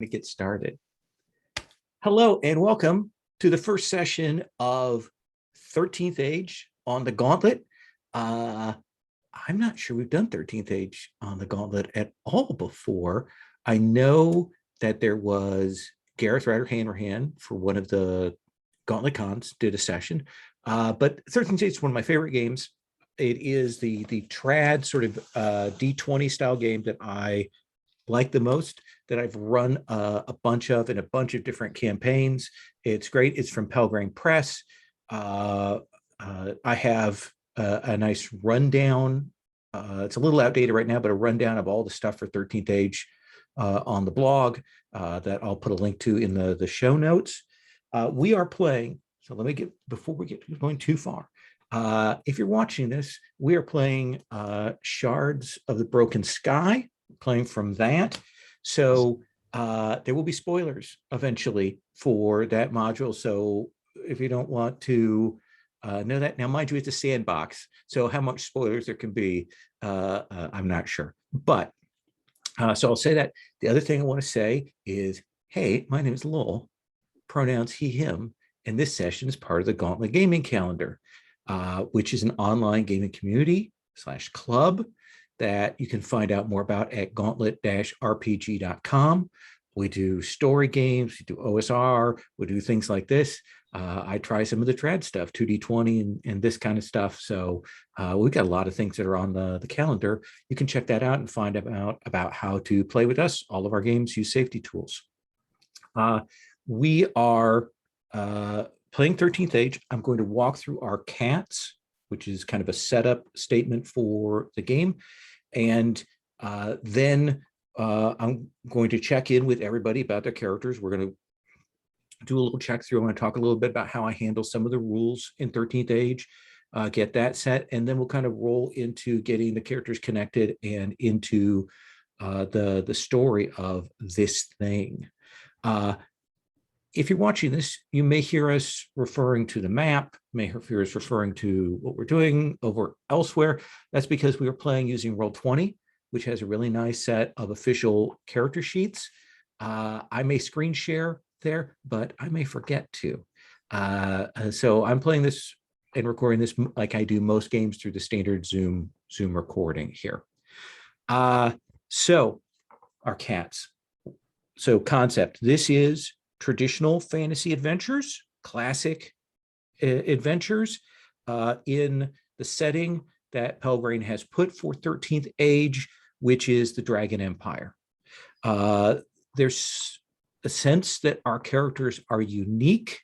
To get started. Hello and welcome to the first session of 13th Age on the Gauntlet. I'm not sure we've done 13th Age on the Gauntlet at all before. I know that there was Gareth Ryder Hanrahan for one of the Gauntlet cons did a session, but 13th Age is one of my favorite games. It is the trad sort of D20 style game that I like the most, that I've run a bunch of in a bunch of different campaigns. It's great. It's from Pelgrane Press. I have a nice rundown. It's a little outdated right now, but a rundown of all the stuff for 13th Age on the blog that I'll put a link to in the show notes. We are playing, so let me get, before we get going too far, if you're watching this, we are playing Shards of the Broken Sky, playing from that. So there will be spoilers eventually for that module. So if you don't want to know that, now mind you, it's a sandbox. So how much spoilers there can be, I'm not sure. But so I'll say that. The other thing I want to say is, hey, my name is Lowell, pronouns he, him, and this session is part of the Gauntlet Gaming Calendar, which is an online gaming community / club that you can find out more about at gauntlet-rpg.com. We do story games, we do OSR, we do things like this. I try some of the trad stuff, 2D20 and this kind of stuff. So we've got a lot of things that are on the calendar. You can check that out and find out about how to play with us. All of our games use safety tools. We are playing 13th Age. I'm going to walk through our cats, which is kind of a setup statement for the game. And then I'm going to check in with everybody about their characters. We're going to do a little check through. I want to talk a little bit about how I handle some of the rules in 13th Age, get that set, and then we'll kind of roll into getting the characters connected and into the story of this thing. If you're watching this, you may hear us referring to the map, may hear us referring to what we're doing over elsewhere. That's because we are playing using Roll20, which has a really nice set of official character sheets. I may screen share there, but I may forget to. So I'm playing this and recording this like I do most games through the standard Zoom recording here. So our cats. So concept, this is traditional fantasy adventures, classic adventures in the setting that Pelgrane has put for 13th Age, which is the Dragon Empire. There's a sense that our characters are unique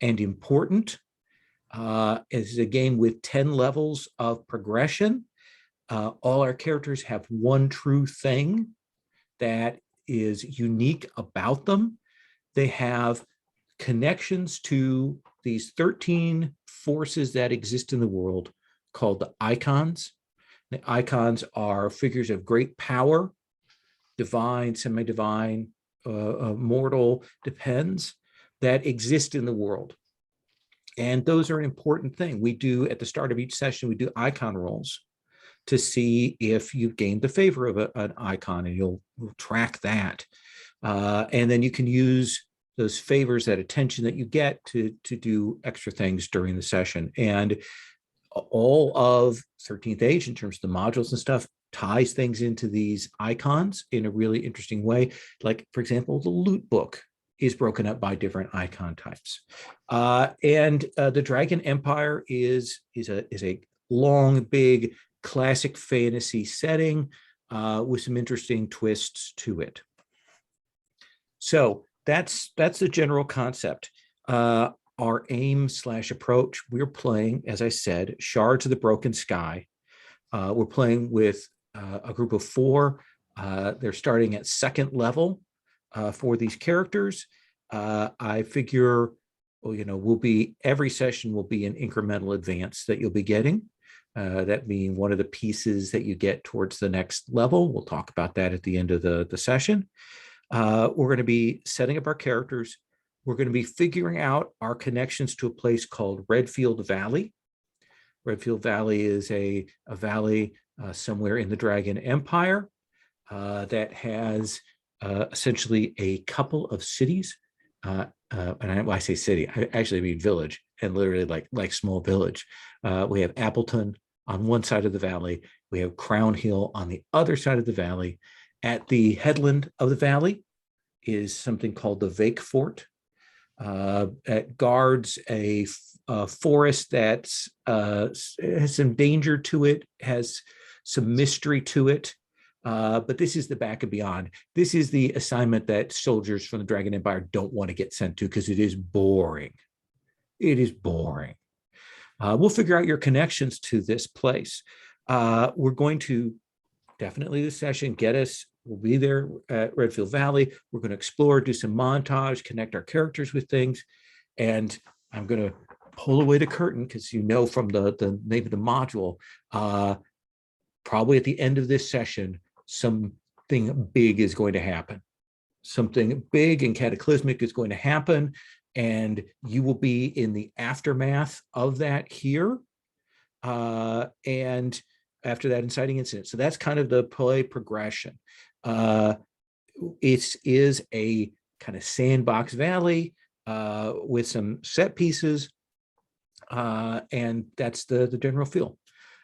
and important. It's a game with 10 levels of progression. All our characters have one true thing that is unique about them. They have connections to these 13 forces that exist in the world called the icons. The icons are figures of great power, divine, semi-divine, mortal, depends, that exist in the world. And those are an important thing. We do, at the start of each session, we do icon rolls to see if you've gained the favor of an icon, and we'll track that. And then you can use those favors, that attention that you get to do extra things during the session. And all of 13th Age, in terms of the modules and stuff, ties things into these icons in a really interesting way. Like, for example, the loot book is broken up by different icon types. And the Dragon Empire is a long, big, classic fantasy setting with some interesting twists to it. So that's the general concept. Our aim / approach, we're playing, as I said, Shards of the Broken Sky. We're playing with a group of 4. They're starting at second level for these characters. I figure, every session will be an incremental advance that you'll be getting. That being one of the pieces that you get towards the next level. We'll talk about that at the end of the session. We're going to be setting up our characters. We're going to be figuring out our connections to a place called Redfield Valley. Redfield Valley is a valley somewhere in the Dragon Empire that has essentially a couple of cities. When I say city, I actually mean village, and literally like small village. We have Appleton on one side of the valley. We have Crown Hill on the other side of the valley. At the headland of the valley is something called the Vake Fort. It guards a forest that has some danger to it, has some mystery to it. But this is the back and beyond. This is the assignment that soldiers from the Dragon Empire don't want to get sent to because it is boring. It is boring. We'll figure out your connections to this place. We're going to definitely this session get us. We'll be there at Redfield Valley. We're going to explore, do some montage, connect our characters with things. And I'm going to pull away the curtain because you know from the name of the module, probably at the end of this session, something big is going to happen. Something big and cataclysmic is going to happen. And you will be in the aftermath of that here. And after that inciting incident. So that's kind of the play progression. It is a kind of sandbox valley with some set pieces. And that's the general feel.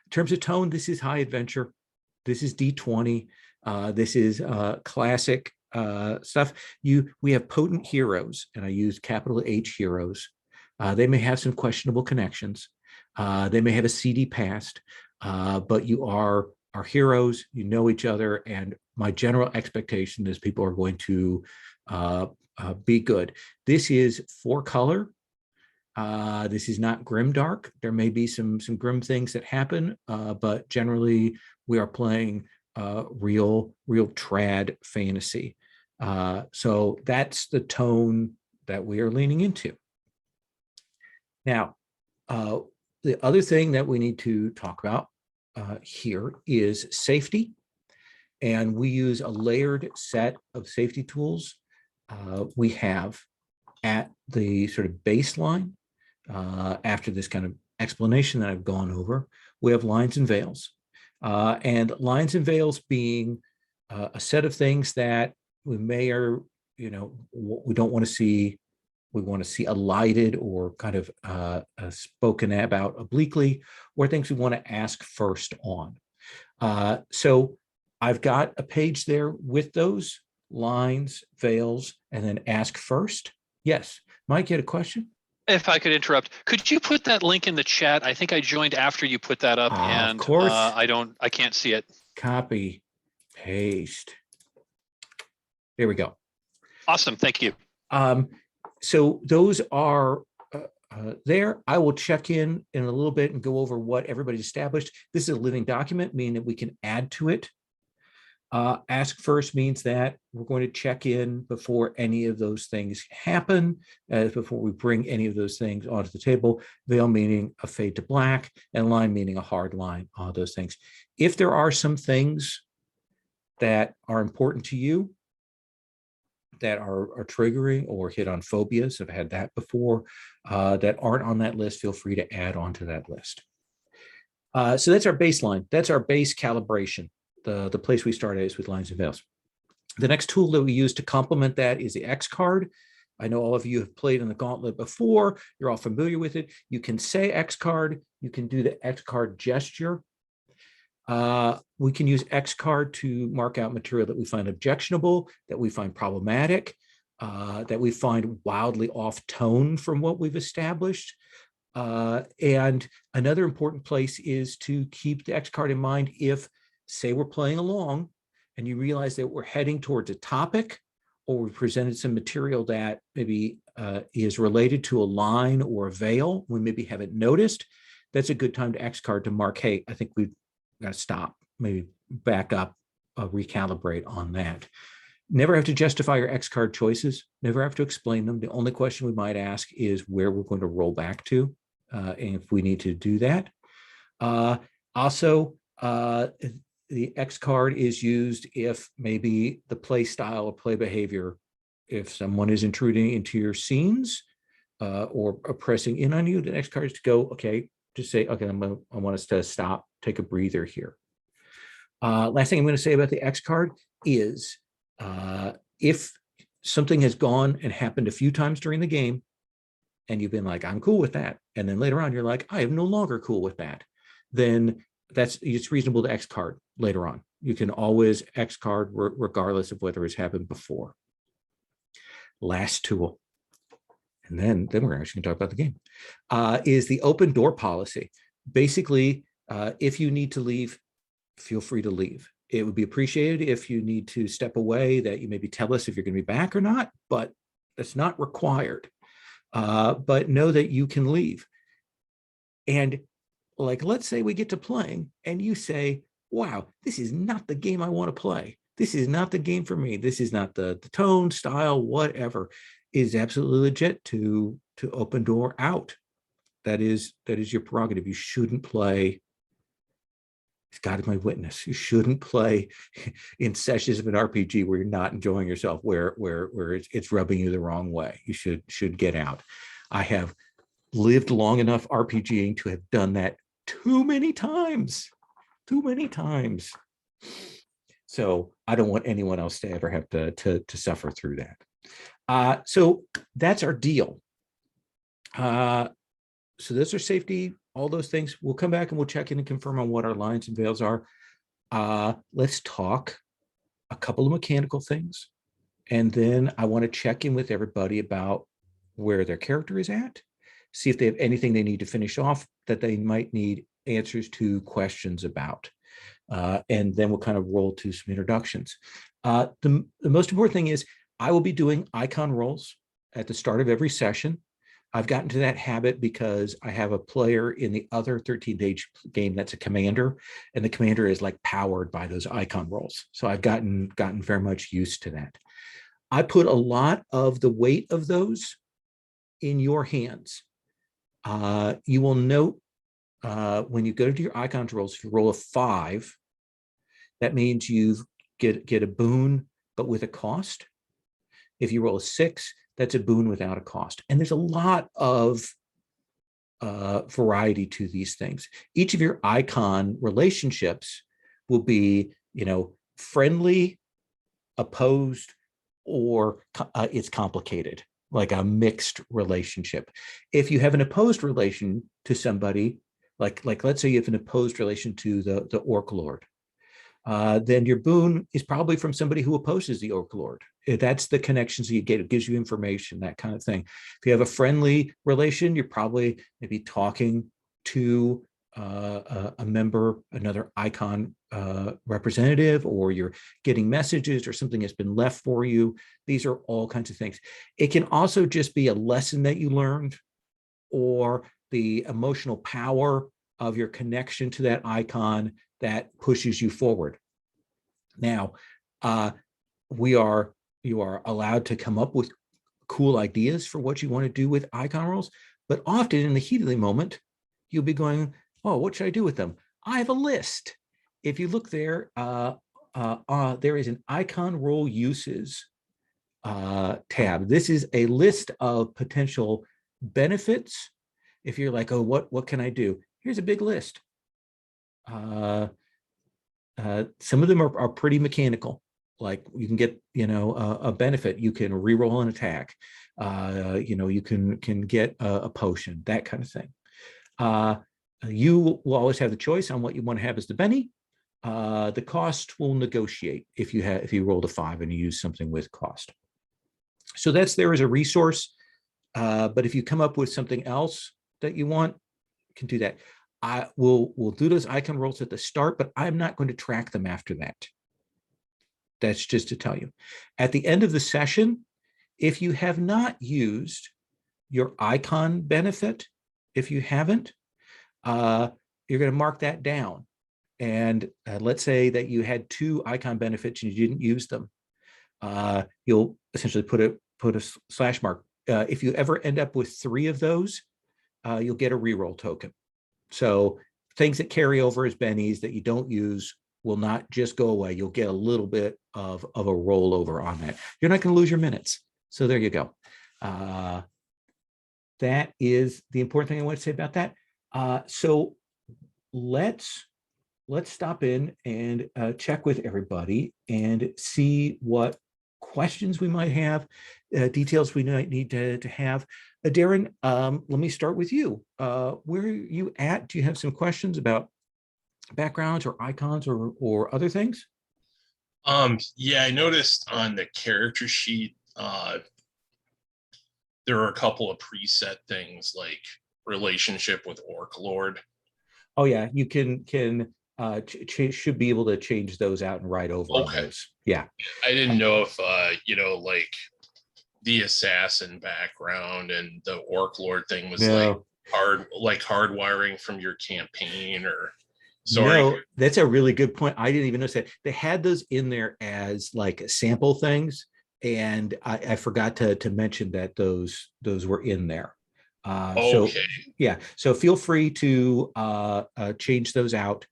In terms of tone, this is high adventure. This is D20. This is classic stuff. We have potent heroes, and I use capital H heroes. They may have some questionable connections. They may have a seedy past, but you are our heroes. You know each other, and my general expectation is people are going to be good. This is 4-color. This is not grimdark. There may be some grim things that happen, but generally we are playing real trad fantasy. So that's the tone that we are leaning into. Now, the other thing that we need to talk about here is safety. And we use a layered set of safety tools. We have at the sort of baseline, after this kind of explanation that I've gone over, we have lines and veils. And lines and veils being a set of things that we may or, we don't want to see. We want to see elided or kind of spoken about obliquely, or things we want to ask first on. So I've got a page there with those lines, veils, and then ask first. Yes. Mike, you had a question? If I could interrupt, could you put that link in the chat? I think I joined after you put that up, and of course. I can't see it. Copy, paste. There we go. Awesome, thank you. So those are there. I will check in a little bit and go over what everybody's established. This is a living document, meaning that we can add to it. Ask first means that we're going to check in before any of those things happen, before we bring any of those things onto the table. Veil meaning a fade to black, and line meaning a hard line, all those things. If there are some things that are important to you, that are triggering or hit on phobias, I've had that before, that aren't on that list, feel free to add onto that list. So that's our baseline. That's our base calibration. The place we start at is with lines and veils. The next tool that we use to complement that is the X card. I know all of you have played in the Gauntlet before. You're all familiar with it. You can say X card. You can do the X card gesture. We can use X card to mark out material that we find objectionable, that we find problematic, that we find wildly off tone from what we've established. And another important place is to keep the X card in mind if, say, we're playing along and you realize that we're heading towards a topic, or we presented some material that maybe is related to a line or a veil we maybe haven't noticed. That's a good time to X card to mark, hey, I think we've got to stop, maybe back up, recalibrate on that. Never have to justify your X card choices. Never have to explain them. The only question we might ask is where we're going to roll back to, and if we need to do that. Also, the X card is used if maybe the play style or play behavior, if someone is intruding into your scenes or pressing in on you, the X card is to go, okay, to say, okay, I want us to stop, take a breather here. Last thing I'm going to say about the X card is if something has gone and happened a few times during the game, and you've been like, I'm cool with that, and then later on you're like, I am no longer cool with that, then it's reasonable to X card later on. You can always X card regardless of whether it's happened before. Last tool, and then we're actually going to talk about the game, is the open door policy. Basically, if you need to leave, feel free to leave. It would be appreciated if you need to step away that you maybe tell us if you're going to be back or not, but that's not required. But know that you can leave. And like, let's say we get to playing and you say, wow, this is not the game I want to play. This is not the game for me. This is not the tone, style, whatever. It is absolutely legit to open door out. That is your prerogative. You shouldn't play. God is my witness. You shouldn't play in sessions of an RPG where you're not enjoying yourself, where it's rubbing you the wrong way. You should get out. I have lived long enough RPGing to have done that too many times. So I don't want anyone else to ever have to suffer through that. So that's our deal. So those are safety, all those things. We'll come back and we'll check in and confirm on what our lines and veils are. Let's talk a couple of mechanical things. And then I want to check in with everybody about where their character is at, see if they have anything they need to finish off that they might need answers to questions about. And then we'll kind of roll to some introductions. The most important thing is I will be doing icon rolls at the start of every session. I've gotten to that habit because I have a player in the other 13th game that's a commander, and the commander is like powered by those icon rolls. So I've gotten very much used to that. I put a lot of the weight of those in your hands. You will note when you go to your icon rolls, if you roll a 5, that means you get a boon, but with a cost. If you roll a 6, that's a boon without a cost. And there's a lot of variety to these things. Each of your icon relationships will be, friendly, opposed, or it's complicated, like a mixed relationship. If you have an opposed relation to somebody, like let's say you have an opposed relation to the Orc Lord, then your boon is probably from somebody who opposes the Orc Lord. That's the connections that you get. It gives you information, that kind of thing. If you have a friendly relation, you're probably maybe talking to a member, another icon representative, or you're getting messages or something has been left for you. These are all kinds of things. It can also just be a lesson that you learned, or the emotional power of your connection to that icon that pushes you forward. Now, you are allowed to come up with cool ideas for what you want to do with icon rolls, but often in the heat of the moment, you'll be going, oh, what should I do with them? I have a list. If you look there, there is an icon roll uses tab. This is a list of potential benefits. If you're like, oh, what can I do? Here's a big list. Some of them are pretty mechanical. Like you can get, a benefit. You can reroll an attack. You can get a potion, that kind of thing. You will always have the choice on what you want to have as the Benny. The cost will negotiate if you rolled a 5 and you use something with cost. So that's there as a resource. But if you come up with something else that you want, you can do that. We'll do those icon rolls at the start, but I'm not going to track them after that. That's just to tell you. At the end of the session, if you have not used your icon benefit, if you haven't, you're going to mark that down. And let's say that you had 2 icon benefits and you didn't use them. You'll essentially put a slash mark. If you ever end up with 3 of those, you'll get a reroll token. So things that carry over as bennies that you don't use will not just go away. You'll get a little bit of a rollover on that. You're not going to lose your minutes. So there you go. That is the important thing I want to say about that. So let's stop in and check with everybody and see what questions we might have, details we might need to have. Darren, let me start with you. Where are you at? Do you have some questions about backgrounds or icons or other things? Yeah, I noticed on the character sheet, there are a couple of preset things like relationship with Orc Lord. Oh yeah, you can should be able to change those out and write over on those. Yeah. I didn't know if like the assassin background and the Orc Lord thing was like hardwiring from your campaign or sorry. No, that's a really good point. I didn't even notice that. They had those in there as like sample things, and I forgot to mention that those were in there. So yeah, so feel free to change those out,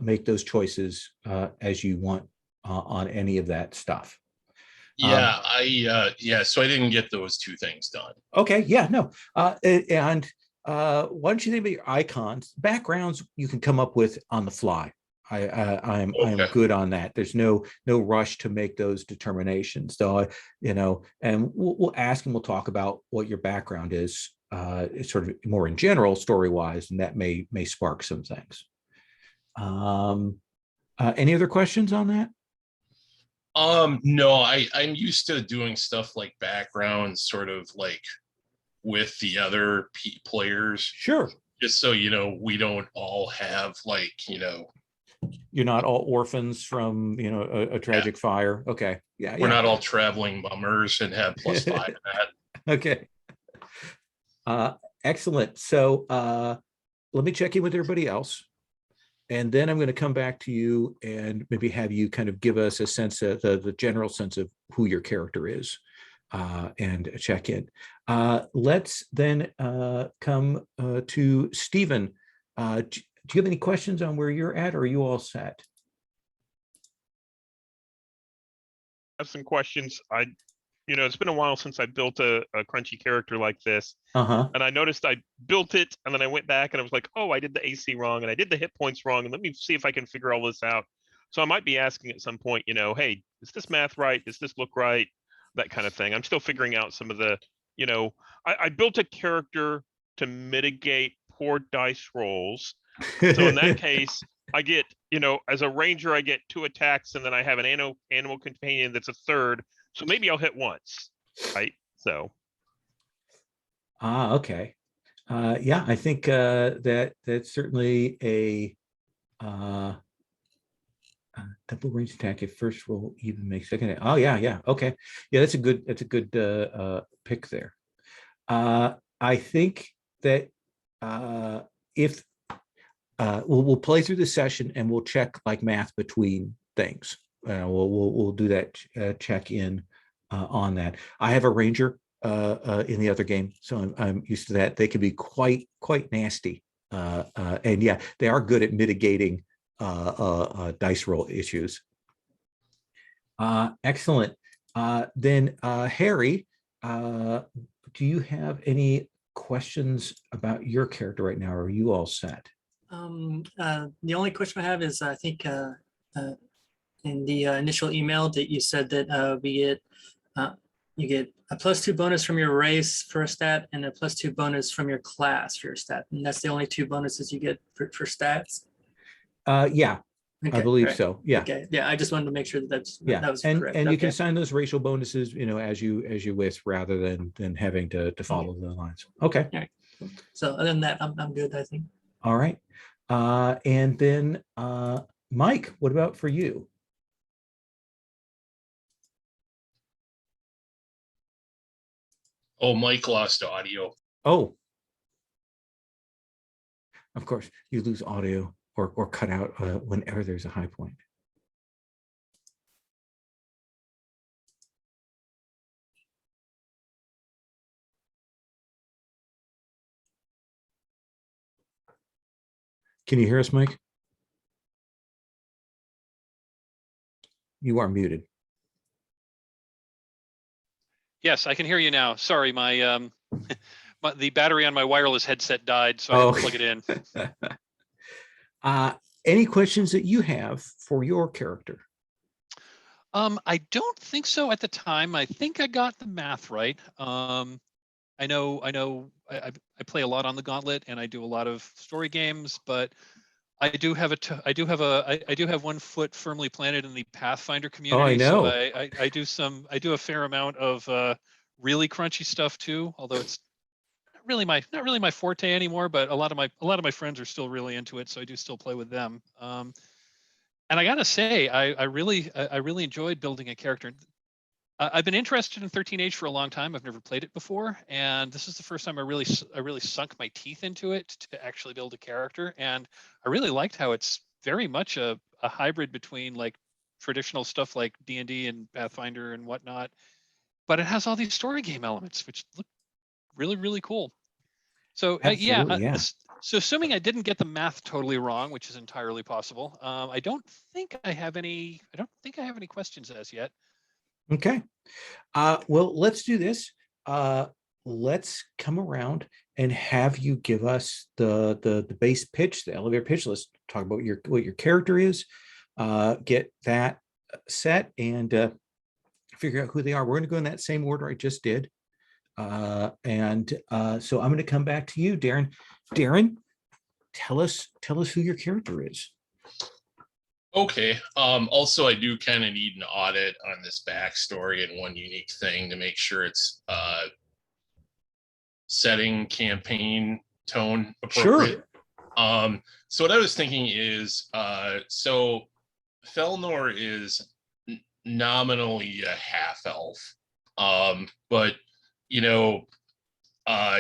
make those choices as you want on any of that stuff. Yeah, so I didn't get those two things done. Okay, yeah, no. And why don't you think about your icons? Backgrounds you can come up with on the fly. I'm good on that. There's no rush to make those determinations, though. And we'll ask and we'll talk about what your background is, sort of more in general, story wise, and that may spark some things. Any other questions on that? No, I'm used to doing stuff like backgrounds, sort of like with the other players. Sure. Just so we don't all have like you're not all orphans from a tragic fire. Okay. Yeah. We're not all traveling bummers and have +5 in that. Okay. Excellent. So let me check in with everybody else. And then I'm going to come back to you and maybe have you kind of give us a sense of the general sense of who your character is and check in. Let's then come to Stephen. Do you have any questions on where you're at, or are you all set? I have some questions. It's been a while since I built a crunchy character like this. And I noticed I built it and then I went back and I was like, oh, I did the AC wrong and I did the hit points wrong. And let me see if I can figure all this out. So I might be asking at some point, hey, is this math right? Does this look right? That kind of thing. I'm still figuring out some of the, I built a character to mitigate poor dice rolls. So in that case, I get, as a ranger, I get 2 attacks and then I have an animal companion that's a 3rd. So maybe I'll hit once, right? So. Okay. Yeah, I think that's certainly a double range attack. If first roll even makes second. Oh yeah. Okay. Yeah, that's a good pick there. I think that if we'll play through the session and we'll check like math between things. We'll do that check in on that. I have a ranger in the other game, so I'm used to that. They can be quite nasty, and yeah, they are good at mitigating dice roll issues. Excellent. Then Harry, do you have any questions about your character right now, or are you all set? The only question I have is I think in the initial email that you said that you get a +2 bonus from your race for a stat and a +2 bonus from your class for your stat, and that's the only 2 bonuses you get for stats. Yeah, okay, I believe so. Yeah. Okay. Yeah, I just wanted to make sure that that was correct. And you can assign those racial bonuses, as you wish, rather than having to follow the lines. Okay. All right. So other than that, I'm good, I think. All right. And then Mike, what about for you? Oh, Mike lost audio. Oh, of course, you lose audio or cut out whenever there's a high point. Can you hear us, Mike? You are muted. Yes, I can hear you now. Sorry, my the battery on my wireless headset died, so I had to plug it in. Any questions that you have for your character? I don't think so at the time. I think I got the math right. I know I play a lot on the Gauntlet and I do a lot of story games, but I do have I do have one foot firmly planted in the Pathfinder community. I So know. I do a fair amount of really crunchy stuff too, although it's not really my forte anymore, but a lot of my friends are still really into it, so I do still play with them. And I gotta say, I really enjoyed building a character. I've been interested in 13H for a long time. I've never played it before, and this is the first time I really sunk my teeth into it to actually build a character. And I really liked how it's very much a hybrid between like traditional stuff like D&D and Pathfinder and whatnot, but it has all these story game elements which look really cool. So Absolutely, yeah. so assuming I didn't get the math totally wrong, which is entirely possible, I don't think I have any questions as yet. Okay. Well, let's do this. Let's come around and have you give us the base pitch, the elevator pitch. Let's talk about what your character is, get that set, and figure out who they are. We're going to go in that same order I just did. So I'm going to come back to you, Darren. Darren, tell us who your character is. Okay. Also, I do kind of need an audit on this backstory and one unique thing to make sure it's setting campaign tone appropriate. Sure. So what I was thinking is, so Felnor is nominally a half elf, but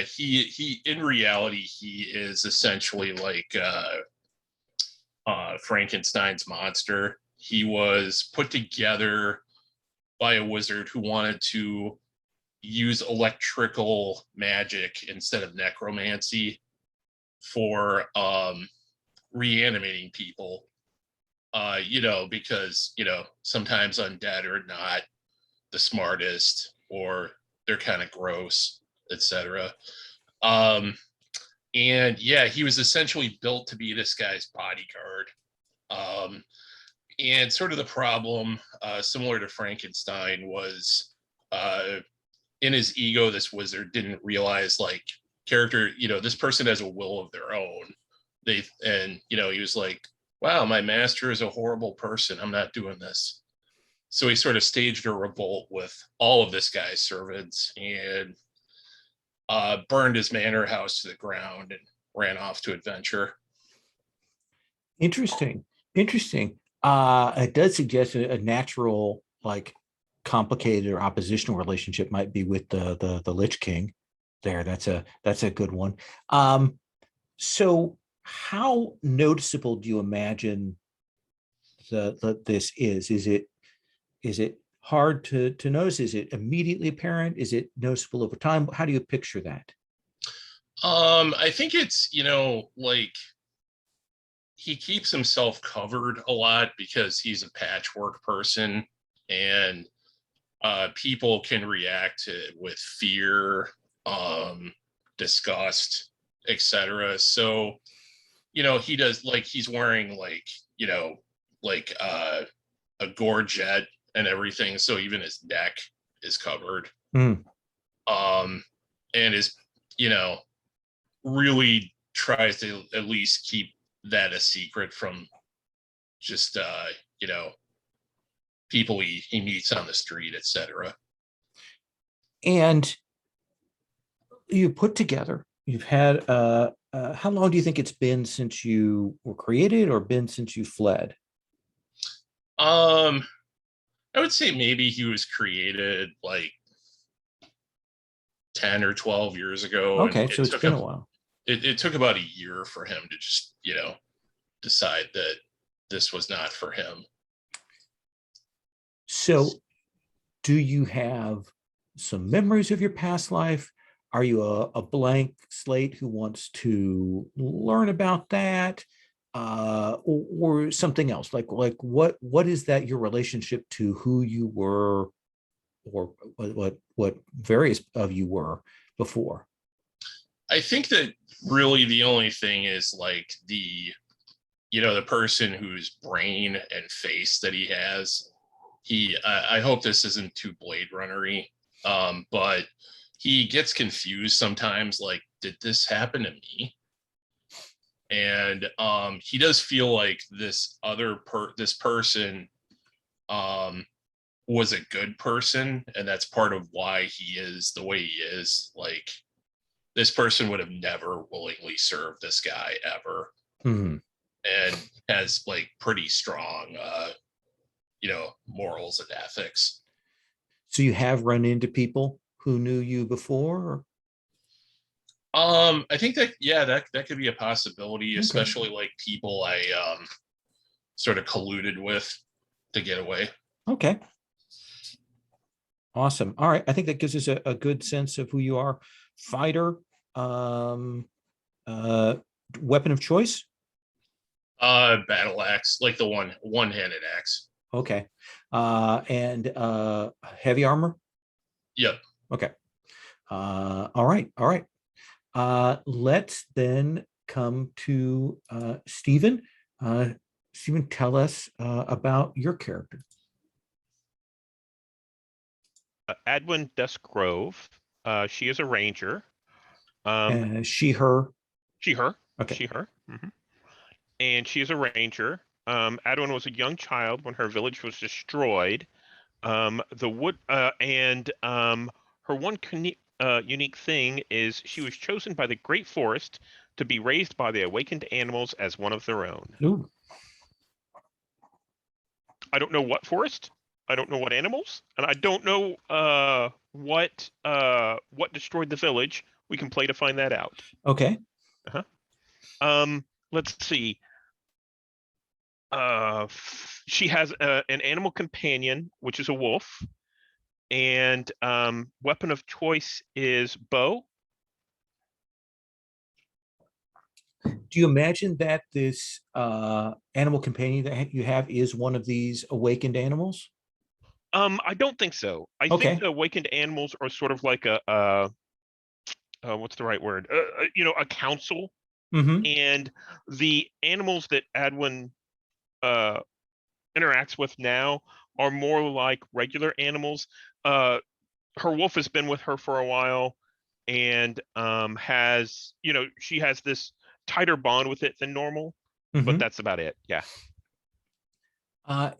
he in reality he is essentially like Frankenstein's monster. He was put together by a wizard who wanted to use electrical magic instead of necromancy for reanimating people. Because sometimes undead are not the smartest, or they're kind of gross, etc. And yeah, he was essentially built to be this guy's bodyguard. And sort of the problem, similar to Frankenstein, was in his ego, this wizard didn't realize like this person has a will of their own. He was like, wow, my master is a horrible person. I'm not doing this. So he sort of staged a revolt with all of this guy's servants and burned his manor house to the ground and ran off to adventure. Interesting. It does suggest a natural, like, complicated or oppositional relationship might be with the Lich King. There, that's a good one. So how noticeable do you imagine this is? Is it hard to notice? Is it immediately apparent? Is it noticeable over time? How do you picture that? I think it's, like he keeps himself covered a lot because he's a patchwork person, and people can react to it with fear, disgust, etc. So, he does, like, he's wearing a gorget and everything, so even his neck is covered. And is really tries to at least keep that a secret from just people he meets on the street, etc. And you've had how long do you think it's been since you were created, or been since you fled? I would say maybe he was created like 10 or 12 years ago. Okay, so it's been a while. It took about a year for him to just, decide that this was not for him. So do you have some memories of your past life? Are you a blank slate who wants to learn about that? Or something else? Like what is that your relationship to who you were, or what various of you were before? I think that really the only thing is like the person whose brain and face that he has I hope this isn't too Blade Runner-y, but he gets confused sometimes, like, did this happen to me? And he does feel like this person was a good person, and that's part of why he is the way he is. Like, this person would have never willingly served this guy ever. Mm-hmm. And has like pretty strong morals and ethics. So you have run into people who knew you before? I think that could be a possibility, especially like people I sort of colluded with to get away. Okay. Awesome. All right. I think that gives us a good sense of who you are. Fighter, weapon of choice? Battle axe, like the one-handed axe. Okay. And heavy armor? Yep. Okay. All right. Let's then come to Stephen. Stephen, tell us about your character. Adwin Duskgrove. She is a ranger. She, her? She, her. Okay. She, her. Mm-hmm. And she is a ranger. Adwin was a young child when her village was destroyed. Her one unique thing is she was chosen by the Great Forest to be raised by the awakened animals as one of their own. Ooh. I don't know what forest. I don't know what animals, and I don't know what destroyed the village. We can play to find that out. Okay. Let's see. She has an animal companion, which is a wolf, and weapon of choice is bow. Do you imagine that this animal companion that you have is one of these awakened animals? I don't think so. I think the awakened animals are sort of like a what's the right word? A council. Mm-hmm. And the animals that Adwin interacts with now are more like regular animals. Her wolf has been with her for a while, and she has this tighter bond with it than normal. Mm-hmm. But that's about it. Yeah. Have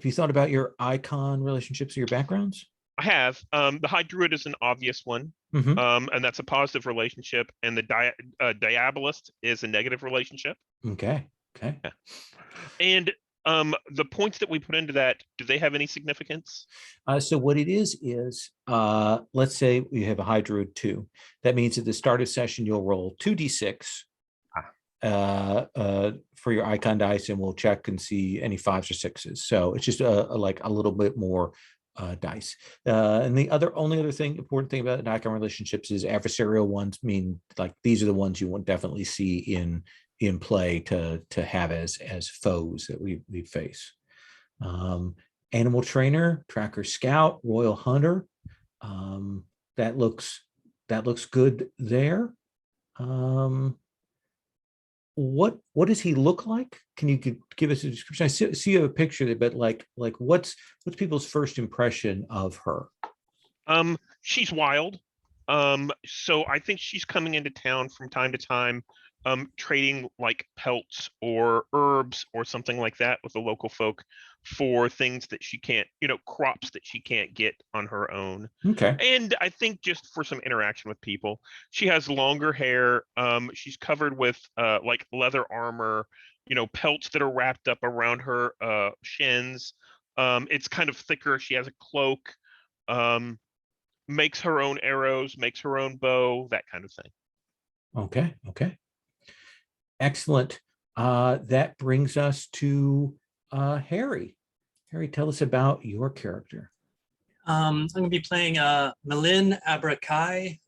you thought about your icon relationships or your backgrounds? I have. The High Druid is an obvious one. Mm-hmm. And that's a positive relationship. And the Diabolist is a negative relationship. Okay. Yeah. And the points that we put into that, do they have any significance? So what it is, let's say we have a High Druid 2. That means at the start of session, you'll roll 2d6 for your icon dice, and we'll check and see any 5s or 6s. So it's just like a little bit more dice. And the only other important thing about icon relationships is adversarial ones mean like these are the ones you will definitely see in play to have as foes that we face. Animal trainer, tracker scout, royal hunter. That looks good there. What does he look like? Can you give us a description? I see you have a picture there, but like what's people's first impression of her? She's wild. So I think she's coming into town from time to time, trading like pelts or herbs or something like that with the local folk for things that she can't, crops that she can't get on her own. Okay. And I think just for some interaction with people. She has longer hair. She's covered with like leather armor, pelts that are wrapped up around her shins. It's kind of thicker. She has a cloak. Makes her own arrows, makes her own bow, that kind of thing. Okay. Excellent. That brings us to Harry. Harry, tell us about your character. I'm going to be playing Malin Abrakai.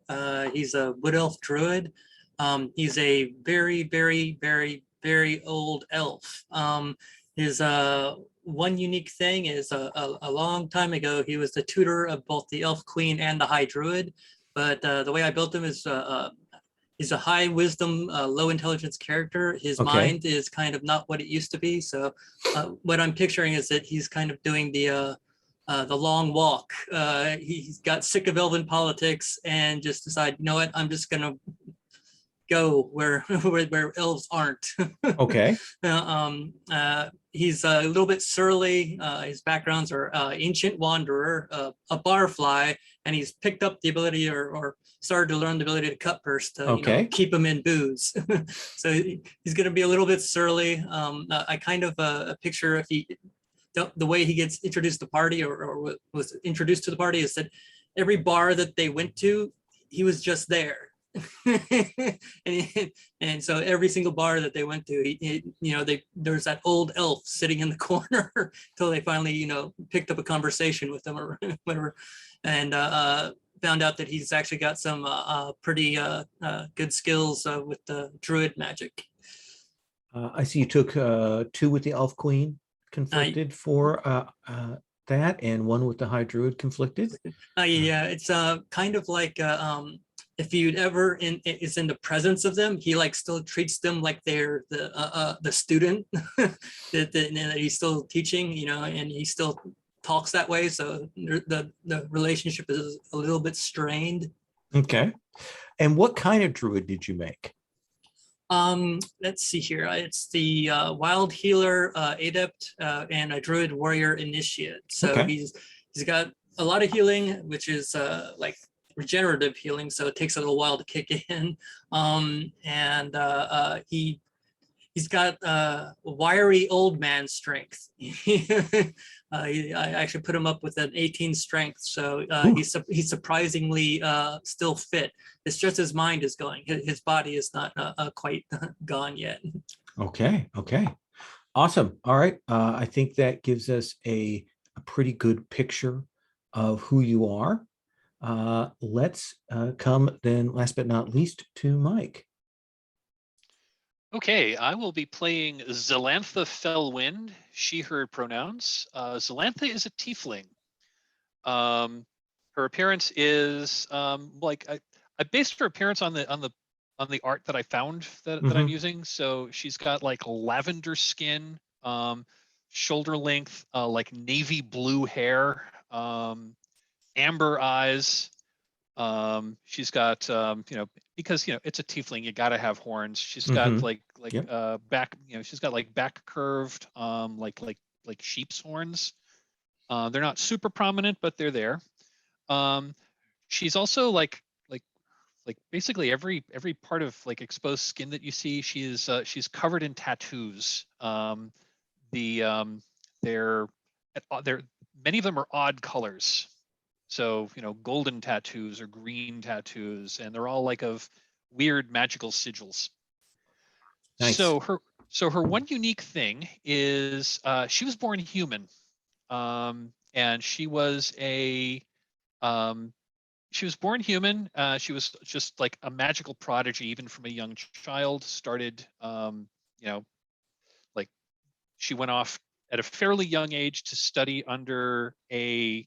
He's a wood elf druid. He's a very, very, very, very old elf. His one unique thing is a long time ago, he was the tutor of both the elf queen and the high druid. But the way I built him is he's a high wisdom, low intelligence character. His Okay. mind is kind of not what it used to be. So what I'm picturing is that he's kind of doing the long walk. He's got sick of elven politics and just decided, you know what, I'm just gonna go where where elves aren't. Okay. He's a little bit surly. His backgrounds are ancient wanderer, a barfly, and he's picked up the ability or started to learn the ability to cut purse to Okay. keep him in booze. So he's going to be a little bit surly. I kind of picture if he the way he gets introduced to the party or was introduced to the party is that every bar that they went to, he was just there. and so every single bar that they went to, there's that old elf sitting in the corner until they finally, picked up a conversation with them or whatever, and found out that he's actually got some pretty good skills with the druid magic. I see you took 2 with the elf queen conflicted for that, and 1 with the high druid conflicted. Yeah, it's kind of like if you'd ever is in the presence of them, he like still treats them like they're the student that he's still teaching, and he still talks that way. So the relationship is a little bit strained. Okay. And what kind of druid did you make? Let's see here. It's the wild healer adept and a druid warrior initiate. So Okay. he's got a lot of healing, which is like regenerative healing, so it takes a little while to kick in. And he's got wiry old man strength. I actually put him up with an 18 strength, so he's surprisingly still fit. It's just his mind is going. His body is not quite gone yet. Okay. Awesome. All right. I think that gives us a pretty good picture of who you are. Let's come then, last but not least, to Mike. Okay, I will be playing Zelantha Fellwind, she, her pronouns. Zelantha is a tiefling. Her appearance is I based her appearance on the art that I found that I'm using. So she's got like lavender skin, shoulder length, like navy blue hair, amber eyes. She's got because it's a tiefling, you got to have horns. She's got back, she's got like back curved like sheep's horns. They're not super prominent, but they're there. She's also like basically every part of like exposed skin that you see, she's covered in tattoos. They're many of them are odd colors. So, golden tattoos or green tattoos, and they're all like of weird magical sigils. Nice. So her one unique thing is she was born human, and she was born human. She was just like a magical prodigy, even from a young child. Started, like she went off at a fairly young age to study under a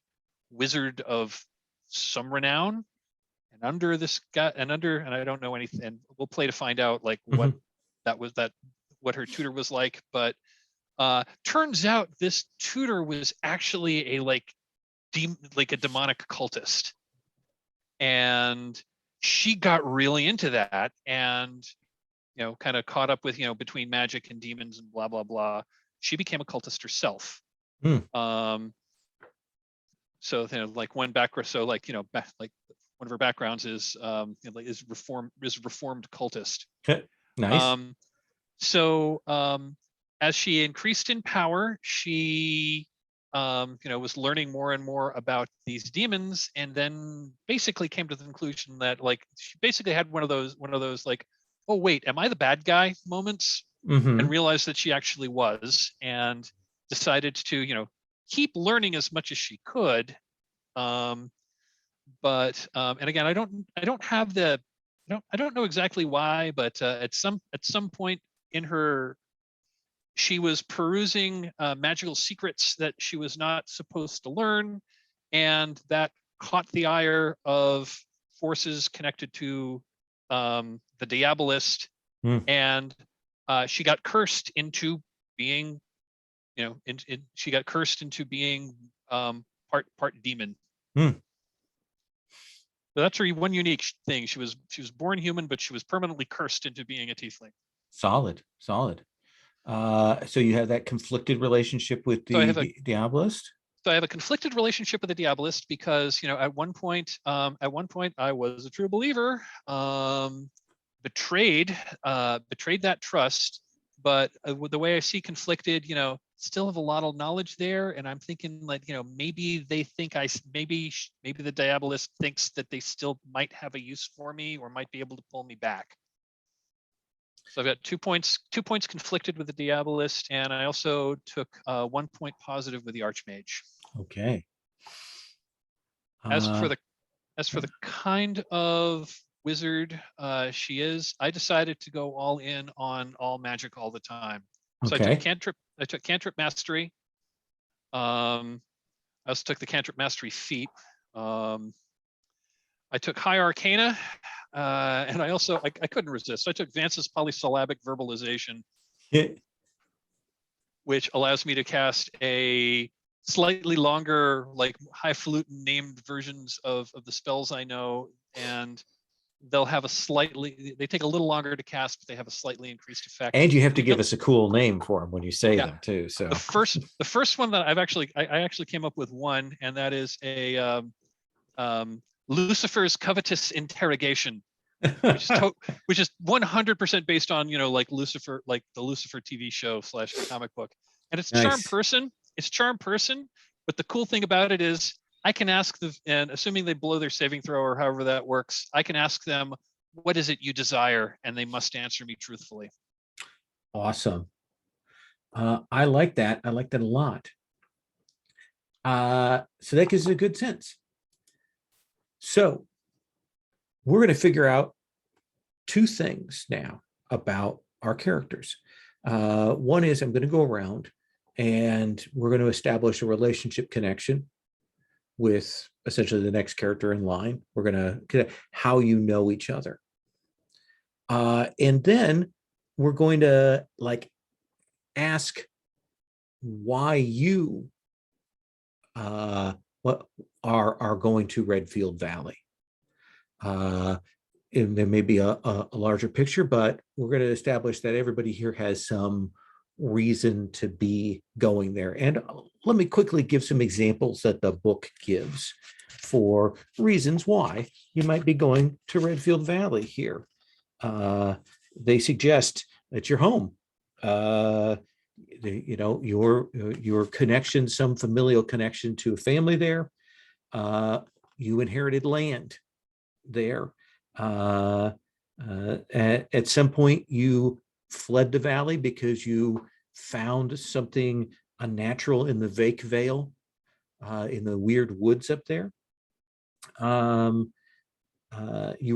wizard of some renown, and under this guy, and I don't know anything, and we'll play to find out like what what her tutor was like. But turns out this tutor was actually a a demonic cultist, and she got really into that, and kind of caught up with between magic and demons and blah blah blah. She became a cultist herself. So like one background, so like like one of her backgrounds is is reformed cultist. Nice. So as she increased in power, she was learning more and more about these demons, and then basically came to the conclusion that like she basically had one of those like, oh wait, am I the bad guy moments, and realized that she actually was, and decided to keep learning as much as she could. But and again, I don't have the I don't know exactly why, but at some point in her, she was perusing magical secrets that she was not supposed to learn, and that caught the ire of forces connected to the Diabolist, Hmm. and she got cursed into being, she got cursed into being part demon. Hmm. So that's her one unique thing. She was born human, but she was permanently cursed into being a tiefling. Solid. So you have that conflicted relationship with So I the have a Diabolist? So I have a conflicted relationship with the Diabolist because, at one point I was a true believer, betrayed that trust, but the way I see conflicted, still have a lot of knowledge there, and I'm thinking like, maybe they think maybe the Diabolist thinks that they still might have a use for me or might be able to pull me back. So I've got 2 points conflicted with the Diabolist, and I also took 1 point positive with the Archmage. Okay. As for the kind of wizard she is, I decided to go all in on all magic all the time. So okay. I took cantrip mastery. I also took the cantrip mastery feat. I took high arcana, and I also I couldn't resist. I took Vance's polysyllabic verbalization, which allows me to cast a slightly longer, like highfalutin named versions of the spells I know, and they'll have they take a little longer to cast, but they have a slightly increased effect. And you have to give us a cool name for them when you say them too. So the first one that I actually came up with one, and that is a Lucifer's covetous interrogation, which is 100% based on, like Lucifer, like the Lucifer TV show / comic book. And it's Nice. charm person. But the cool thing about it is I can ask them, and assuming they blow their saving throw or however that works, I can ask them, what is it you desire? And they must answer me truthfully. Awesome. I like that. I like that a lot. So that gives it a good sense. So we're going to figure out 2 things now about our characters. One is I'm going to go around and we're going to establish a relationship connection with essentially the next character in line. We're going to how you know each other. And then we're going to ask why you what are going to Redfield Valley. And there may be a larger picture, but we're going to establish that everybody here has some reason to be going there. And let me quickly give some examples that the book gives for reasons why you might be going to Redfield Valley here. They suggest that you're home. Your connection, some familial connection to a family there. You inherited land there. At some point, you fled the valley because you found something unnatural in the Vake Vale, in the weird woods up there. You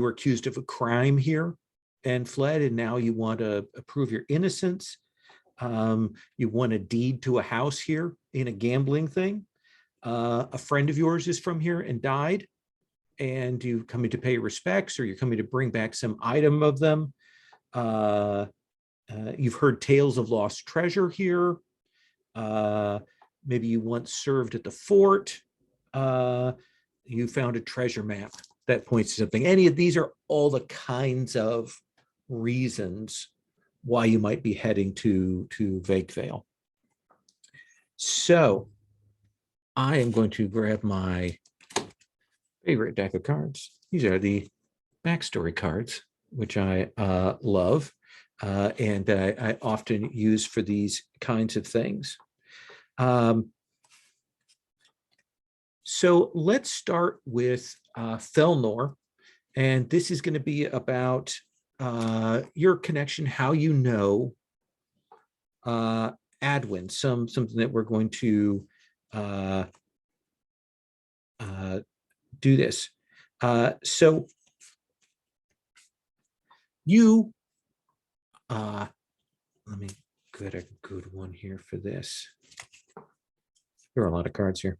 were accused of a crime here and fled, and now you want to prove your innocence. You won a deed to a house here in a gambling thing. A friend of yours is from here and died, and you coming to pay respects, or you're coming to bring back some item of them. You've heard tales of lost treasure here. Maybe you once served at the fort. You found a treasure map that points to something. Any of these are all the kinds of reasons why you might be heading to Vake Vale. So I am going to grab my favorite deck of cards. These are the backstory cards, which I love, and I often use for these kinds of things. So let's start with Felnor, and this is going to be about your connection, how you know Adwin, something that we're going to do this. So you, let me get a good one here for this. There are a lot of cards here.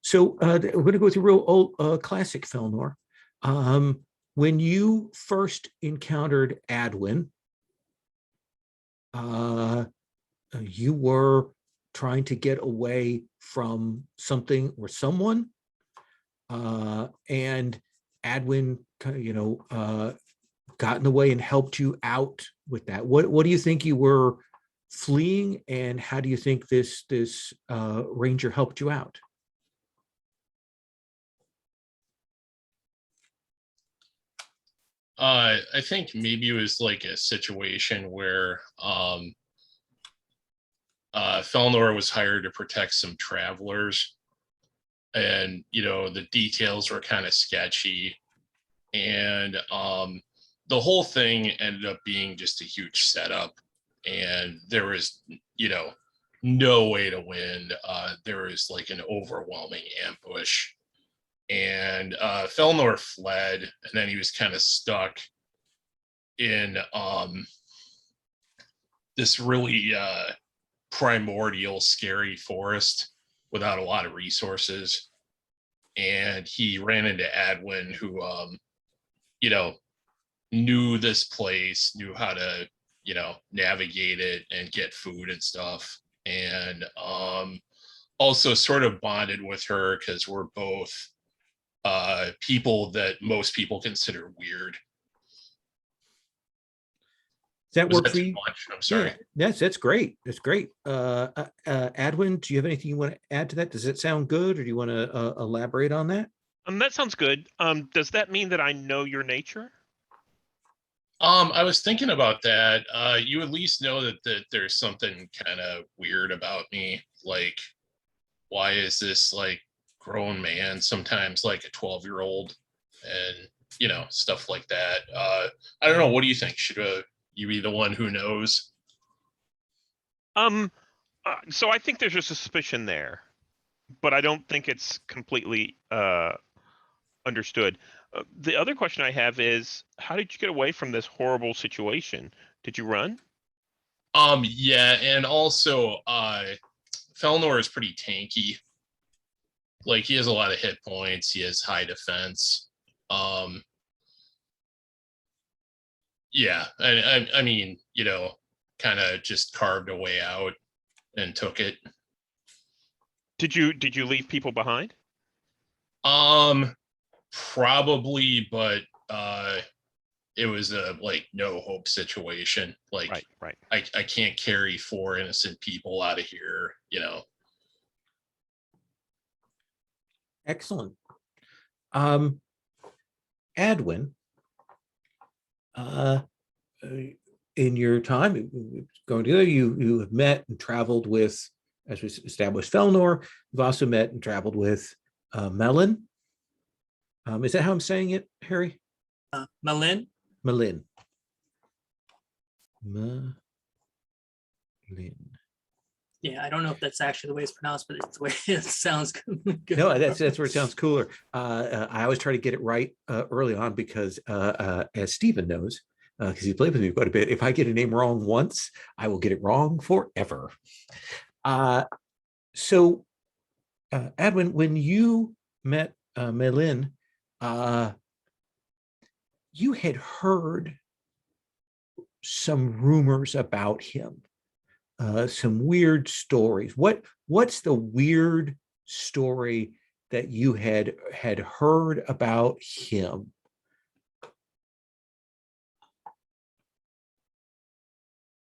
So we're going to go through real old classic Felnor. When you first encountered Adwin, you were trying to get away from something or someone, and Adwin, got in the way and helped you out with that. What do you think you were fleeing, and how do you think this ranger helped you out? I think maybe it was like a situation where Felnor was hired to protect some travelers, and the details were kind of sketchy, and the whole thing ended up being just a huge setup, and there was no way to win. There was like an overwhelming ambush, and Felnor fled, and then he was kind of stuck in this really primordial, scary forest without a lot of resources. And he ran into Adwin, who knew this place, knew how to navigate it and get food and stuff, and also sort of bonded with her because we're both people that most people consider weird. Does that work for you? I'm sorry. Yeah, that's great. That's great. Adwin, do you have anything you want to add to that? Does it sound good, or do you want to elaborate on that? That sounds good. Does that mean that I know your nature? I was thinking about that. You at least know that there's something kind of weird about me. Like, why is this like grown man sometimes like a 12-year-old, and stuff like that. I don't know. What do you think? Should you be the one who knows? So I think there's a suspicion there, but I don't think it's completely understood. The other question I have is, how did you get away from this horrible situation? Did you run? Yeah, and also Felnor is pretty tanky. Like, he has a lot of hit points, he has high defense. Yeah, I mean, kind of just carved a way out and took it. Did you leave people behind? Probably, but it was a like no hope situation. Like, Right. I can't carry 4 innocent people out of here, Excellent. Adwin, in your time going together, you have met and traveled with, as we established, Felnor. You've also met and traveled with Melin. Is that how I'm saying it, Harry? Melin. Melin. Yeah, I don't know if that's actually the way it's pronounced, but it's the way it sounds good. No, that's where it sounds cooler. I always try to get it right early on because, as Stephen knows, because he played with me quite a bit, if I get a name wrong once, I will get it wrong forever. So, Adwin, when you met Melin, you had heard some rumors about him. Some weird stories. What's the weird story that you had heard about him?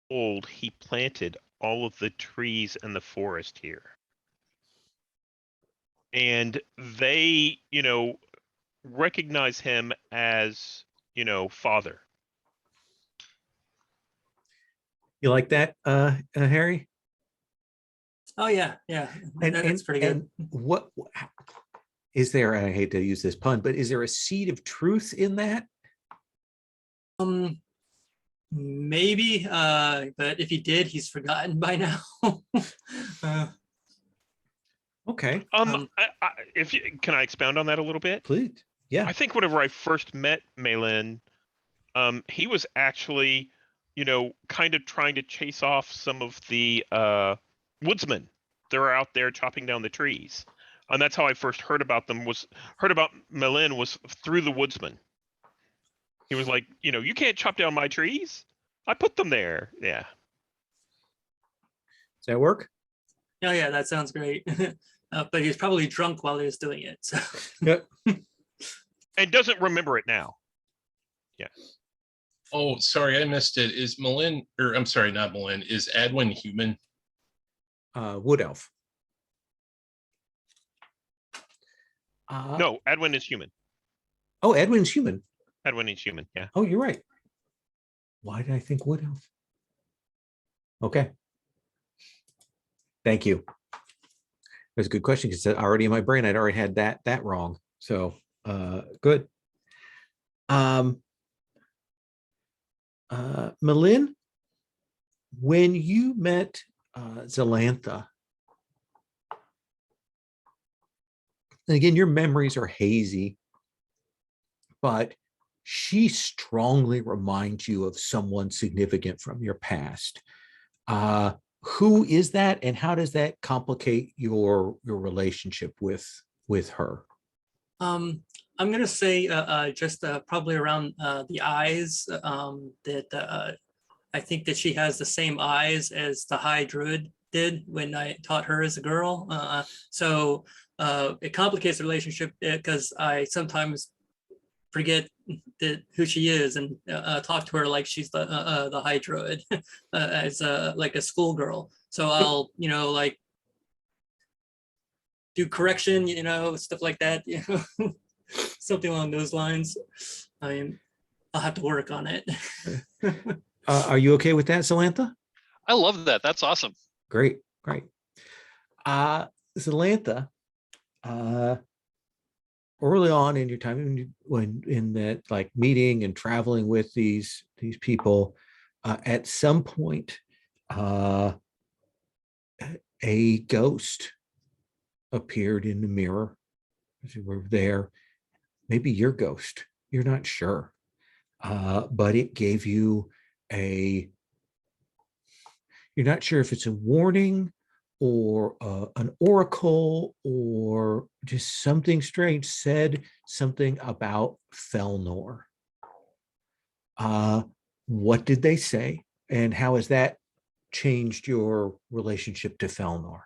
He planted all of the trees in the forest here, and they recognize him as father. You like that, Harry? Oh yeah, that's pretty good. And what is there? I hate to use this pun, but is there a seed of truth in that? Maybe, but if he did, he's forgotten by now. Okay. Can I expound on that a little bit? Please. Yeah. I think whenever I first met Melin, he was actually, kind of trying to chase off some of the woodsmen that are out there chopping down the trees. And that's how I first heard about them. Heard about Melin was through the woodsman. He was like, you can't chop down my trees. I put them there. Yeah. Does that work? Oh yeah, that sounds great. But he's probably drunk while he was doing it. So. Yep. And doesn't remember it now. Yeah. Oh, sorry, I missed it. Is Malin, or I'm sorry, not Malin, is Adwin human? Wood elf. No, Edwin is human. Oh, Edwin's human. Edwin is human. Yeah. Oh, you're right. Why did I think wood elf? Okay. Thank you. That's a good question because already in my brain I'd already had that wrong. So good. Malin, when you met Zelantha, and again, your memories are hazy, but she strongly reminds you of someone significant from your past. Who is that, and how does that complicate your relationship with her? I'm gonna say just probably around the eyes. That I think that she has the same eyes as the High Druid did when I taught her as a girl. So it complicates the relationship because I sometimes forget who she is and talk to her like she's the High Druid as like a schoolgirl. So I'll like do correction, stuff like that, something along those lines. I'll have to work on it. Are you okay with that, Zelantha? I love that. That's awesome. Great. Zelantha, early on in your time when in that like meeting and traveling with these people, at some point, a ghost appeared in the mirror as you were there. Maybe your ghost, you're not sure, but it gave you you're not sure if it's a warning or an oracle or just something strange, said something about Felnor. What did they say, and how has that changed your relationship to Felnor?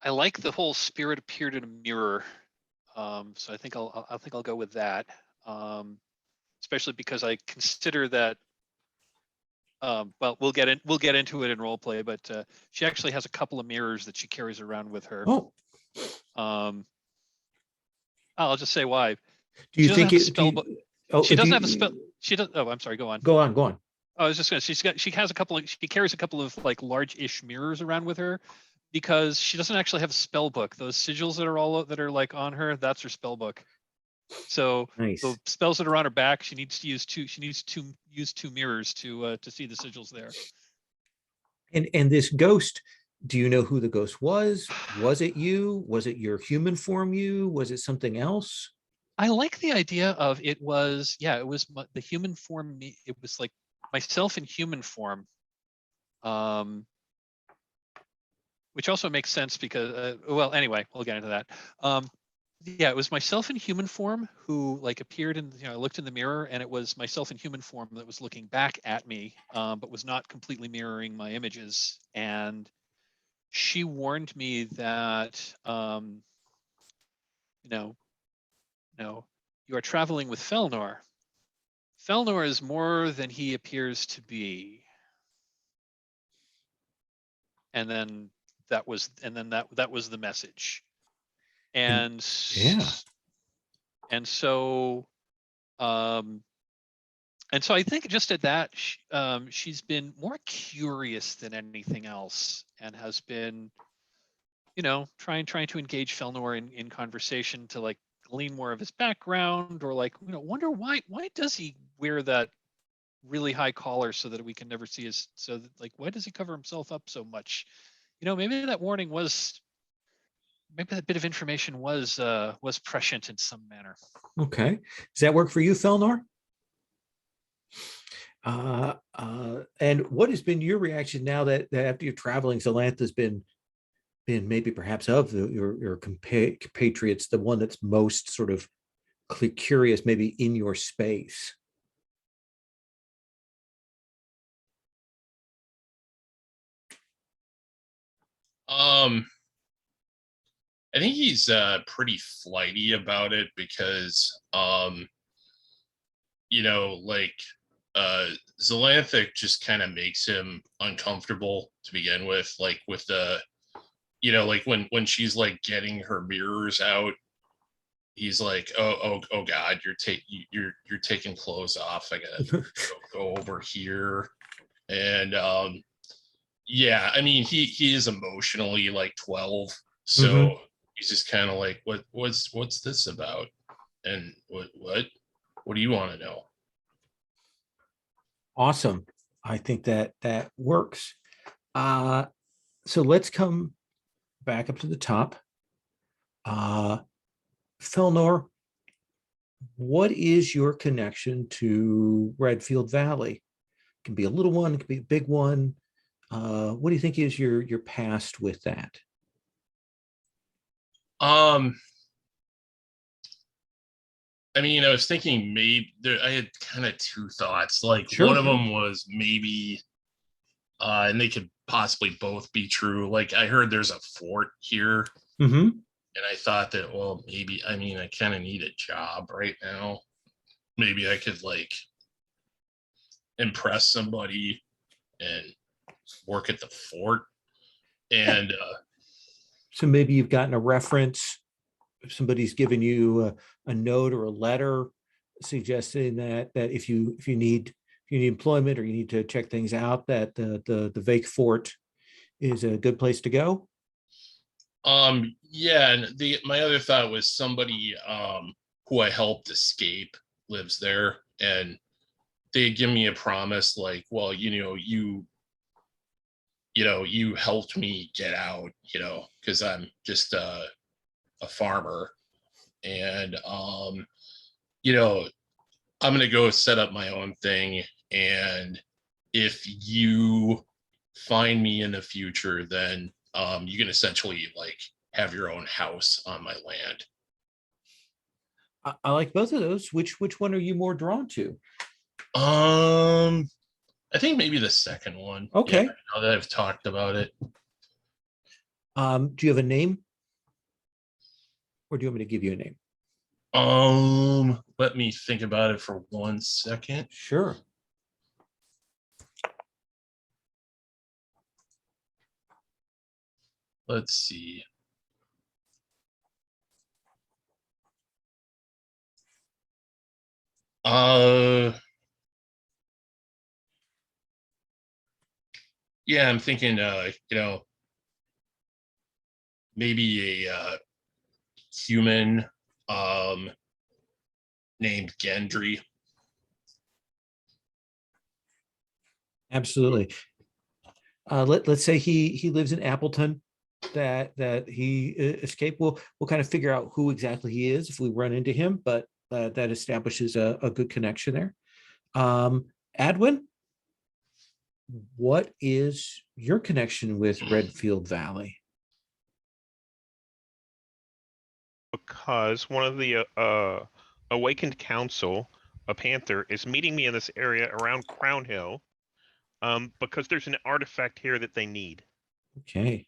I like the whole spirit appeared in a mirror. So I think I'll go with that. Especially because I consider that. Well, we'll get into it in role play, but she actually has a couple of mirrors that she carries around with her. Oh, I'll just say why. do you think it? She doesn't have a spell. She does. Oh, I'm sorry. Go on. Go on. I was just gonna. She carries a couple of like large-ish mirrors around with her, because she doesn't actually have a spell book. Those sigils that are like on her, that's her spell book. So Nice. the spells that are on her back, she needs to use two. She needs to use two mirrors to see the sigils there. And this ghost, do you know who the ghost was? Was it you? Was it your human form you? Was it something else? I like the idea of it was the human form. It was like myself in human form, which also makes sense because well, anyway, we'll get into that. Yeah, it was myself in human form who like appeared in, I looked in the mirror, and it was myself in human form that was looking back at me, but was not completely mirroring my images. And she warned me that, you are traveling with Felnor. Felnor is more than he appears to be. And then that was the message. And so I think just at that, she's been more curious than anything else, and has been, trying to engage Felnor in conversation to like glean more of his background, or like, wonder why does he wear that really high collar so that we can never see his, so that, like, why does he cover himself up so much? Maybe that warning was, maybe that bit of information was prescient in some manner. Okay. Does that work for you, Felnor? And what has been your reaction now that after you're traveling, Zelantha's been maybe perhaps of your compatriots, the one that's most sort of curious, maybe in your space? I think he's pretty flighty about it because like Zelantha just kind of makes him uncomfortable to begin with, like with the like when she's like getting her mirrors out, he's like, oh God, you're taking clothes off. I gotta go over here. And yeah, I mean he is emotionally like 12, so he's just kind of like, what's this about? And what do you want to know? Awesome. I think that works. So let's come back up to the top. Felnor, what is your connection to Redfield Valley? It can be a little one, it can be a big one. What do you think is your past with that? I mean, I was thinking maybe I had kind of two thoughts. Like Sure. one of them was maybe, and they could possibly both be true. Like I heard there's a fort here, and I thought that, well, maybe, I mean, I kind of need a job right now. Maybe I could like impress somebody and work at the fort. And so maybe you've gotten a reference. If somebody's given you a note or a letter suggesting that if you need employment or you need to check things out, that the Vake Fort is a good place to go. Yeah, and my other thought was somebody who I helped escape lives there, and they give me a promise like, well, you helped me get out, because I'm just a farmer, and I'm gonna go set up my own thing, and if you find me in the future, then you can essentially like have your own house on my land. I like both of those. Which one are you more drawn to? I think maybe the second one. Okay. Yeah, now that I've talked about it. Do you have a name? Or do you want me to give you a name? Let me think about it for 1 second. Sure. Let's see. Yeah, I'm thinking maybe a human named Gendry. Absolutely. Let's say he lives in Appleton, that he escaped. We'll kind of figure out who exactly he is if we run into him, but that establishes a good connection there. Adwin, what is your connection with Redfield Valley? Because one of the Awakened Council, a Panther, is meeting me in this area around Crown Hill, because there's an artifact here that they need. Okay.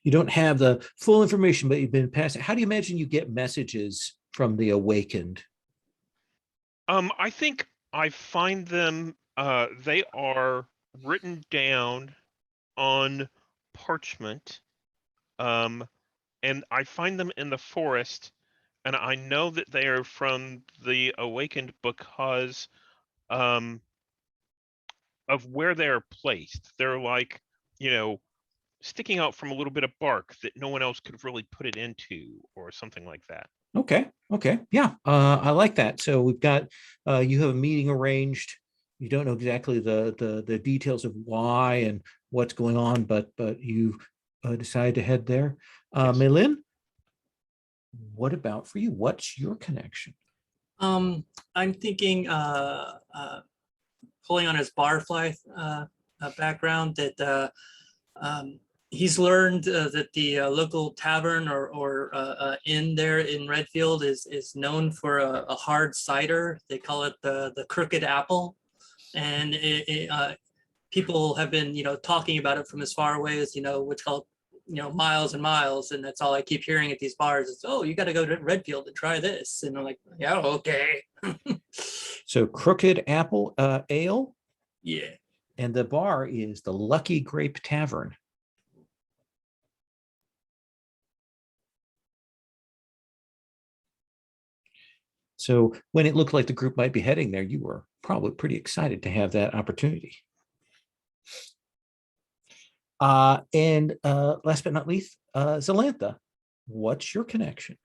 You don't have the full information, but you've been passed. How do you imagine you get messages from the Awakened? I think I find them. They are written down on parchment, and I find them in the forest, and I know that they are from the Awakened because of where they're placed. They're like, sticking out from a little bit of bark that no one else could really put it into, or something like that. Okay. Yeah. I like that. So we've got you have a meeting arranged you don't know exactly the details of why and what's going on, but you decided to head there. Yes. Meilin, what about for you? What's your connection? I'm thinking pulling on his barfly background that he's learned that the local tavern or inn there in Redfield is known for a hard cider. They call it the Crooked Apple, and people have been talking about it from as far away as which called miles and miles, and that's all I keep hearing at these bars is, oh, you got to go to Redfield and try this, and I'm like, yeah, okay. So Crooked Apple Ale, Yeah. and the bar is the Lucky Grape Tavern. So when it looked like the group might be heading there, you were probably pretty excited to have that opportunity. And last but not least, Zelantha, what's your connection?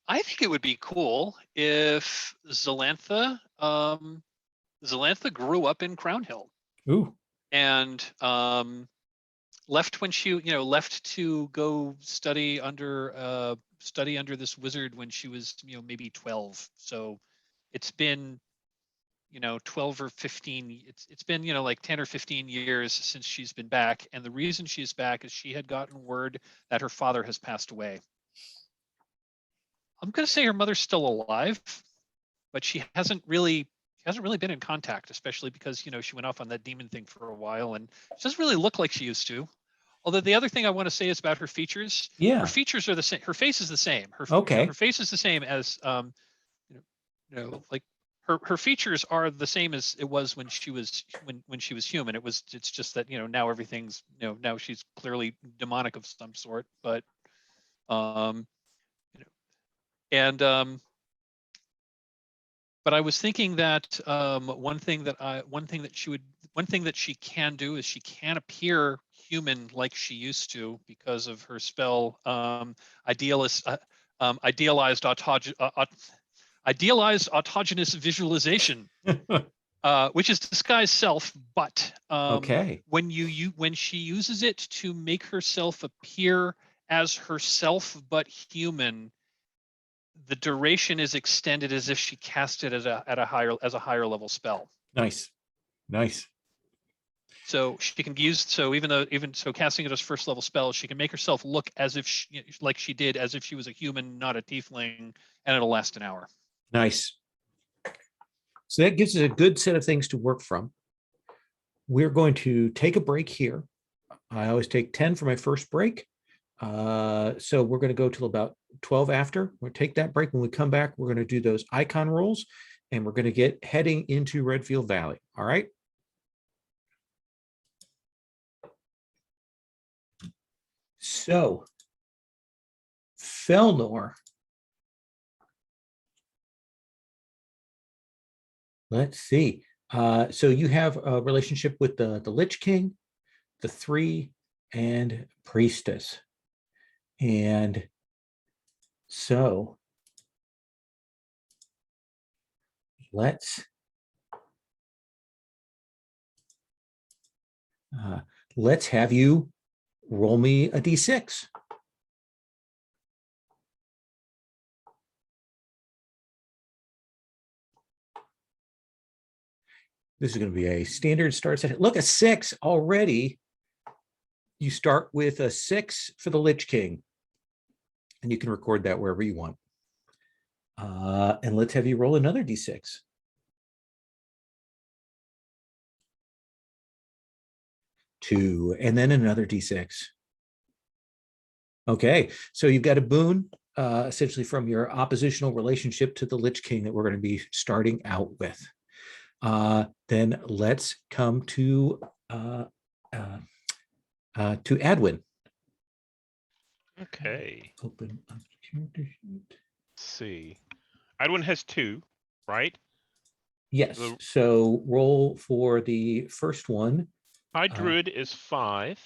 I think it would be cool if Zelantha grew up in Crown Hill. Ooh. And left when she left to go study under this wizard when she was maybe 12. So it's been 12 or 15, it's been like 10 or 15 years since she's been back, and the reason she's back is she had gotten word that her father has passed away. I'm going to say her mother's still alive, but she hasn't really been in contact, especially because she went off on that demon thing for a while, and she doesn't really look like she used to. Although the other thing I want to say is about her features. Yeah. Her features are the same. Her face is the same. Okay. Her face is the same as like her features are the same as it was when she was human. It's just that now everything's now she's clearly demonic of some sort. But but I was thinking that one thing that she can do is she can appear human like she used to because of her spell idealized autogenous visualization, which is disguised self. But okay. when she uses it to make herself appear as herself but human, the duration is extended as if she cast it as a higher level spell. Nice. So she can use, even casting it as first level spell, she can make herself look as if like she did as if she was a human, not a tiefling, and it'll last an hour. Nice. So that gives us a good set of things to work from. We're going to take a break here. I always take 10 for my first break. So we're going to go till about 12 after. We'll take that break. When we come back, we're going to do those icon rolls, and we're going to get heading into Redfield Valley. All right. So, Felnor. Let's see. So you have a relationship with the Lich King, the Three, and Priestess. And so let's have you roll me a d6. This is going to be a standard start set. Look, a 6 already. You start with a 6 for the Lich King, and you can record that wherever you want. And let's have you roll another d6. Two, and then another d6. Okay, so you've got a boon, essentially from your oppositional relationship to the Lich King that we're going to be starting out with. Then let's come to Adwin. Okay. Open up character sheet. Let's see. Adwin has 2, right? Yes. So roll for the first one. High Druid is 5,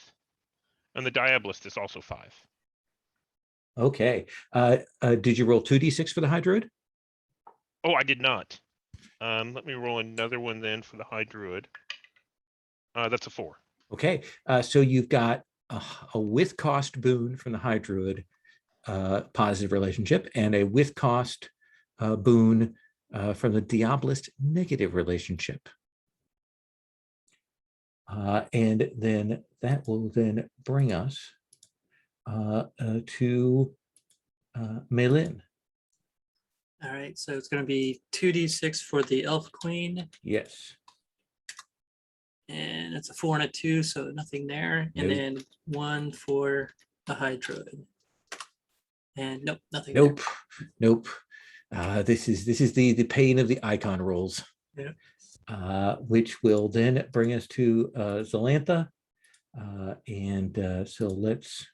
and the Diabolist is also 5. Okay. Did you roll 2d6 for the High Druid? Oh, I did not. Let me roll another one then for the High Druid. That's a 4. Okay, so you've got a with cost boon from the High Druid, positive relationship, and a with cost boon from the Diabolist, negative relationship. And then that will then bring us to Melin. All right, so it's going to be 2d6 for the Elf Queen, Yes. and it's a 4 and a 2, so nothing there. And Nope. then 1 for the High Druid. And nope, nothing there. Nope. Nope. This is the pain of the icon rolls. Yeah. Which will then bring us to Zelantha. And so let's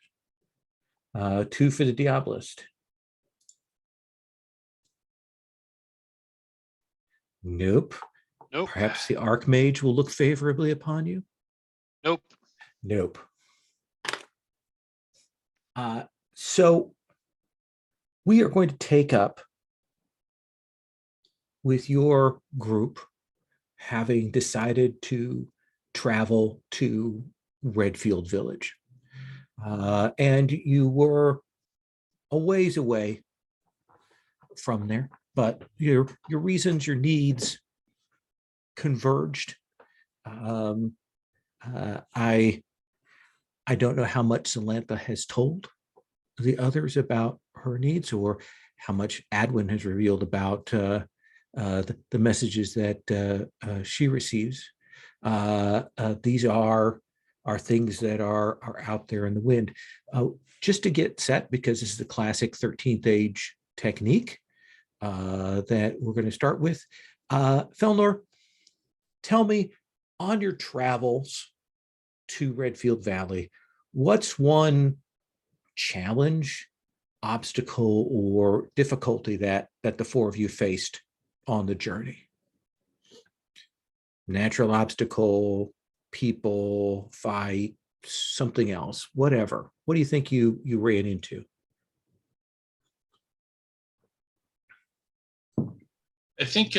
2 for the Diabolist. Nope. Nope. Perhaps the Archmage will look favorably upon you. Nope. Nope. So we are going to take up with your group having decided to travel to Redfield Village. And you were a ways away from there, but your reasons, your needs converged. I don't know how much Zelantha has told the others about her needs, or how much Adwin has revealed about the messages that she receives. These are things that are out there in the wind. Just to get set, because this is the classic 13th Age technique that we're going to start with. Felnor, tell me, on your travels to Redfield Valley, what's one challenge, obstacle, or difficulty that the 4 of you faced on the journey? Natural obstacle, people, fight, something else, whatever. What do you think you ran into? I think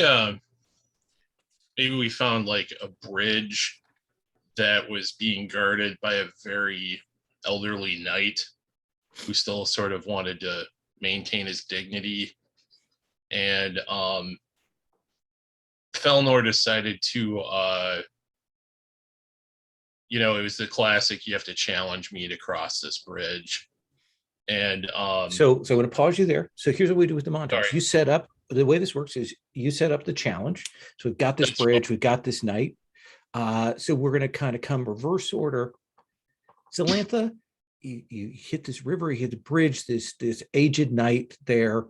maybe we found like a bridge that was being guarded by a very elderly knight who still sort of wanted to maintain his dignity. And Felnor decided to, it was the classic, you have to challenge me to cross this bridge. And so I'm going to pause you there. So here's what we do with the montage. Sorry. You set up, the way this works is you set up the challenge. So we've got this That's bridge, we've got this knight. So we're going to kind of come reverse order. Zelantha, you hit this river, you hit the bridge, this aged knight there.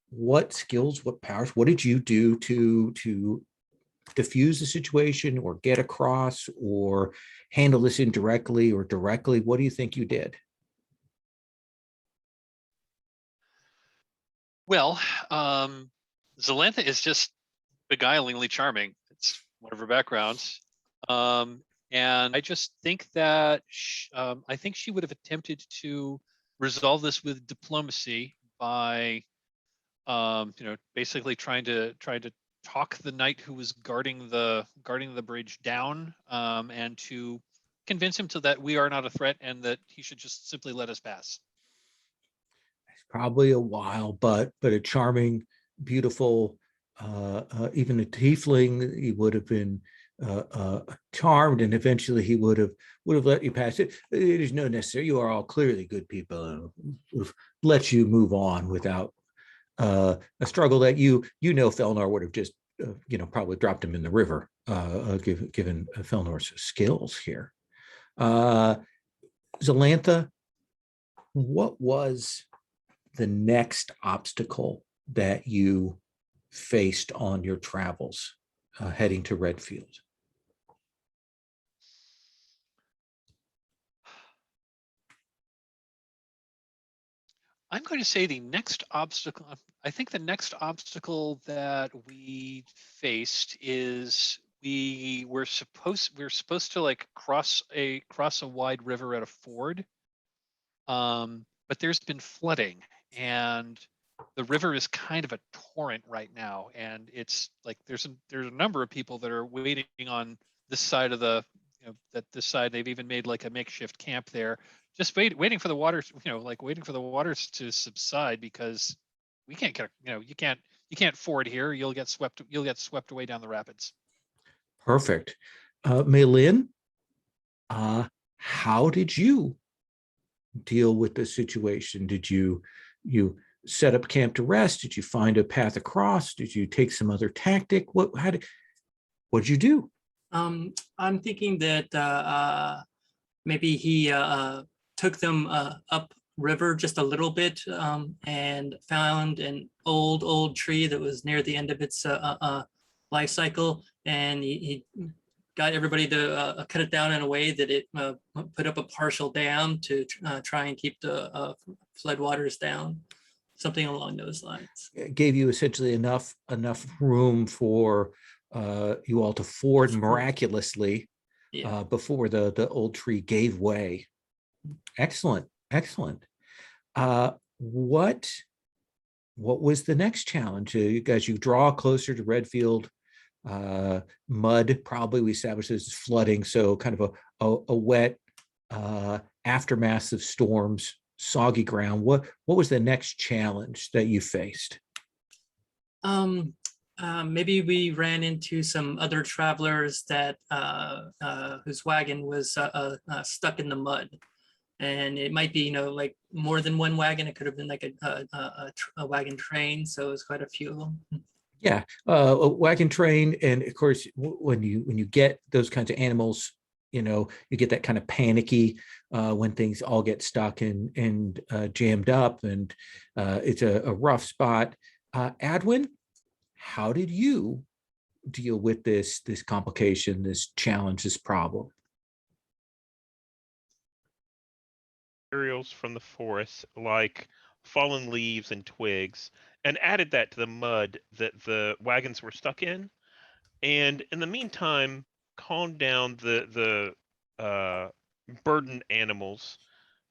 What skills, what powers, what did you do to diffuse the situation, or get across, or handle this indirectly or directly? What do you think you did? Well, Zelantha is just beguilingly charming. It's one of her backgrounds. And I just think that I think she would have attempted to resolve this with diplomacy by, basically trying to talk the knight who was guarding the bridge down, and to convince him that we are not a threat and that he should just simply let us pass. It's probably a while, but a charming, beautiful, even a tiefling, he would have been charmed, and eventually he would have let you pass it. It is no necessary. You are all clearly good people, and let you move on without a struggle that Felnor would have just probably dropped him in the river, given Felnor's skills here. Zelantha, what was the next obstacle that you faced on your travels heading to Redfield? I'm going to say the next obstacle. I think the next obstacle that we faced is we're supposed to like cross a wide river at a ford. But there's been flooding, and the river is kind of a torrent right now, and it's like there's a number of people that are waiting on this side of the, that this side they've even made like a makeshift camp there, just waiting for the waters, like waiting for the waters to subside, because we can't get, you can't ford here. You'll get swept away down the rapids. Perfect. Maylin, how did you deal with the situation? Did you set up camp to rest? Did you find a path across? Did you take some other tactic? What'd you do? I'm thinking that maybe he took them up river just a little bit and found an old tree that was near the end of its life cycle, and he got everybody to cut it down in a way that it put up a partial dam to try and keep the floodwaters down, something along those lines. It gave you essentially enough room for you all to ford miraculously before the old tree gave way. Excellent. What was the next challenge? You guys, you draw closer to Redfield. Mud, probably we established as flooding, so kind of a wet aftermath of storms, soggy ground. What was the next challenge that you faced? Maybe we ran into some other travelers that whose wagon was stuck in the mud, and it might be like more than one wagon. It could have been like a wagon train, so it was quite a few of them. Yeah, a wagon train, and of course, when you get those kinds of animals, you get that kind of panicky when things all get stuck and jammed up, and it's a rough spot. Adwin, how did you deal with this complication, this challenge, this problem? Materials from the forest, like fallen leaves and twigs, and added that to the mud that the wagons were stuck in. And in the meantime, calmed down the burdened animals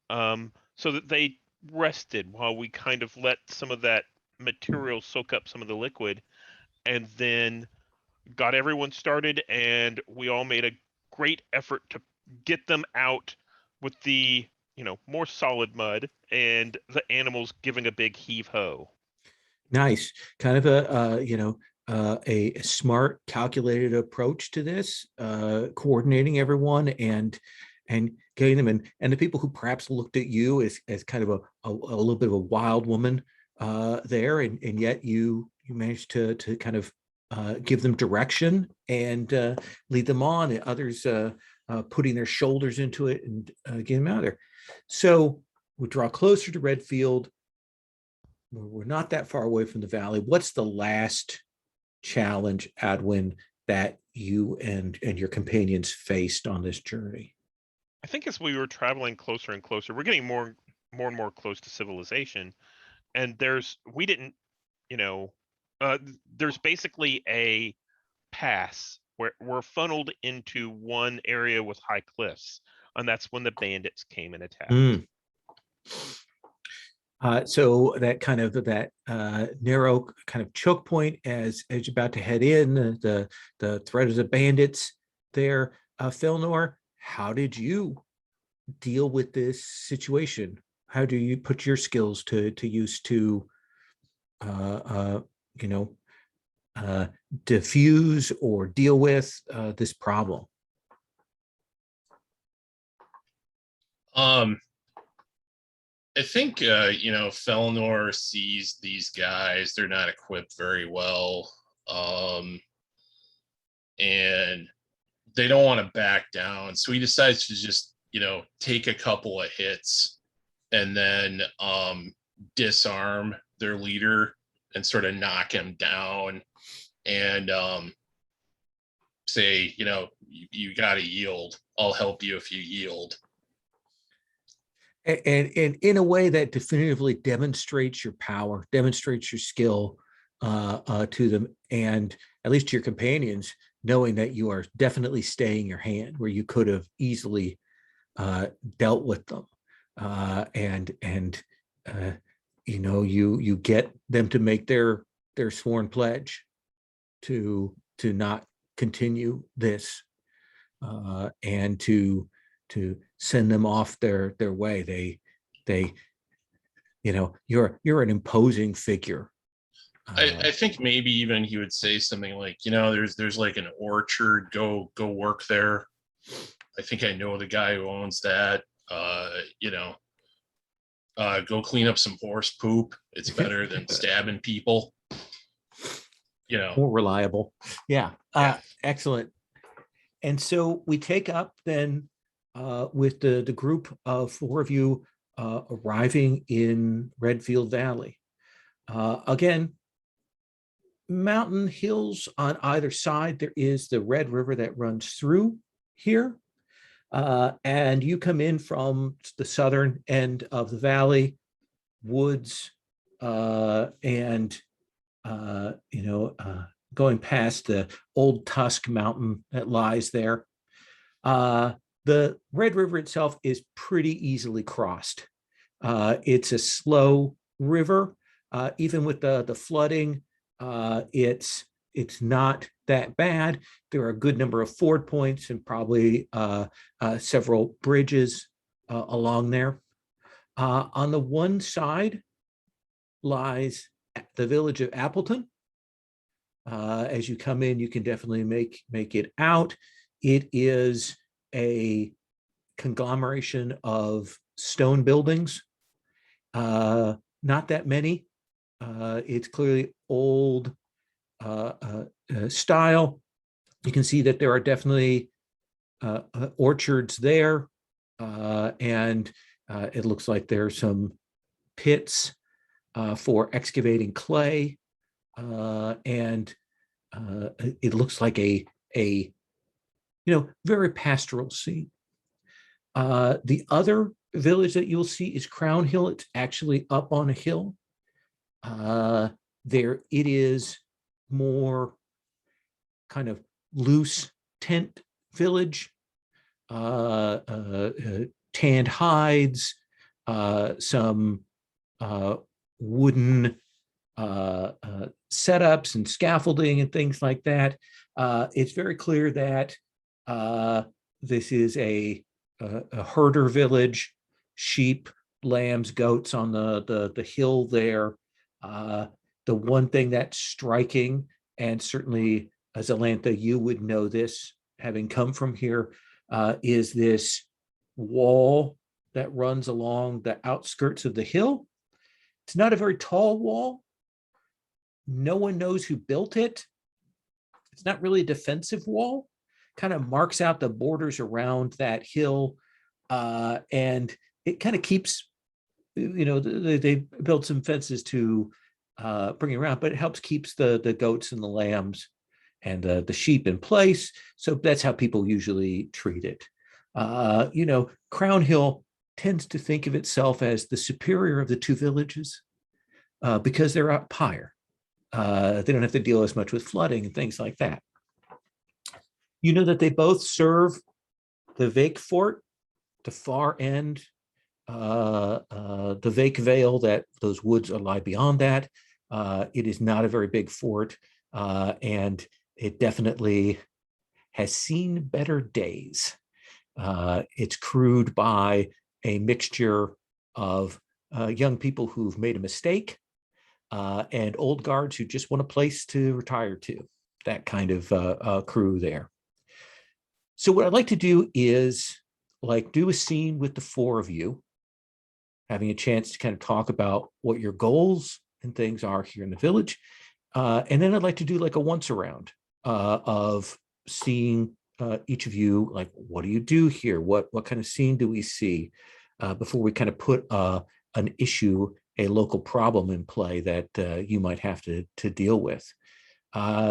so that they rested while we kind of let some of that material soak up some of the liquid, and then got everyone started, and we all made a great effort to get them out with the more solid mud, and the animals giving a big heave-ho. Nice. Kind of a smart, calculated approach to this, coordinating everyone and getting them in. And the people who perhaps looked at you as kind of a little bit of a wild woman there, and yet you managed to kind of give them direction and lead them on, and others putting their shoulders into it and getting them out of there. So we draw closer to Redfield. We're not that far away from the valley. What's the last challenge, Adwin, that you and your companions faced on this journey? I think as we were traveling closer and closer, we're getting more and more close to civilization, and there's basically a pass where we're funneled into one area with high cliffs, and that's when the bandits came and attacked. So that kind of narrow kind of choke point as you're about to head in, the threat of the bandits there. Felnor, how did you deal with this situation? How do you put your skills to use to diffuse or deal with this problem? I think Felnor sees these guys. They're not equipped very well, and they don't want to back down. So he decides to just take a couple of hits and then disarm their leader and sort of knock him down and say, you got to yield. I'll help you if you yield. And in a way that definitively demonstrates your power, demonstrates your skill to them, and at least to your companions, knowing that you are definitely staying your hand where you could have easily dealt with them and you get them to make their sworn pledge to not continue this, and to send them off their way. They you're an imposing figure. I think maybe even he would say something like, there's like an orchard, go work there. I think I know the guy who owns that. Go clean up some horse poop. It's better than stabbing people. More reliable. Yeah. Yeah. Excellent. And so we take up then with the group of 4 of you arriving in Redfield Valley. Again, mountain hills on either side. There is the Red River that runs through here. And you come in from the southern end of the valley, woods, and going past the old Tusk Mountain that lies there. The Red River itself is pretty easily crossed. It's a slow river. Even with the flooding, it's not that bad. There are a good number of ford points and probably several bridges along there. On the one side lies the village of Appleton. As you come in, you can definitely make it out. It is a conglomeration of stone buildings. Not that many. It's clearly old style. You can see that there are definitely orchards there, and it looks like there's some pits for excavating clay, and it looks like a very pastoral scene. The other village that you'll see is Crown Hill. It's actually up on a hill. There it is more kind of loose tent village, tanned hides, some wooden setups and scaffolding and things like that. It's very clear that this is a herder village, sheep, lambs, goats on the hill there. The one thing that's striking, and certainly Zelantha, you would know this, having come from here, is this wall that runs along the outskirts of the hill. It's not a very tall wall. No one knows who built it. It's not really a defensive wall. Kind of marks out the borders around that hill, and it kind of keeps, they built some fences to bring it around, but it helps keeps the goats and the lambs and the sheep in place. So that's how people usually treat it. Crown Hill tends to think of itself as the superior of the 2 villages because they're up higher. They don't have to deal as much with flooding and things like that. You know that they both serve the Vake Fort, the far end, the Vake Vale, that those woods lie beyond that. It is not a very big fort, and it definitely has seen better days. It's crewed by a mixture of young people who've made a mistake and old guards who just want a place to retire to, that kind of crew there. So what I'd like to do is do a scene with the 4 of you, having a chance to kind of talk about what your goals and things are here in the village. And then I'd like to do a once around of seeing each of you, what do you do here? What kind of scene do we see before we kind of put an issue, a local problem in play that you might have to deal with.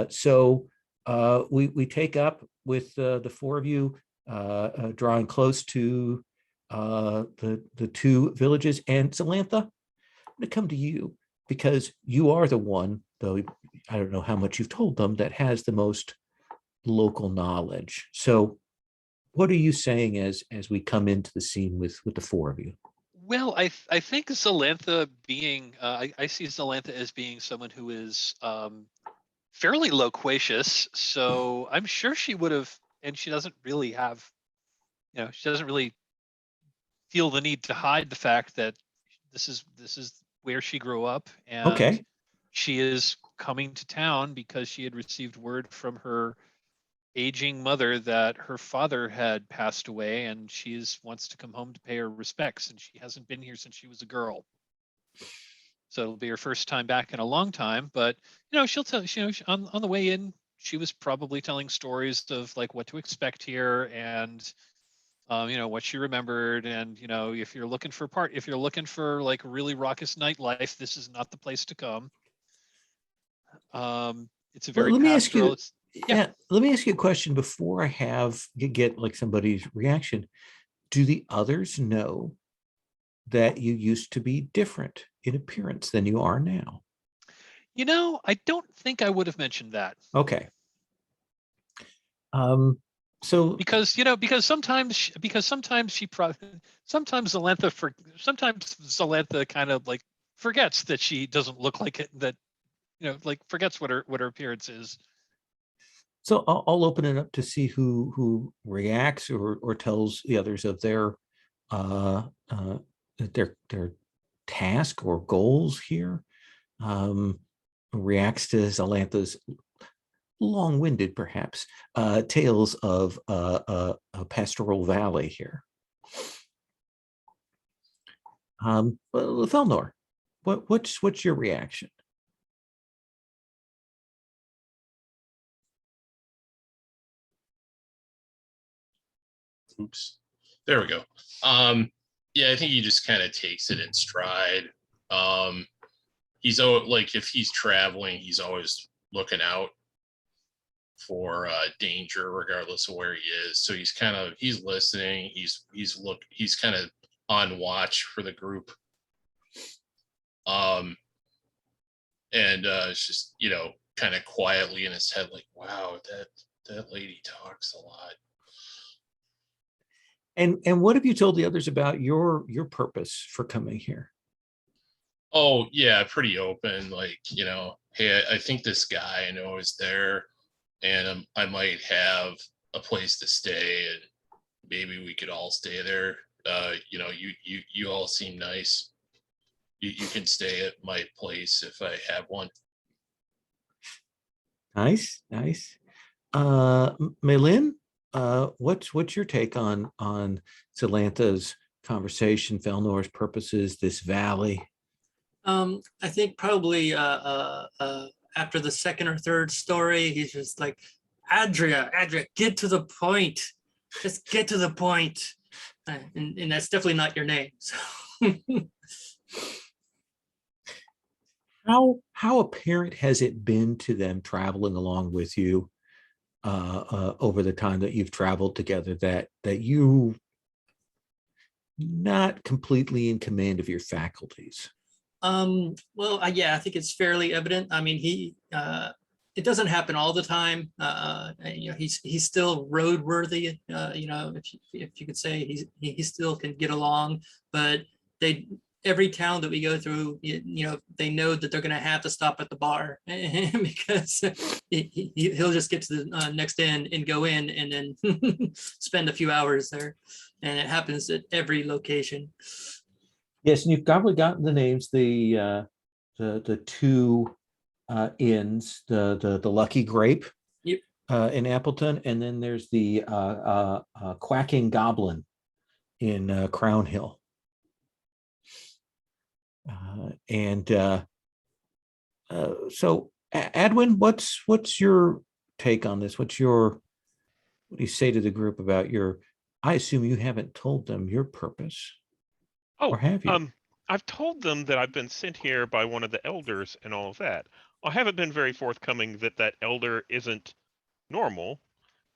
So we take up with the 4 of you drawing close to the 2 villages. And Zelantha, I'm going to come to you because you are the one, though I don't know how much you've told them, that has the most local knowledge. So what are you saying as we come into the scene with the 4 of you? Well, I think Zelantha being I see Zelantha as being someone who is fairly loquacious, so I'm sure she would have, and she doesn't really have, she doesn't really feel the need to hide the fact that this is where she grew up, and Okay. she is coming to town because she had received word from her aging mother that her father had passed away, and she wants to come home to pay her respects, and she hasn't been here since she was a girl. So it'll be her first time back in a long time. But she'll tell on the way in, she was probably telling stories of like what to expect here, and what she remembered. And if you're looking for like really raucous nightlife, this is not the place to come. It's a very Let me ask pastoral. you. It's Yeah, let me ask you a question before I get like somebody's reaction. Do the others know that you used to be different in appearance than you are now? I don't think I would have mentioned that. Okay. So Because sometimes sometimes Zelantha kind of like forgets that she doesn't look like it, that like forgets what her appearance is. So I'll open it up to see who reacts or tells the others of uh, uh, their task or goals here. Reacts to Zelantha's long-winded, perhaps, tales of a pastoral valley here. Felnor, what's your reaction? Oops. There we go. Yeah, I think he just kind of takes it in stride. He's like if he's traveling, he's always looking out for danger, regardless of where he is. So he's listening. He's kind of on watch for the group. And it's just kind of quietly in his head, like, wow, that lady talks a lot. And what have you told the others about your purpose for coming here? Oh yeah, pretty open. Like, hey, I think this guy I know is there, and I might have a place to stay, and maybe we could all stay there. You all seem nice. You can stay at my place if I have one. Nice. Maylin, what's your take on Zelantha's conversation, Felnor's purposes, this valley? I think probably after the second or third story, he's just like, Adria, get to the point. Just get to the point. And that's definitely not your name. So. How apparent has it been to them traveling along with you over the time that you've traveled together that you not completely in command of your faculties? Well, yeah, I think it's fairly evident. I mean, it doesn't happen all the time. He's still roadworthy. If you could say he still can get along, but every town that we go through, they know that they're going to have to stop at the bar because he'll just get to the next inn and go in and then spend a few hours there. And it happens at every location. Yes, and you've probably gotten the names, the two inns, the Lucky Grape, Yep. In Appleton, and then there's the Quacking Goblin in Crown Hill. So Adwin, what's your take on this? What do you say to the group about I assume you haven't told them your purpose. Oh, or have you? I've told them that I've been sent here by one of the elders and all of that. I haven't been very forthcoming that elder isn't normal,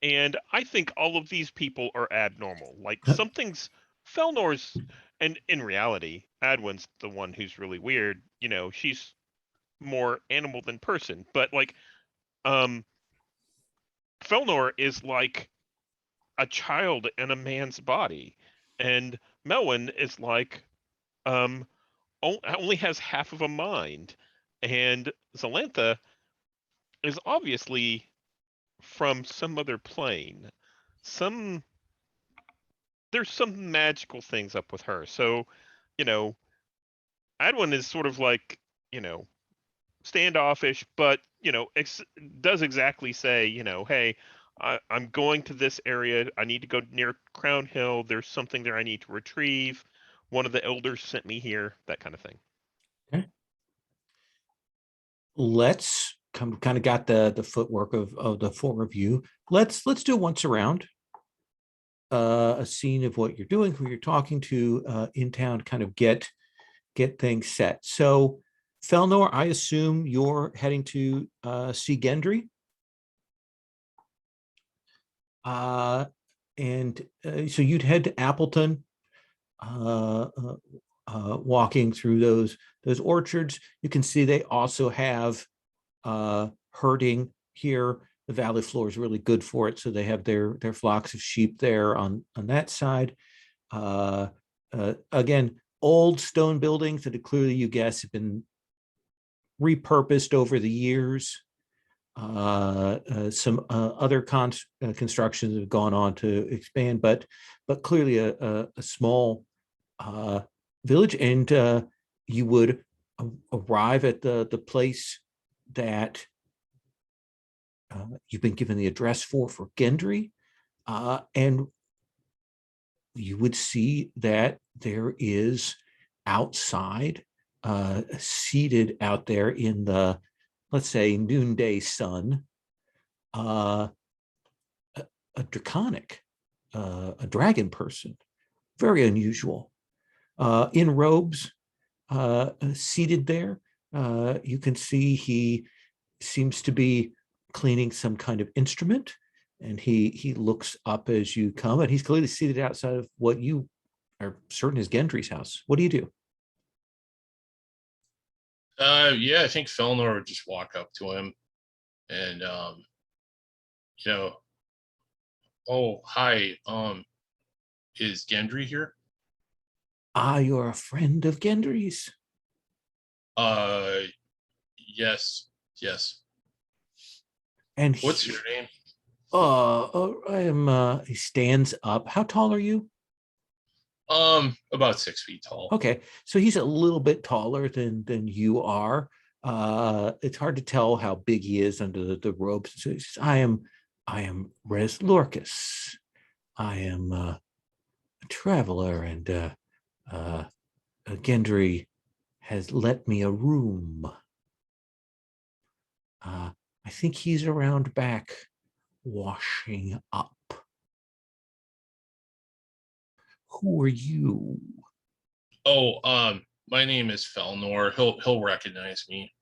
and I think all of these people are abnormal. Like something's Felnor's, and in reality, Adwin's the one who's really weird. She's more animal than person, but like, Felnor is like a child in a man's body, and Melwyn is like only has half of a mind, and Zelantha is obviously from some other plane. There's some magical things up with her. So, Adwin is sort of like, standoffish, but does exactly say, hey, I'm going to this area. I need to go near Crown Hill. There's something there I need to retrieve. One of the elders sent me here. That kind of thing. Okay. Let's kind of got the footwork of the four of you. Let's do once around. A scene of what you're doing, who you're talking to in town, kind of get things set. So, Felnor, I assume you're heading to see Gendry. And so you'd head to Appleton, walking through those orchards. You can see they also have herding here. The valley floor is really good for it, so they have their flocks of sheep there on that side. Again, old stone buildings that clearly, you guess, have been repurposed over the years. Some other constructions have gone on to expand, but clearly a small village. And you would arrive at the place that you've been given the address for Gendry, and you would see that there is outside, seated out there in the, let's say, noonday sun, a draconic, a dragon person, very unusual, in robes, seated there. You can see he seems to be cleaning some kind of instrument, and he looks up as you come, and he's clearly seated outside of what you are certain is Gendry's house. What do you do? Yeah, I think Felnor would just walk up to him and oh, hi, is Gendry here? Ah, you're a friend of Gendry's. Yes. And What's your name? I am, he stands up. How tall are you? About 6 feet tall. Okay, so he's a little bit taller than you are. It's hard to tell how big he is under the robes. So he says, I am Res Lorcus. I am a traveler, and Gendry has let me a room. I think he's around back washing up. Who are you? Oh, my name is Felnor. He'll recognize me.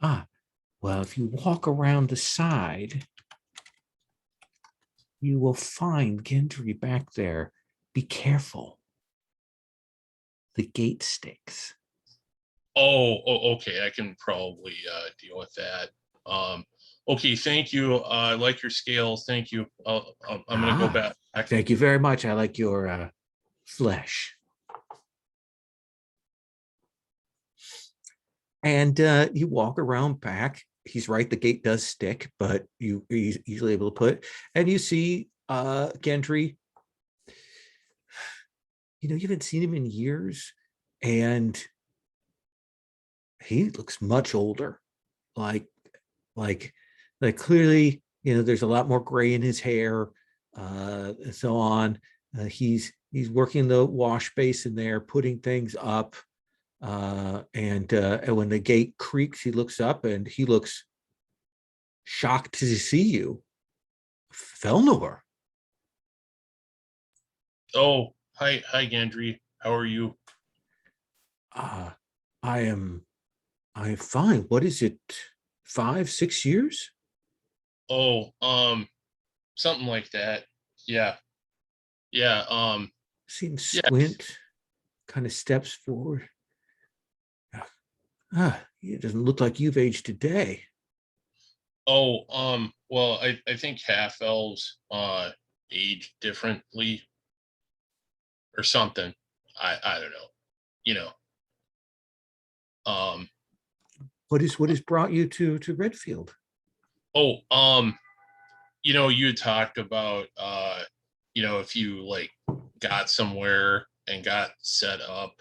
Ah, well, if you walk around the side, you will find Gendry back there. Be careful. The gate sticks. Oh, okay. I can probably deal with that. Okay, thank you. I like your scales. Thank you. I'm gonna go back. Thank you very much. I like your flesh. And you walk around back. He's right, the gate does stick, but he's easily able to put. And you see Gendry. You haven't seen him in years, and he looks much older. Like clearly, there's a lot more gray in his hair, and so on. He's working the wash basin there, putting things up. And when the gate creaks, he looks up and he looks shocked to see you. Felnor. Oh, hi, Gendry. How are you? I am fine. What is it? 5, 6 years? Oh, something like that. Yeah. Seems Yeah. squint, kind of steps forward. It doesn't look like you've aged a day. Oh, well, I think half elves age differently or something. I don't know. you know, What has brought you to Redfield? oh, you had talked about, if you like got somewhere and got set up,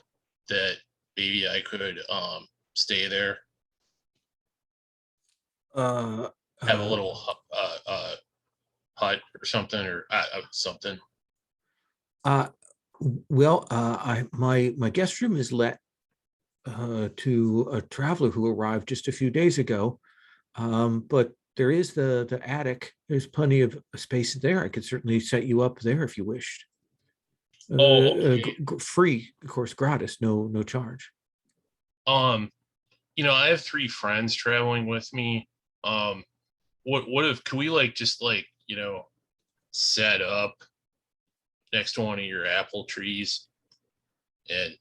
that maybe I could stay there, have a little hut or something, or something. Well, my guest room is let to a traveler who arrived just a few days ago. But there is the attic. There's plenty of space there. I could certainly set you up there if you wished. Okay. Free, of course, gratis, no charge. I have 3 friends traveling with me. What if, can we like just like, set up next to one of your apple trees and,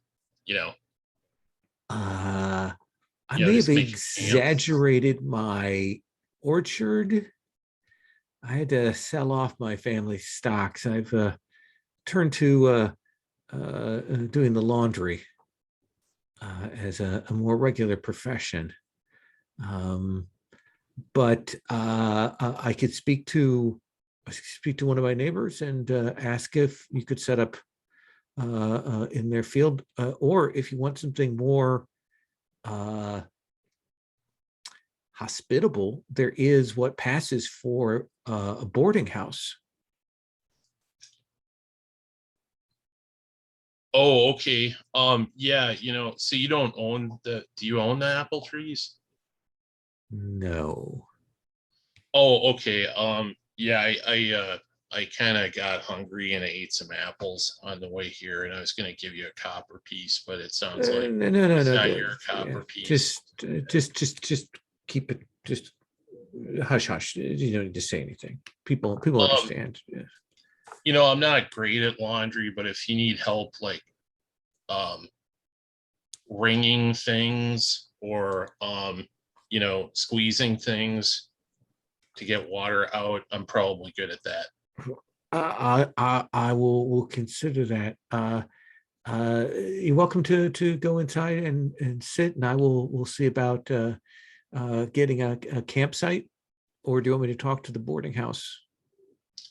I may just have make a camp? exaggerated my orchard. I had to sell off my family stocks. I've turned to doing the laundry as a more regular profession. But I could speak to one of my neighbors and ask if you could set up in their field, or if you want something more hospitable, there is what passes for a boarding house. Oh, okay. Yeah, so you don't own do you own the apple trees? No. Oh, okay. Yeah, I kind of got hungry and I ate some apples on the way here, and I was gonna give you a copper piece, but it sounds like No. it's not your copper piece. Just keep it. Just hush, hush. You don't need to say anything. People Um, understand. Yeah. I'm not great at laundry, but if you need help, like um wringing things or squeezing things to get water out, I'm probably good at that. I will consider that. You're welcome to go inside and sit, and we'll see about getting a campsite. Or do you want me to talk to the boarding house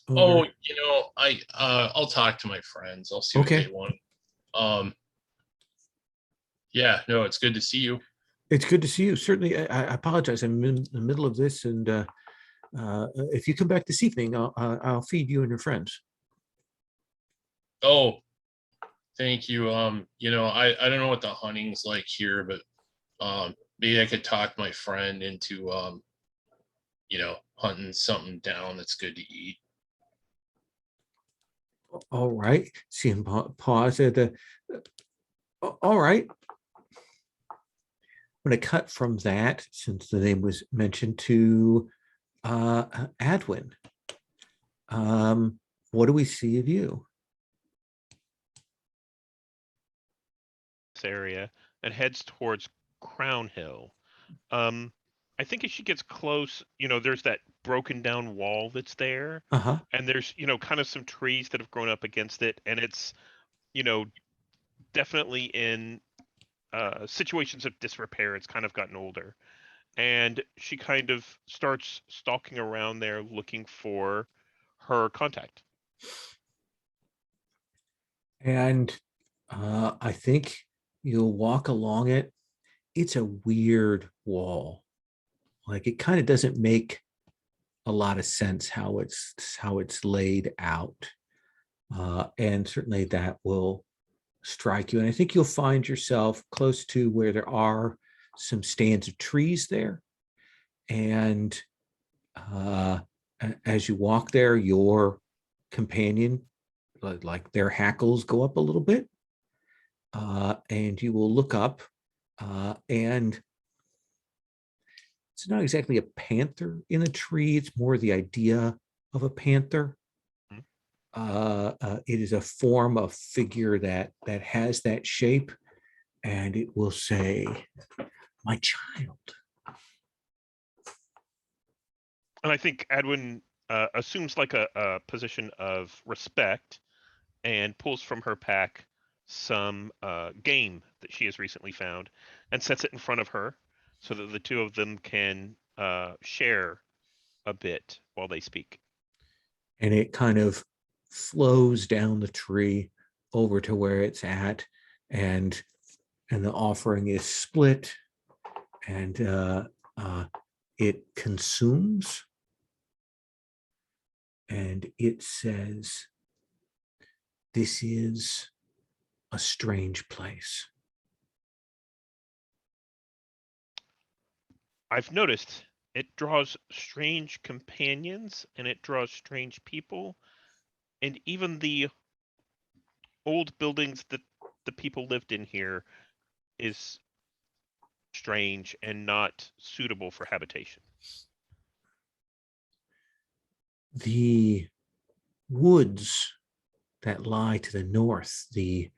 owner? Oh, I'll talk to my friends. I'll see what Okay. they want. Yeah, no, it's good to see you. It's good to see you. Certainly, I apologize. I'm in the middle of this, and if you come back this evening, I'll feed you and your friends. Oh, thank you. I don't know what the hunting's like here, but maybe I could talk my friend into hunting something down that's good to eat. All right. See him pause at the. All right. I'm going to cut from that, since the name was mentioned, to Adwin. What do we see of you? This area and heads towards Crown Hill. I think as she gets close, there's that broken down wall that's there, Uh-huh. and there's, kind of some trees that have grown up against it, and it's, definitely in situations of disrepair. It's kind of gotten older, and she kind of starts stalking around there looking for her contact. And I think you'll walk along it. It's a weird wall. Like, it kind of doesn't make a lot of sense how it's laid out. And certainly that will strike you. And I think you'll find yourself close to where there are some stands of trees there. And as you walk there, your companion, like their hackles go up a little bit. And you will look up, and it's not exactly a panther in a tree. It's more the idea of a panther. It is a form of figure that has that shape, and it will say, "My child." And I think Adwin assumes like a position of respect and pulls from her pack some game that she has recently found and sets it in front of her so that the two of them can share a bit while they speak. And it kind of flows down the tree over to where it's at, and the offering is split, and it consumes, and it says, "This is a strange place." I've noticed it draws strange companions and it draws strange people, and even the old buildings that the people lived in here is strange and not suitable for habitation. The woods that lie to the north, the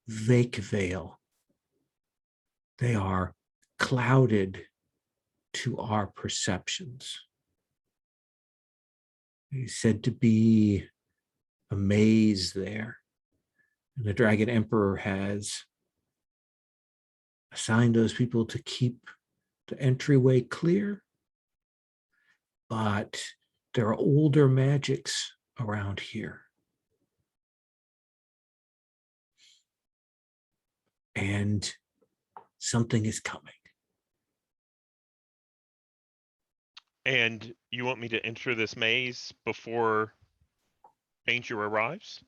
Vake Vale, they are clouded to our perceptions. He's said to be a maze there, and the Dragon Emperor has assigned those people to keep the entryway clear, but there are older magics around here. And something is coming. And you want me to enter this maze before danger arrives?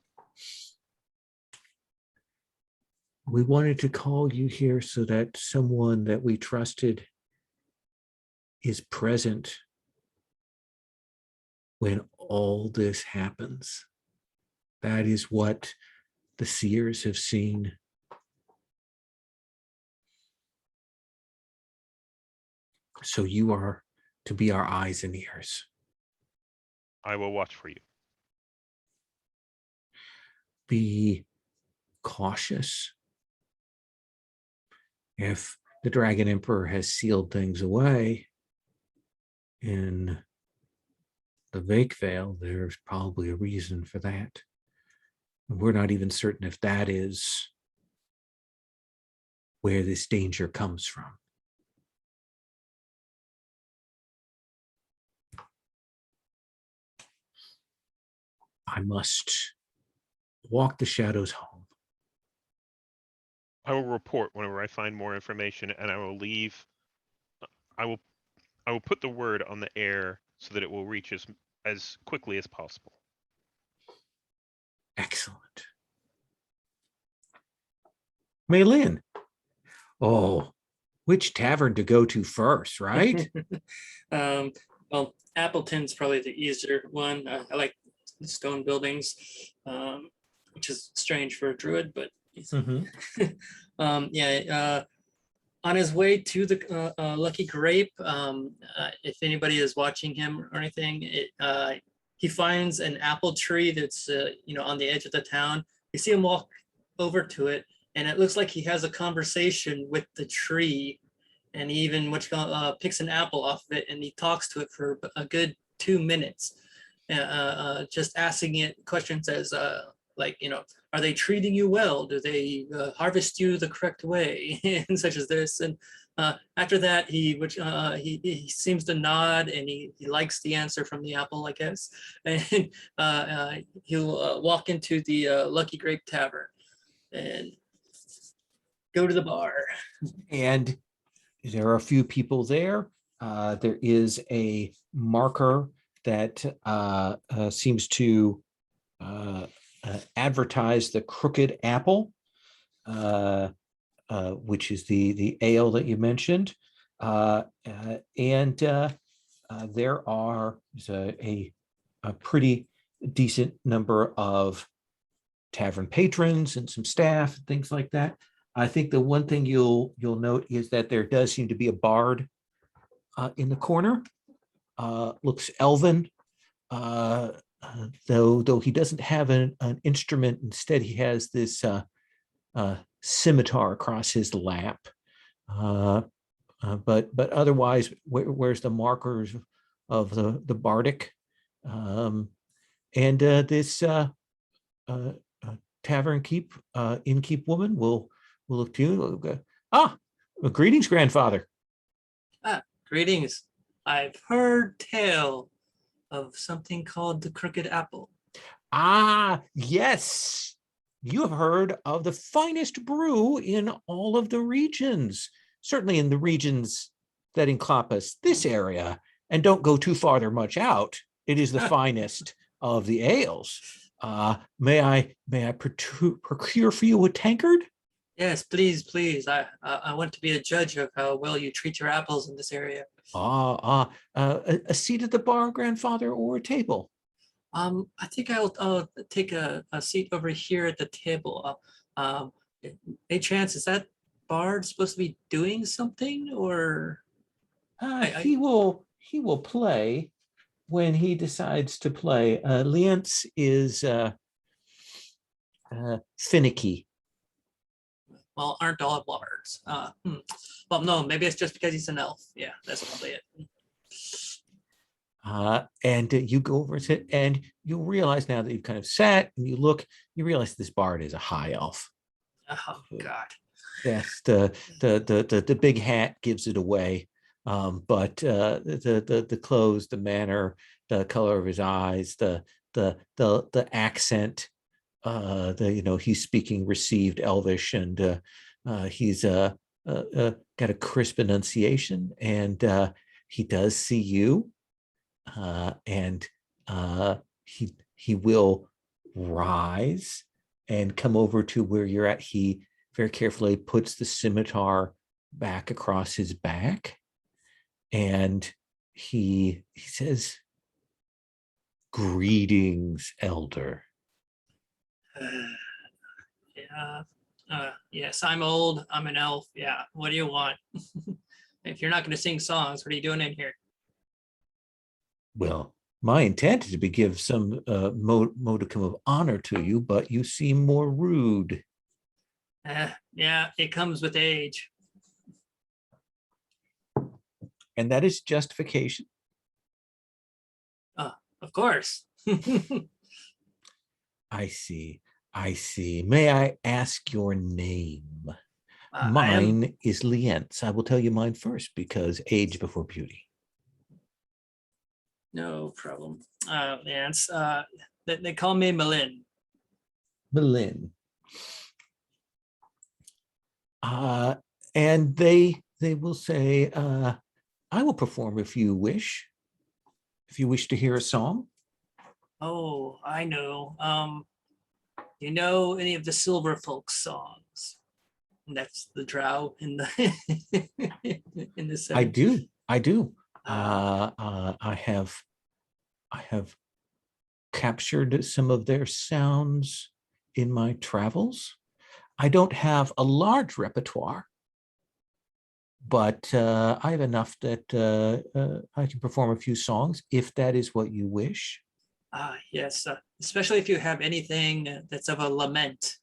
We wanted to call you here so that someone that we trusted is present when all this happens. That is what the seers have seen. So you are to be our eyes and ears. I will watch for you. Be cautious. If the Dragon Emperor has sealed things away in the Vake Vale, there's probably a reason for that. And we're not even certain if that is where this danger comes from. I must walk the shadows home. I will report whenever I find more information, and I will leave. I will put the word on the air so that it will reach as quickly as possible. Excellent. Maylin. Oh, which tavern to go to first, right? Well, Appleton's probably the easier one. I like the stone buildings, which is strange for a druid, but on his way to the Lucky Grape, if anybody is watching him or anything, he finds an apple tree that's on the edge of the town. You see him walk over to it, and it looks like he has a conversation with the tree, and he even picks an apple off of it, and he talks to it for a good 2 minutes, just asking it questions as are they treating you well? Do they harvest you the correct way? And such as this. And after that, he seems to nod, and he likes the answer from the apple, I guess. And he'll walk into the Lucky Grape Tavern and go to the bar. And there are a few people there. There is a marker that seems to advertise the Crooked Apple, which is the ale that you mentioned. And there are a pretty decent number of tavern patrons and some staff and things like that. I think the one thing you'll note is that there does seem to be a bard in the corner. Looks elven, though he doesn't have an instrument. Instead, he has this scimitar across his lap. But otherwise, where's the markers of the bardic? And this tavern innkeep woman will look to you. Greetings, grandfather. Greetings. I've heard tale of something called the Crooked Apple. Yes. You have heard of the finest brew in all of the regions, certainly in the regions that encompass this area, and don't go too farther much out. It is the finest of the ales. May I procure for you a tankard? Yes, please. I want to be a judge of how well you treat your apples in this area. A seat at the bar, grandfather, or a table? I think I'll take a seat over here at the table. Any chance, is that bard supposed to be doing something, or? He will play when he decides to play. Lientz is finicky. Well, aren't all bards? Well, no, maybe it's just because he's an elf. Yeah, that's probably it. And you go over to it, and you realize now that you've kind of sat and you look, you realize this bard is a high elf. Oh God. Yes, the big hat gives it away, but the clothes, the manner, the color of his eyes, the accent, he's speaking received Elvish, and he's got a crisp enunciation, and he does see you. And he will rise and come over to where you're at. He very carefully puts the scimitar back across his back, and he says, "Greetings, elder." Yes, I'm old. I'm an elf. Yeah. What do you want? If you're not going to sing songs, what are you doing in here? Well, my intent is to give some modicum of honor to you, but you seem more rude. Yeah, it comes with age. And that is justification. Of course. I see. May I ask your name? Mine is Lientz. I will tell you mine first, because age before beauty. No problem. Lance, they call me Malin. Malin. And they will say, I will perform if you wish. If you wish to hear a song. Oh, I know. You know any of the Silver Folk songs? And that's the drow in the in the I do. Ah. I have captured some of their sounds in my travels. I don't have a large repertoire, but I have enough that I can perform a few songs if that is what you wish. Yes, especially if you have anything that's of a lament,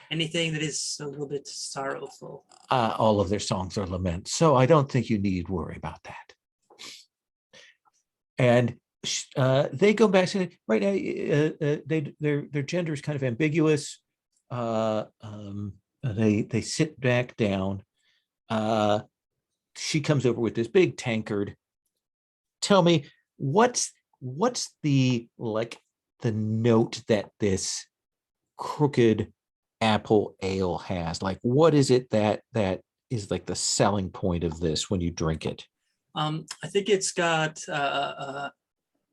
anything that is a little bit sorrowful. All of their songs are laments, so I don't think you need worry about that. And they go back to right now. Their gender is kind of ambiguous. They sit back down. She comes over with this big tankard. Tell me, what's the note that this Crooked Apple Ale has? Like, what is it that is like the selling point of this when you drink it? I think it's got a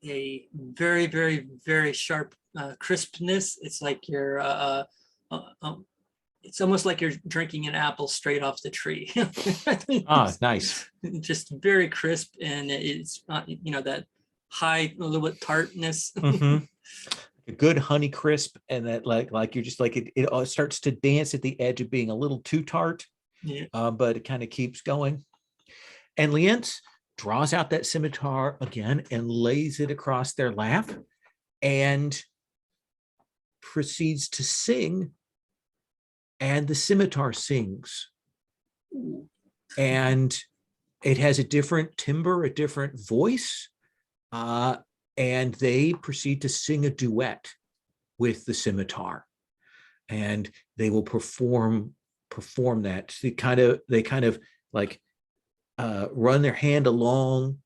very, very, very sharp crispness. It's like it's almost like you're drinking an apple straight off the tree. Nice. Just very crisp, and it's that high, a little bit tartness. Mm-hmm. A good honey crisp, and that like you're just like it starts to dance at the edge of being a little too tart. Yeah. But it kind of keeps going. And Lientz draws out that scimitar again and lays it across their lap and proceeds to sing. And the scimitar sings. And it has a different timbre, a different voice. And they proceed to sing a duet with the scimitar. and they will perform that. So they kind of like run their hand along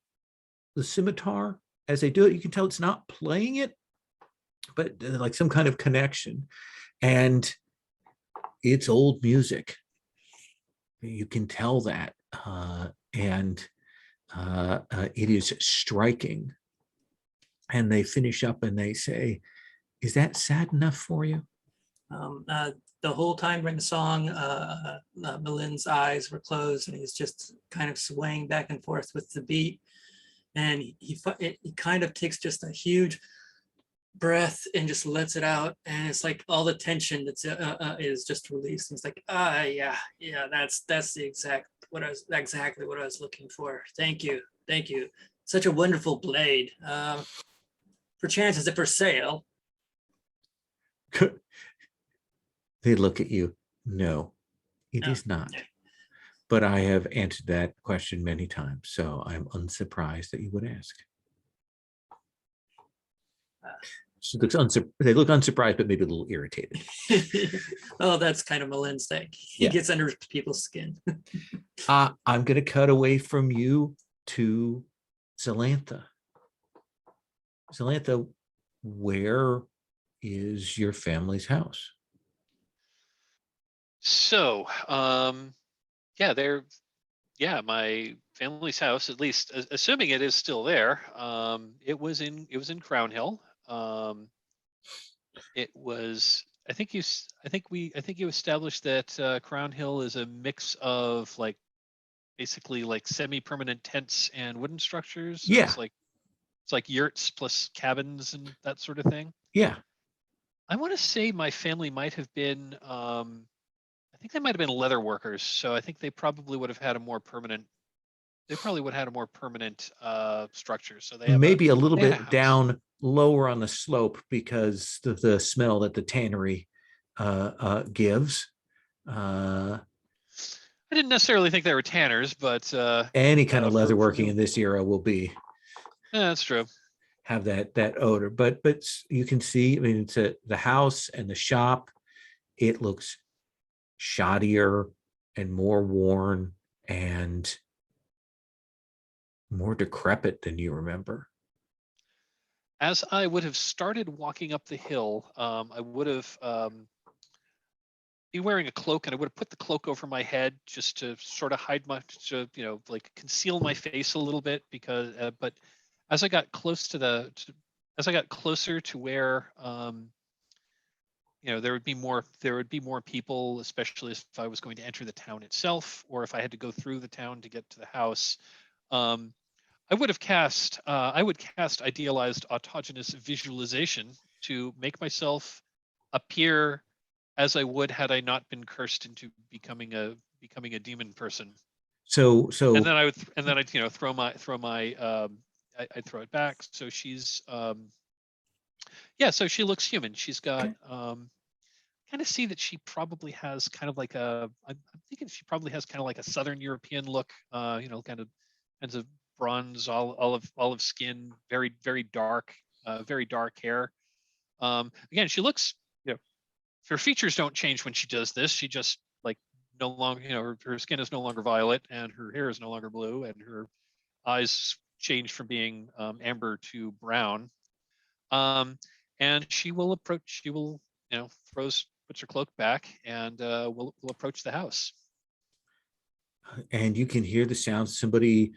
the scimitar as they do it. You can tell it's not playing it, but like some kind of connection, and it's old music. You can tell that, and it is striking. And they finish up and they say, "Is that sad enough for you?" The whole time during the song, Malin's eyes were closed and he's just kind of swaying back and forth with the beat. And he kind of takes just a huge breath and just lets it out. And it's like all the tension that's is just released. And it's like, yeah, that's exactly what I was looking for. Thank you. Such a wonderful blade. Perchance is it for sale? They look at you. No, it is not. But I have answered that question many times, so I'm unsurprised that you would ask. She looks they look unsurprised, but maybe a little irritated. Oh, that's kind of Malin's thing. He gets under people's skin. I'm going to cut away from you to Zelantha. Zelantha, where is your family's house? So, my family's house, at least assuming it is still there. It was in Crown Hill. It was, I think you established that Crown Hill is a mix of like basically like semi-permanent tents and wooden structures. So Yeah. It's like yurts plus cabins and that sort of thing. Yeah. I want to say my family might have been, I think they might have been leather workers. So I think they probably would have had a more permanent. They probably would have had a more permanent structure. So they have maybe a little they had bit house. down lower on the slope because the smell that the tannery gives. I didn't necessarily think they were tanners, but any kind of leather working in this era will be. Yeah, that's true. Have that odor, but you can see. I mean, it's the house and the shop. It looks shoddier and more worn and more decrepit than you remember. As I would have started walking up the hill, I would have be wearing a cloak, and I would have put the cloak over my head just to sort of hide like conceal my face a little bit, because but as I got close to as I got closer to where there would be more people, especially if I was going to enter the town itself, or if I had to go through the town to get to the house. I would cast idealized autogenous visualization to make myself appear as I would had I not been cursed into becoming a demon person. So and then I'd I'd throw it back. So she's so she looks human. She's got kind of see that she probably has kind of like I'm thinking she probably has kind of like a Southern European look, kind of bronze, olive skin, very, very dark hair. Again, she looks, her features don't change when she does this. She just like no longer, her skin is no longer violet and her hair is no longer blue and her eyes change from being amber to brown. And she will puts her cloak back and will approach the house. And you can hear the sound of somebody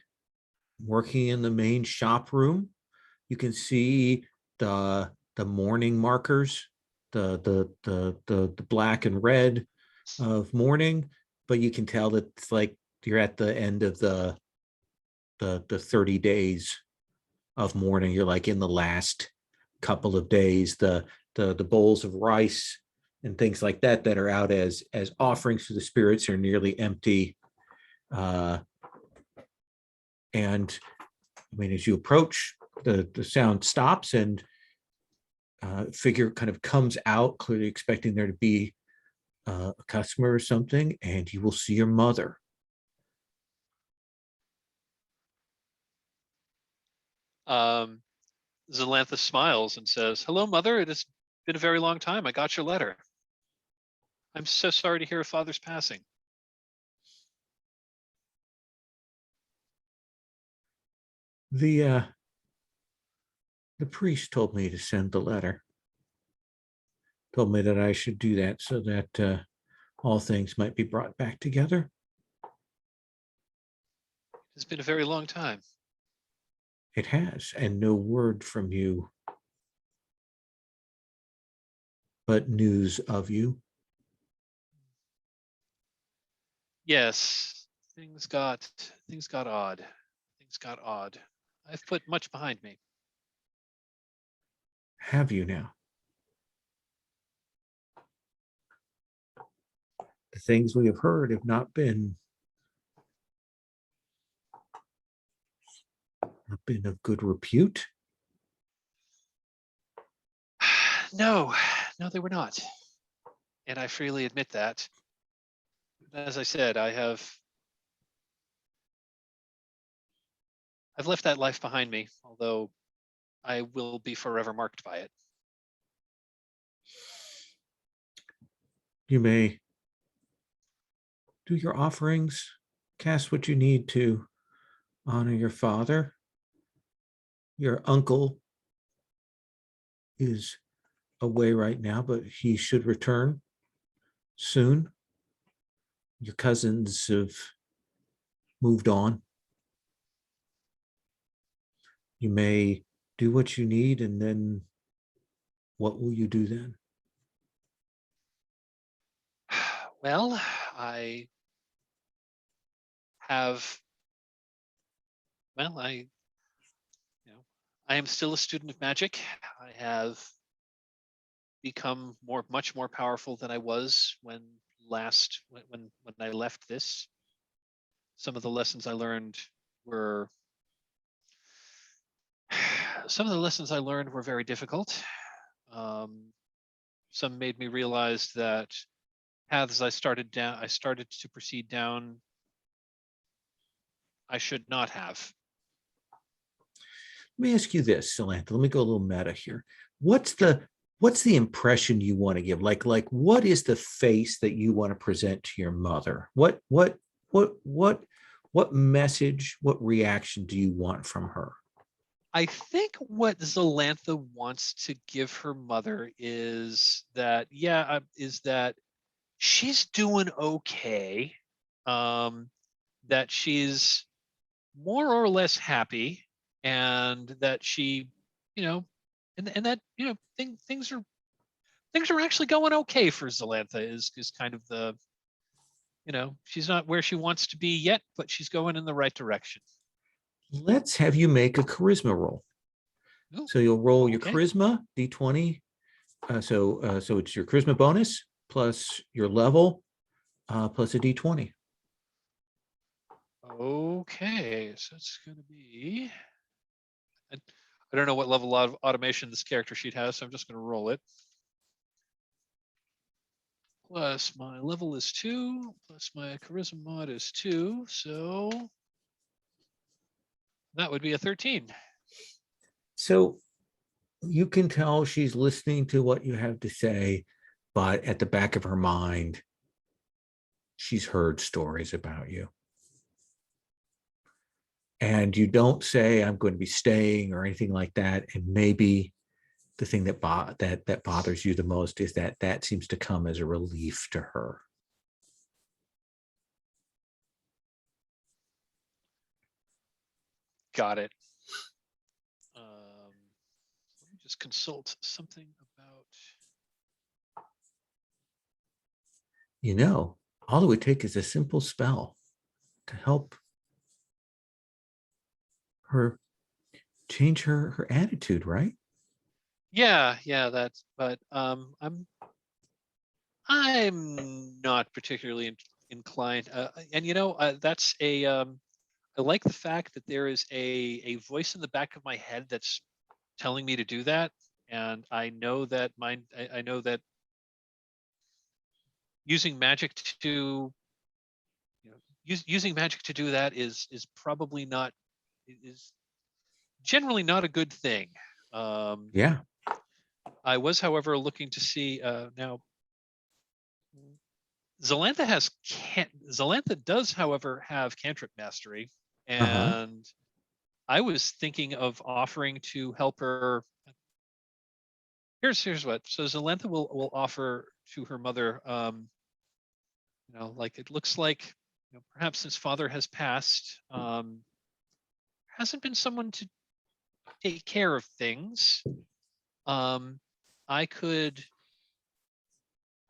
working in the main shop room. You can see the mourning markers, the black and red of mourning, but you can tell that it's like you're at the end of the 30 days of mourning. You're like in the last couple of days. The bowls of rice and things like that are out as offerings to the spirits are nearly empty. And I mean, as you approach, the sound stops and figure kind of comes out, clearly expecting there to be a customer or something, and you will see your mother. Zelantha smiles and says, "Hello, Mother. It has been a very long time. I got your letter." I'm so sorry to hear of father's passing. The priest told me to send the letter. Told me that I should do that so that all things might be brought back together. It's been a very long time. It has, and no word from you, but news of you. Yes, things got odd. Things got odd. I've put much behind me. Have you now? The things we have heard have not been of good repute. No, they were not. And I freely admit that. As I said, I've left that life behind me, although I will be forever marked by it. You may do your offerings, cast what you need to honor your father. Your uncle is away right now, but he should return soon. Your cousins have moved on. You may do what you need, and then what will you do then? Well, I have, well, I am still a student of magic. I have become much more powerful than I was when I left this. Some of the lessons I learned were very difficult. Some made me realize that paths I started to proceed down, I should not have. Let me ask you this, Zelantha. Let me go a little meta here. What's the impression you want to give? Like what is the face that you want to present to your mother? What message, what reaction do you want from her? I think what Zelantha wants to give her mother is that she's doing okay, that she's more or less happy, and that she, and that things are actually going okay for Zelantha. Is kind of the, she's not where she wants to be yet, but she's going in the right direction. Let's have you make a charisma roll. Ooh, so you'll roll your okay. charisma d20. So it's your charisma bonus plus your level plus a d20. Okay, so it's going to be. I don't know what level of automation this character sheet has, so I'm just going to roll it. Plus my level is 2, plus my charisma mod is 2, so that would be a 13. So you can tell she's listening to what you have to say, but at the back of her mind, she's heard stories about you. And you don't say, I'm going to be staying or anything like that. And maybe the thing that bothers you the most is that seems to come as a relief to her. Got it. Let me just consult something about. All it would take is a simple spell to help her change her attitude, right? Yeah, that's. But I'm not particularly inclined, and that's a. I like the fact that there is a voice in the back of my head that's telling me to do that, and I know that I know that using magic to using magic to do that is probably not is generally not a good thing. Yeah. I was, however, looking to see now. Zelantha does, however, have cantrip mastery, Uh-huh. and I was thinking of offering to help her. Here's what. So Zelantha will offer to her mother. Like it looks like, perhaps his father has passed. Hasn't been someone to take care of things. I could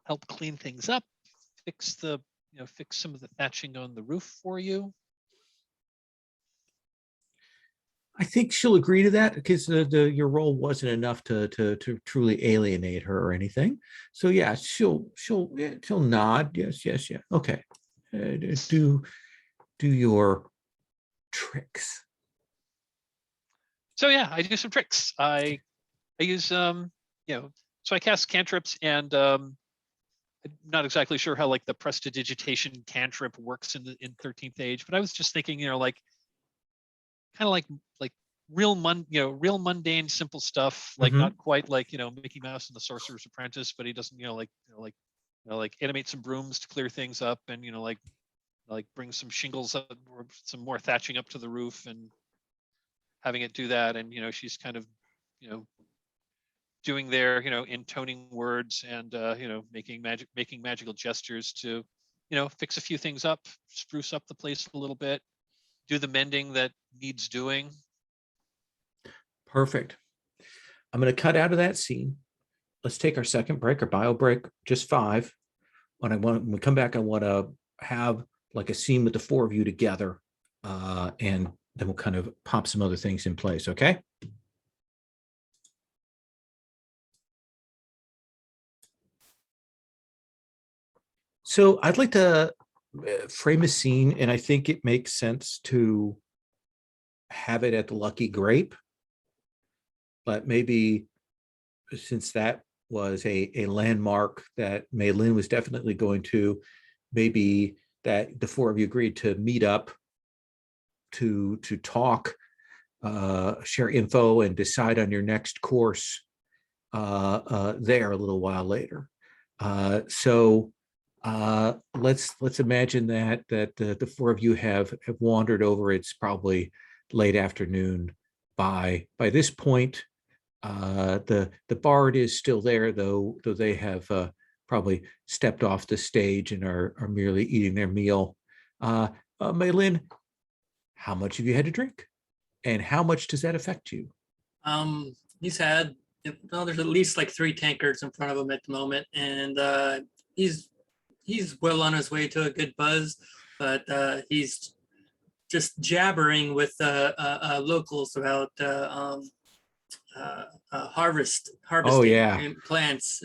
help clean things up, fix fix some of the thatching on the roof for you. I think she'll agree to that because your role wasn't enough to truly alienate her or anything. So yeah, she'll nod. Yes, yes, yeah. Okay. Do your tricks. So yeah, I do some tricks. I use so I cast cantrips, and I'm not exactly sure how like the prestidigitation cantrip works in 13th age, but I was just thinking, like kind of like real mundane, simple stuff, like Mhm. not quite like Mickey Mouse and the Sorcerer's Apprentice, but he doesn't like animate some brooms to clear things up, and like bring some shingles up or some more thatching up to the roof, and having it do that, and she's kind of doing their intoning words, and making magical gestures to fix a few things up, spruce up the place a little bit, do the mending that needs doing. Perfect. I'm going to cut out of that scene. Let's take our second break, our bio break, just 5. When we come back, I want to have like a scene with the 4 of you together, and then we'll kind of pop some other things in place. Okay. So I'd like to frame a scene, and I think it makes sense to have it at the Lucky Grape, but maybe since that was a landmark that Mei Lin was definitely going to, maybe that the 4 of you agreed to meet up to talk, share info, and decide on your next course there a little while later. So let's imagine that the 4 of you have wandered over. It's probably late afternoon by this point. The bard is still there, though they have probably stepped off the stage and are merely eating their meal. Mei Lin, how much have you had to drink, and how much does that affect you? He's had, there's at least like 3 tankards in front of him at the moment, and he's well on his way to a good buzz, but he's just jabbering with locals about Oh harvesting yeah. plants.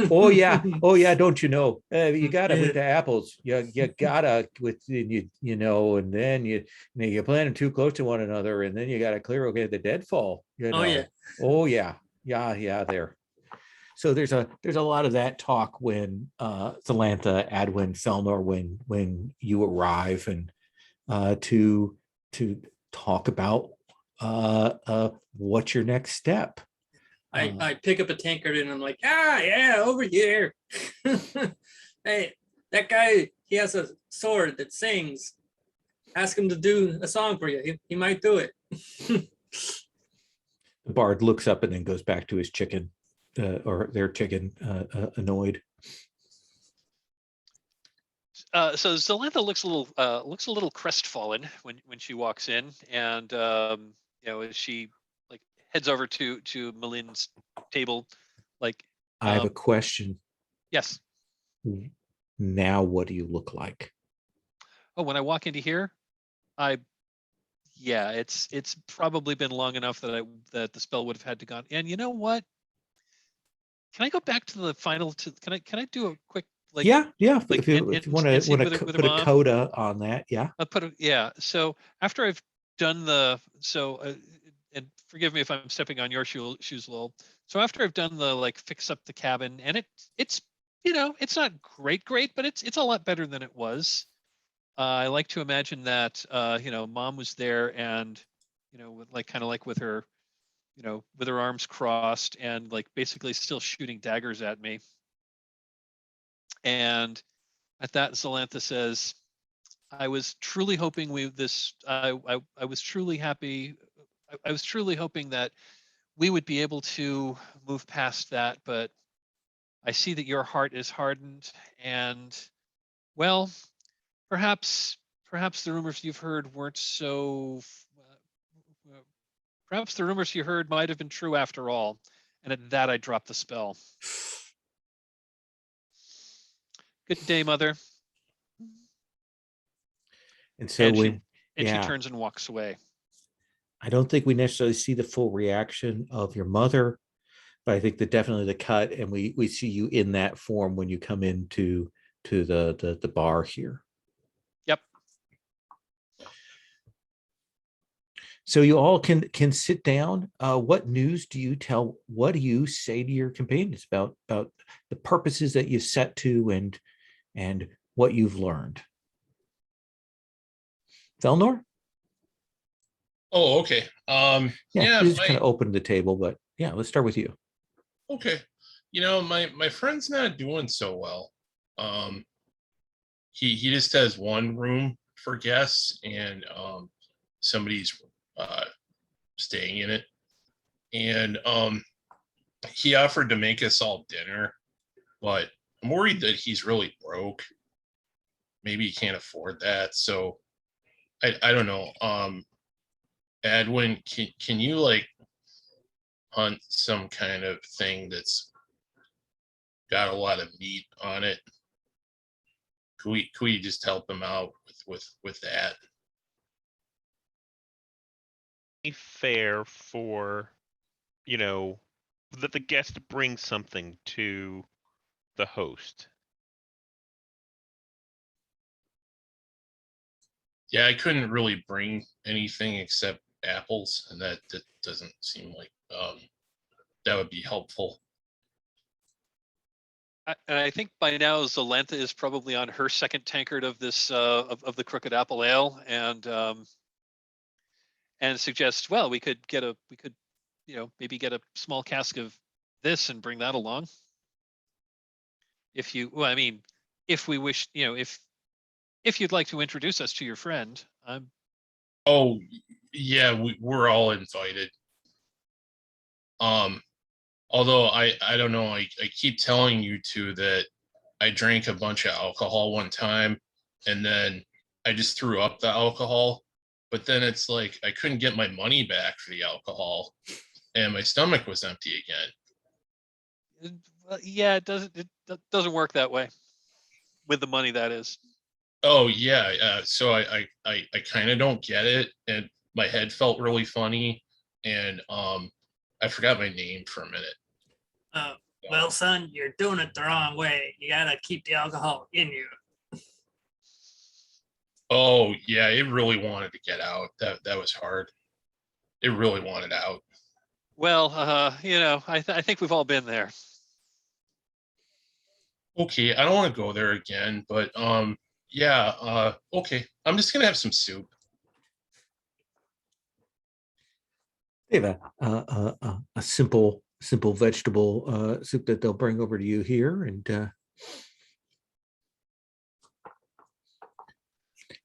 Oh yeah. Oh yeah. Don't you know? You gotta Yeah. with the apples. You gotta with and then you plant them too close to one another, and then you gotta clear the deadfall. Oh yeah. Oh yeah. Yeah. There. So there's a lot of that talk when Zelantha, Adwin, Felnor, when you arrive, and to talk about what's your next step. I pick up a tankard and I'm like, yeah, over here. Hey, that guy, he has a sword that sings. Ask him to do a song for you. He might do it. The bard looks up and then goes back to his chicken, or their chicken, annoyed. So Zelantha looks a little crestfallen when she walks in, and as she like heads over to Melin's table, like I have a question. yes. Now, what do you look like? Oh, when I walk into here, it's probably been long enough that the spell would have had to gone. And you know what? Can I go back to the final? Can I do a quick like? Yeah. Like If you want to put a coda on that, yeah. I'll So after I've done and forgive me if I'm stepping on your shoes, Lowell. So after I've done the like fix up the cabin, and it's it's not great, but it's a lot better than it was. I like to imagine that Mom was there, and with like kind of like with her with her arms crossed, and like basically still shooting daggers at me. And At that, Zelantha says, I was truly hoping I was truly happy. I was truly hoping that we would be able to move past that, but I see that your heart is hardened, and well, perhaps the rumors you've heard weren't so. Perhaps the rumors you heard might have been true after all. And at that, I dropped the spell. Good day, Mother. And so she yeah, turns and walks away. I don't think we necessarily see the full reaction of your mother, but I think that definitely the cut, and we see you in that form when you come into the bar here. Yep. So you all can sit down. What news do you tell? What do you say to your companions about the purposes that you set to and what you've learned? Felnor? Oh, okay. Yeah, we just kind of opened the table, but yeah, let's start with you. okay. You know, my friend's not doing so well. He just has one room for guests, and somebody's staying in it. And he offered to make us all dinner, but I'm worried that he's really broke. Maybe he can't afford that. So I don't know. Edwin, can you like hunt some kind of thing that's got a lot of meat on it? Could we just help him out with that? Fair for, that the guest brings something to the host. Yeah, I couldn't really bring anything except apples, and that doesn't seem like that would be helpful. And I think by now Zelantha is probably on her second tankard of this of the Crooked Apple Ale, and suggests, well, we could maybe get a small cask of this and bring that along. If we wish, if you'd like to introduce us to your friend. Oh, yeah, we're all invited. Although I don't know, I keep telling you two that I drank a bunch of alcohol one time, and then I just threw up the alcohol. But then it's like I couldn't get my money back for the alcohol, and my stomach was empty again. Yeah, it doesn't work that way with the money, that is. Oh yeah, so I kind of don't get it, and my head felt really funny, and I forgot my name for a minute. Well, son, you're doing it the wrong way. You gotta keep the alcohol in you. Oh yeah, it really wanted to get out. That was hard. It really wanted out. Well, I think we've all been there. Okay, I don't want to go there again, but yeah, okay. I'm just gonna have some soup. They have a simple vegetable soup that they'll bring over to you here. And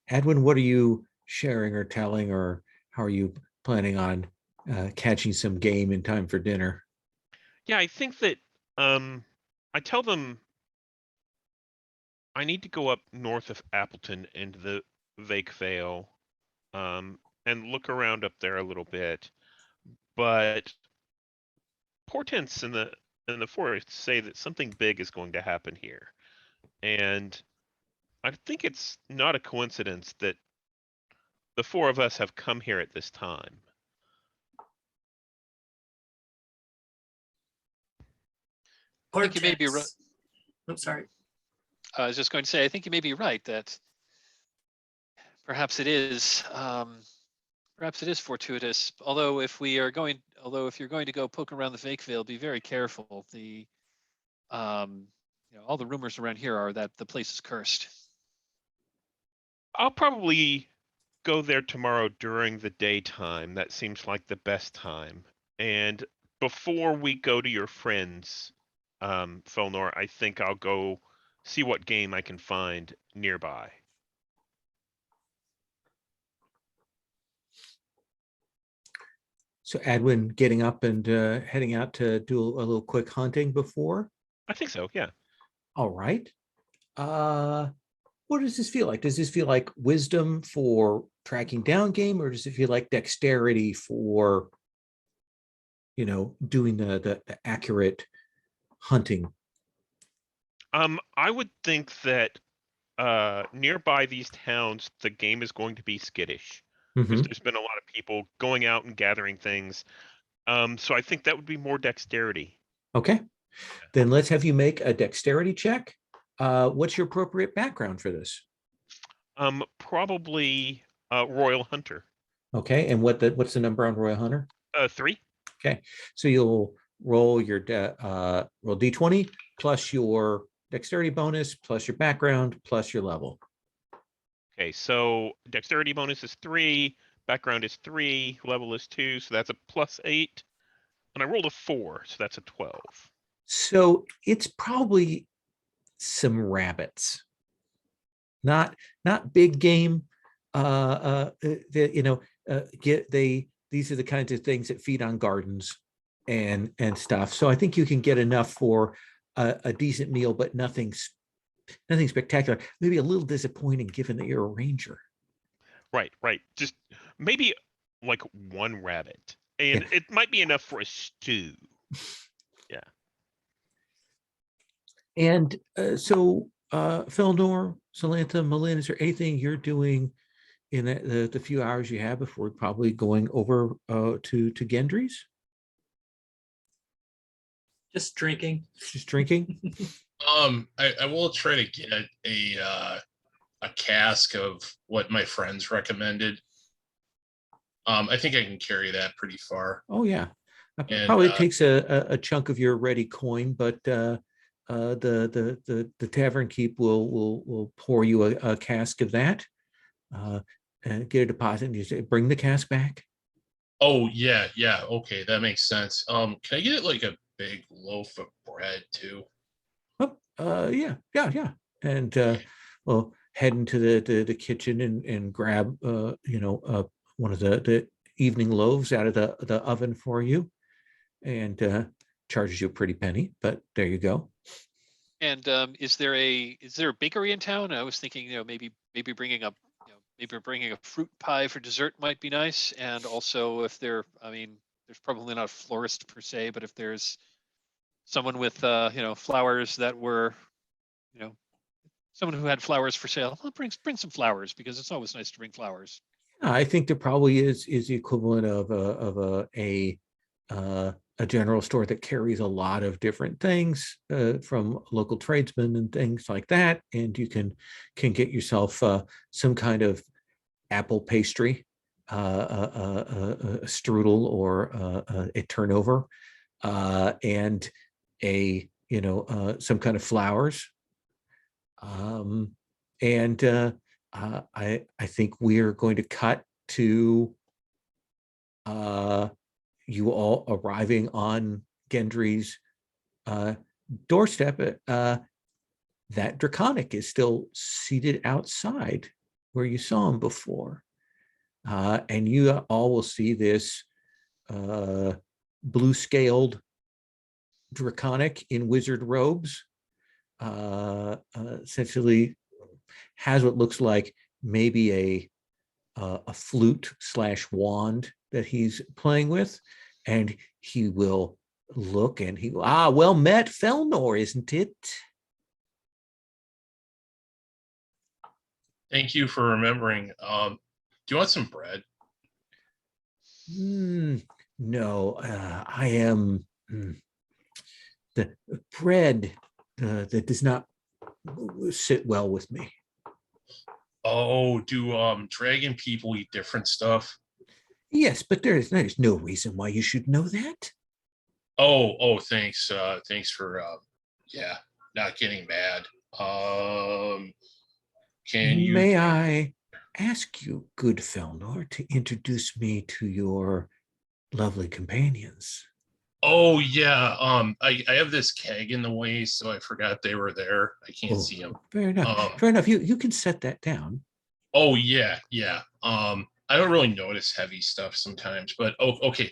Edwin, what are you sharing or telling, or how are you planning on catching some game in time for dinner? Yeah, I think that I tell them I need to go up north of Appleton into the Vake Vale and look around up there a little bit. But portents in the forest say that something big is going to happen here. And I think it's not a coincidence that the four of us have come here at this time. I think you may be right. I'm sorry. I was just going to say, I think you may be right that perhaps it is fortuitous. Although if you're going to go poke around the Vake Vale, be very careful. All the rumors around here are that the place is cursed. I'll probably go there tomorrow during the daytime. That seems like the best time. And before we go to your friends, Felnor, I think I'll go see what game I can find nearby. So Adwin getting up and heading out to do a little quick hunting before. I think so, yeah. All right. What does this feel like? Does this feel like wisdom for tracking down game, or does it feel like dexterity for, doing the accurate hunting? I would think that nearby these towns, the game is going to be skittish because Mhm. there's been a lot of people going out and gathering things. So I think that would be more dexterity. Okay. Then let's have you make a dexterity check. What's your appropriate background for this? Probably Royal Hunter. Okay. And what's the number on Royal Hunter? 3. Okay. So you'll roll your roll d20 plus your dexterity bonus plus your background plus your level. Okay, so dexterity bonus is 3, background is 3, level is 2, so that's a +8. And I rolled a 4, so that's a 12. So it's probably some rabbits, not big game. These are the kinds of things that feed on gardens and stuff. So I think you can get enough for a decent meal, but nothing spectacular. Maybe a little disappointing given that you're a ranger. Right. Just maybe like one rabbit, and it might be enough for a stew. Yeah. And so, Felnor, Zelantha, Malin, is there anything you're doing in the few hours you have before probably going over to Gendry's? Just drinking. Just drinking? I will try to get a cask of what my friends recommended. I think I can carry that pretty far. Oh yeah, And, probably takes a chunk of your ready coin, but the tavern keep will pour you a cask of that. And get a deposit and you say, bring the cask back. Oh yeah, okay, that makes sense. Can I get it like a big loaf of bread too? Oh, yeah. And we'll head into the kitchen and grab one of the evening loaves out of the oven for you, and charges you a pretty penny, but there you go. And is there a bakery in town? I was thinking, maybe bringing a fruit pie for dessert might be nice. And also, if there's probably not a florist per se, but if there's someone with flowers that were, someone who had flowers for sale, well, bring some flowers, because it's always nice to bring flowers. I think there probably is the equivalent of a general store that carries a lot of different things from local tradesmen and things like that, and you can get yourself some kind of apple pastry, a strudel or a turnover, and some kind of flowers. And I think we're going to cut to you all arriving on Gendry's doorstep. That Draconic is still seated outside where you saw him before. And you all will see this blue-scaled Draconic in wizard robes. Essentially has what looks like maybe a flute / wand that he's playing with, and he will look and well met, Felnor, isn't it? Thank you for remembering. Do you want some bread? No, I am the bread that does not sit well with me. Oh, do dragon people eat different stuff? Yes, but there's no reason why you should know that. Oh, thanks. Thanks for not getting mad. May I ask you, good Felnor, to introduce me to your lovely companions? Oh yeah. I have this keg in the way, so I forgot they were there. I can't see them. Fair enough. Um, Fair enough. You can set that down. oh yeah, yeah. I don't really notice heavy stuff sometimes, but okay.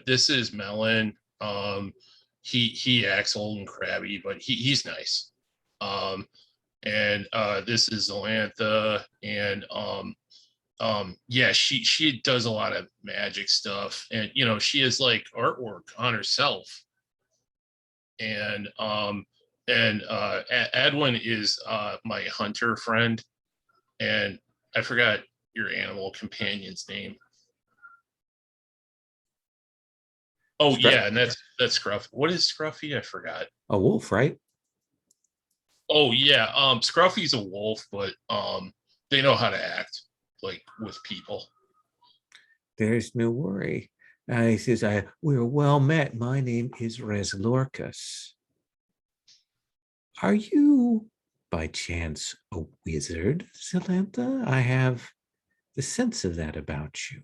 This is Melon. He acts old and crabby, but he's nice. Um, and this is Zelantha, and yeah, she does a lot of magic stuff, and she has like artwork on herself, and Edwin is my hunter friend, and I forgot your animal companion's name. Oh yeah, and that's Scruff. What is Scruffy? I forgot. A wolf, right? Oh yeah, Scruffy's a wolf, but they know how to act like with people. There's no worry. He says, we're well met. My name is Reslorcus. Are you, by chance, a wizard, Zelantha? I have the sense of that about you.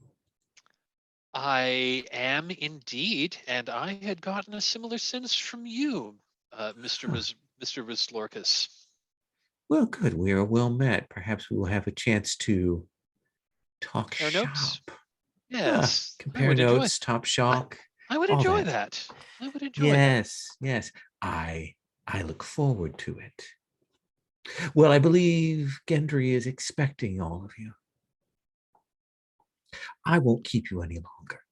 I am indeed, and I had gotten a similar sense from you, Mr. Mr. Rislorcus. Well, good. We are well met. Perhaps we will have a chance to talk Compare shop. notes? Yes. Compare notes, top shop. I would all enjoy that. that. I would enjoy that. Yes. I look forward to it. Well, I believe Gendry is expecting all of you. I won't keep you any longer.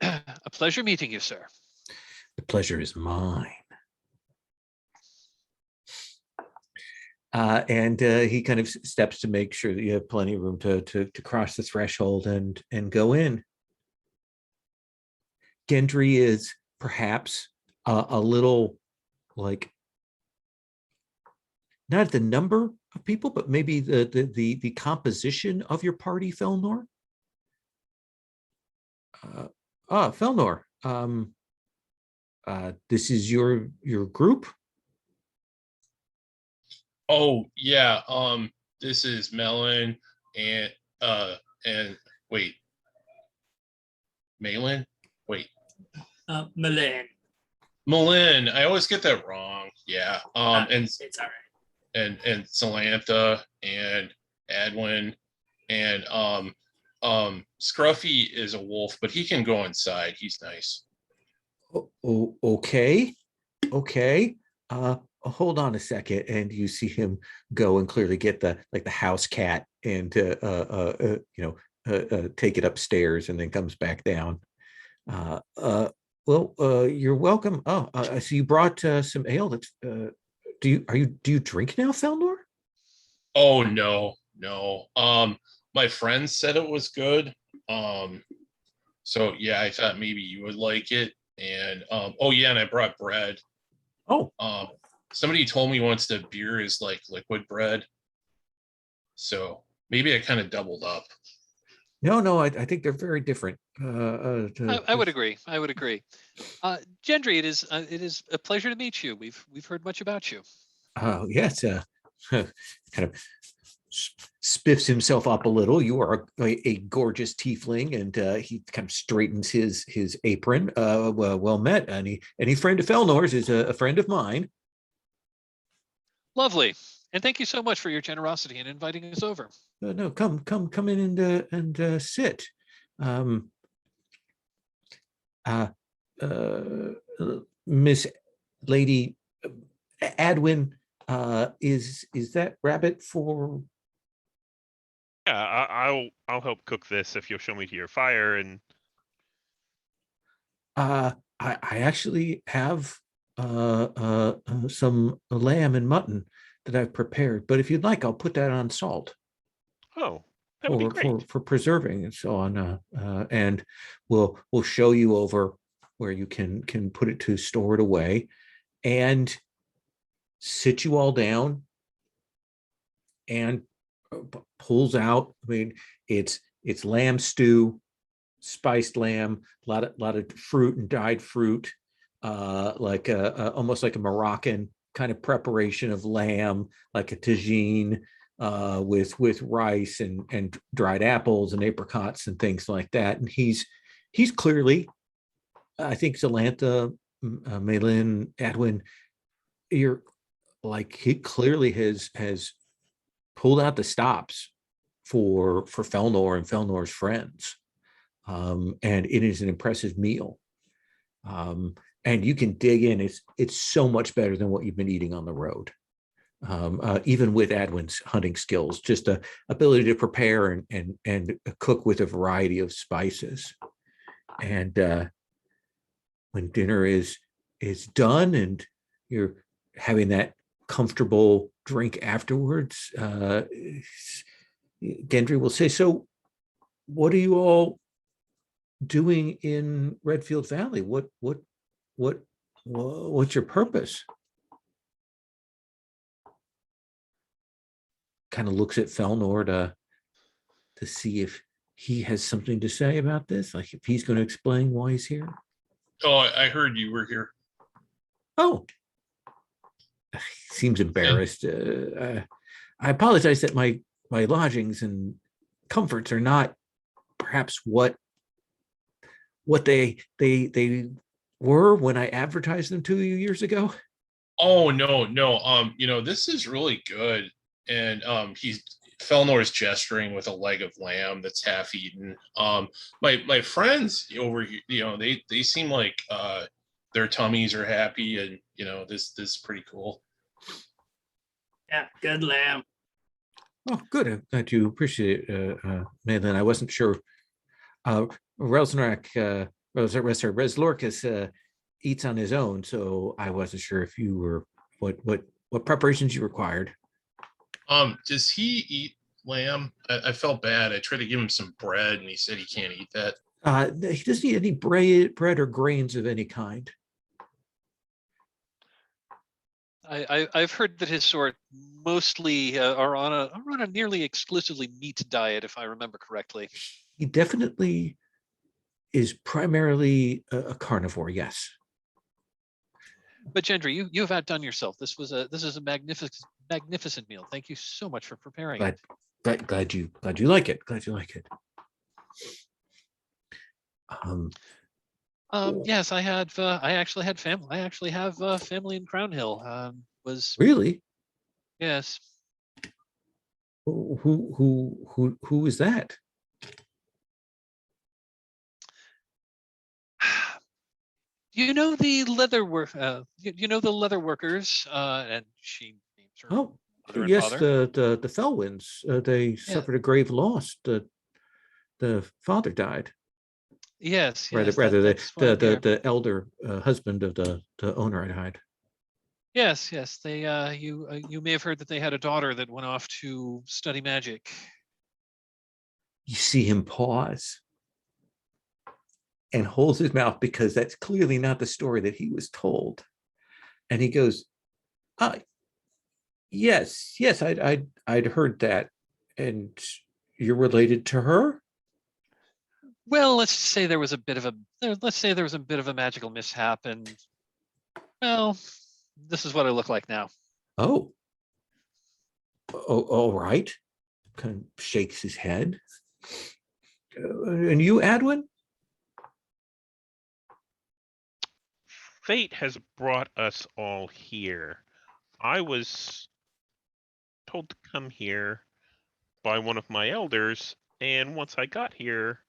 A pleasure meeting you, sir. The pleasure is mine. And he kind of steps to make sure that you have plenty of room to cross the threshold and go in. Gendry is perhaps a little like not the number of people, but maybe the composition of your party, Felnor. Felnor. This is your group. Oh yeah, this is Melon and wait. Malin? Wait. Malin. Malin. I always get that wrong. Yeah. And It's all right. And Zelantha and Adwin and Scruffy is a wolf, but he can go inside. He's nice. Okay. Hold on a second, and you see him go and clearly get the house cat and take it upstairs, and then comes back down. You're welcome. So you brought some ale. That's do you drink now, Felnor? Oh no. My friend said it was good. So yeah, I thought maybe you would like it. And and I brought bread. Oh. Somebody told me once that beer is like liquid bread. So maybe I kind of doubled up. No, I think they're very different. I would agree. Gendry, it is a pleasure to meet you. We've heard much about you. Oh yes, kind of spiffs himself up a little. You are a gorgeous tiefling, and he kind of straightens his apron. Well met. Any friend of Felnor's is a friend of mine. Lovely, and thank you so much for your generosity in inviting us over. No, come in and sit. Miss Lady Adwin, is that rabbit for? Yeah, I'll help cook this if you'll show me to your fire. And I actually have some lamb and mutton that I've prepared, but if you'd like, I'll put that on salt. Oh, that would be great. For preserving and so on. And we'll show you over where you can put it to store it away, and sit you all down, and pulls out. I mean, it's lamb stew, spiced lamb, a lot of fruit and dried fruit, like almost like a Moroccan kind of preparation of lamb, like a tagine, with rice and dried apples and apricots and things like that. And he's he's clearly, I think Zelantha, Malin, Edwin, you're like, he clearly has pulled out the stops for Felnor and Felnor's friends. And it is an impressive meal. And you can dig in. It's so much better than what you've been eating on the road. Even with Adwin's hunting skills, just the ability to prepare and cook with a variety of spices. And when dinner is done and you're having that comfortable drink afterwards, Gendry will say, "So, what are you all doing in Redfield Valley? What's your purpose?" Kind of looks at Felnor to see if he has something to say about this, like if he's going to explain why he's here. Oh, I heard you were here. Oh, seems embarrassed. I apologize that my lodgings and comforts are not perhaps what they were when I advertised them 2 years ago. Oh, no. This is really good. And Felnor's gesturing with a leg of lamb that's half eaten. My friends over here, they seem like their tummies are happy, and this is pretty cool. Yeah, good lamb. Oh, good. I'm glad you appreciate it, Malin. I wasn't sure. Reslorcus eats on his own, so I wasn't sure if you were what preparations you required. Does he eat lamb? I felt bad. I tried to give him some bread, and he said he can't eat that. He doesn't eat any bread or grains of any kind. I've heard that his sort mostly are on a nearly exclusively meat diet, if I remember correctly. He definitely is primarily a carnivore, yes. But Gendry, you've outdone yourself. This is a magnificent meal. Thank you so much for preparing it. Glad you like it. Glad you like it. Yes, I actually had family. I actually have family in Crown Hill. Was really? Yes. Who is that? You know the leather work. You know the leather workers, and she names her mother and yes, father. the Fellwinds. They suffered a grave loss. The father died. Yes, Rather, the elder husband of the owner had died. Yes. They you may have heard that they had a daughter that went off to study magic. You see him pause and holds his mouth, because that's clearly not the story that he was told. And he goes, yes, I'd heard that. And you're related to her? Well, let's say there was a bit of a magical mishap, and well, this is what I look like now. Oh, all right. Kind of shakes his head. And you, Adwin? Fate has brought us all here. I was told to come here by one of my elders, and once I got here,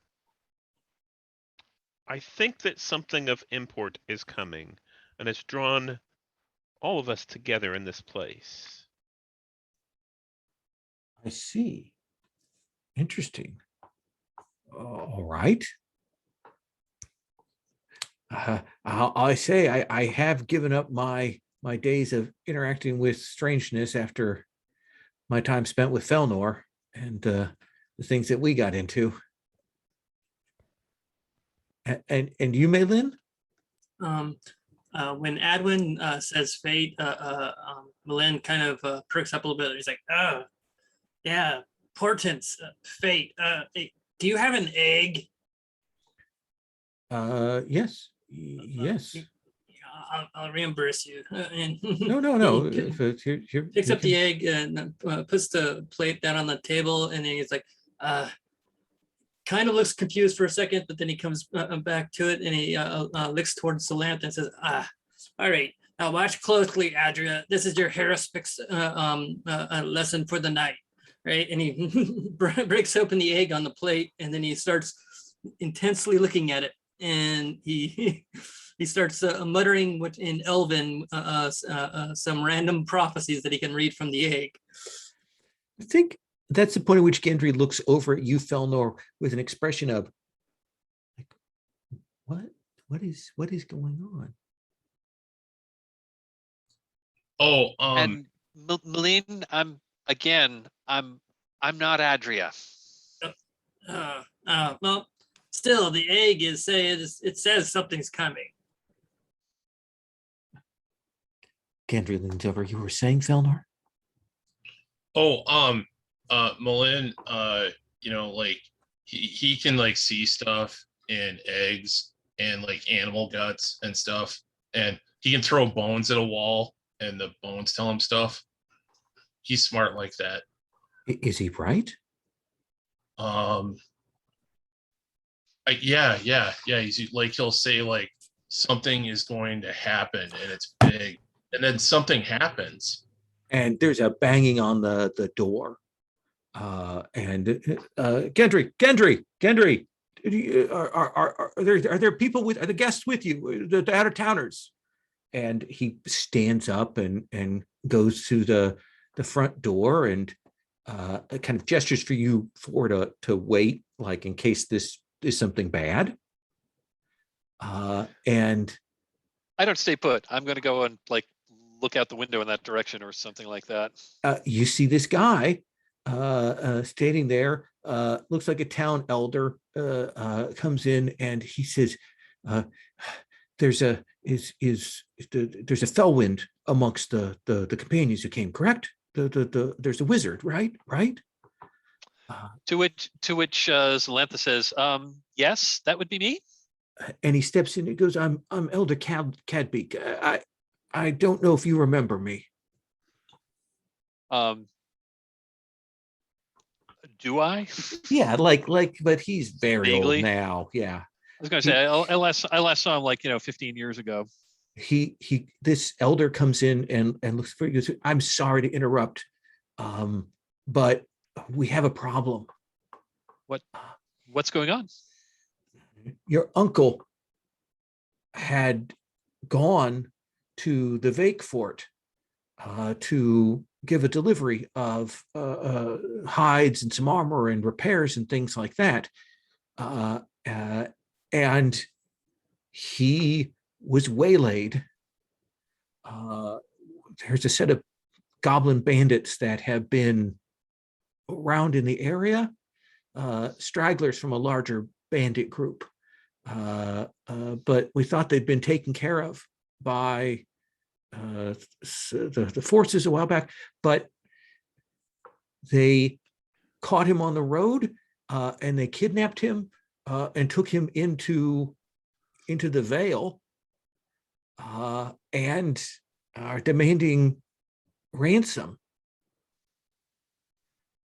I think that something of import is coming, and it's drawn all of us together in this place. I see. Interesting. All right. I say I have given up my days of interacting with strangeness after my time spent with Felnor and the things that we got into. And you, Malin? When Adwin says fate, Malin kind of perks up a little bit. He's like, "Oh, yeah, portents, fate. Do you have an egg?" Yes. Yes. I'll reimburse you. And No. He picks up the egg and puts the plate down on the table, and then he's like, kind of looks confused for a second, but then he comes back to it and he looks towards Zelantha and says, all right, now watch closely, Adria. This is your Heraspix lesson for the night, right? And he breaks open the egg on the plate and then he starts intensely looking at it. And he starts muttering what in Elven some random prophecies that he can read from the egg. I think that's the point at which Gendry looks over at you, Felnor, with an expression of like, what is going on? Oh, And Malene, I'm not Adria. Well, still, the egg is saying it says something's coming. Gendry leans over. You were saying, Felnor? Malin, you know, like he can like see stuff in eggs and like animal guts and stuff, and he can throw bones at a wall and the bones tell him stuff. He's smart like that. Is he right? Yeah. He's like, he'll say like something is going to happen and it's big, and then something happens. And there's a banging on the door. Gendry, are there people with, are the guests with you, the out of towners? And he stands up and goes to the front door and kind of gestures for you to wait, like in case this is something bad. And I don't stay put. I'm going to go and like look out the window in that direction or something like that. You see this guy standing there, looks like a town elder, comes in and he says, there's a Fellwind amongst the companions who came, correct? There's a wizard, right? To which Zelantha says, yes, that would be me. And he steps in and goes, I'm Elder Cadbeak. I don't know if you remember me. Do I? Yeah, but he's very Vaguely. old now. Yeah. I was going to say, I last saw him like, 15 years ago. This elder comes in and looks for you. Goes, I'm sorry to interrupt, but we have a problem. What's going on? Your uncle had gone to the Vake Fort to give a delivery of hides and some armor and repairs and things like that. And he was waylaid. There's a set of goblin bandits that have been around in the area, stragglers from a larger bandit group. But we thought they'd been taken care of by the forces a while back, but they caught him on the road and they kidnapped him and took him into the Vale and are demanding ransom.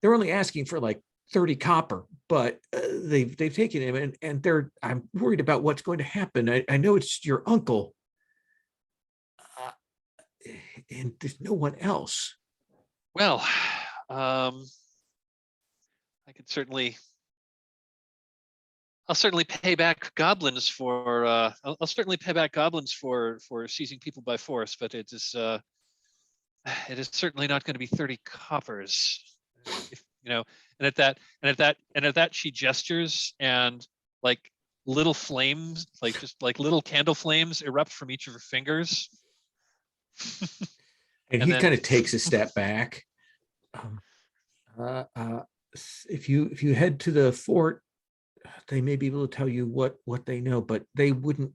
They're only asking for like 30 copper, but they've taken him and I'm worried about what's going to happen. I know it's your uncle, and there's no one else. Well, I could certainly. I'll certainly pay back goblins for. I'll certainly pay back goblins for seizing people by force, but it is certainly not going to be 30 coppers. If, and at that she gestures and like little flames, like just like little candle flames erupt from each of her fingers. And he kind of takes a step back. If you head to the fort, they may be able to tell you what they know, but they wouldn't.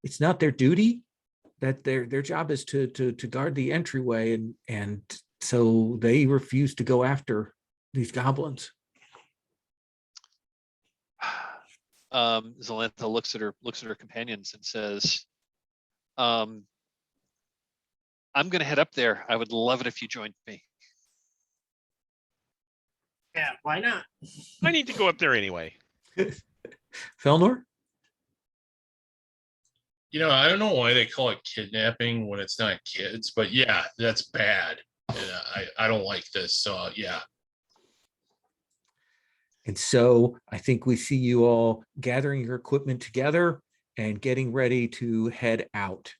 It's not their duty. That their job is to guard the entryway, and so they refuse to go after these goblins. Zelantha looks at her companions and says, I'm going to head up there. I would love it if you joined me. Yeah, why not? I need to go up there anyway. Felnor? You know, I don't know why they call it kidnapping when it's not kids, but yeah, that's bad. And I don't like this. So yeah. And so I think we see you all gathering your equipment together and getting ready to head out.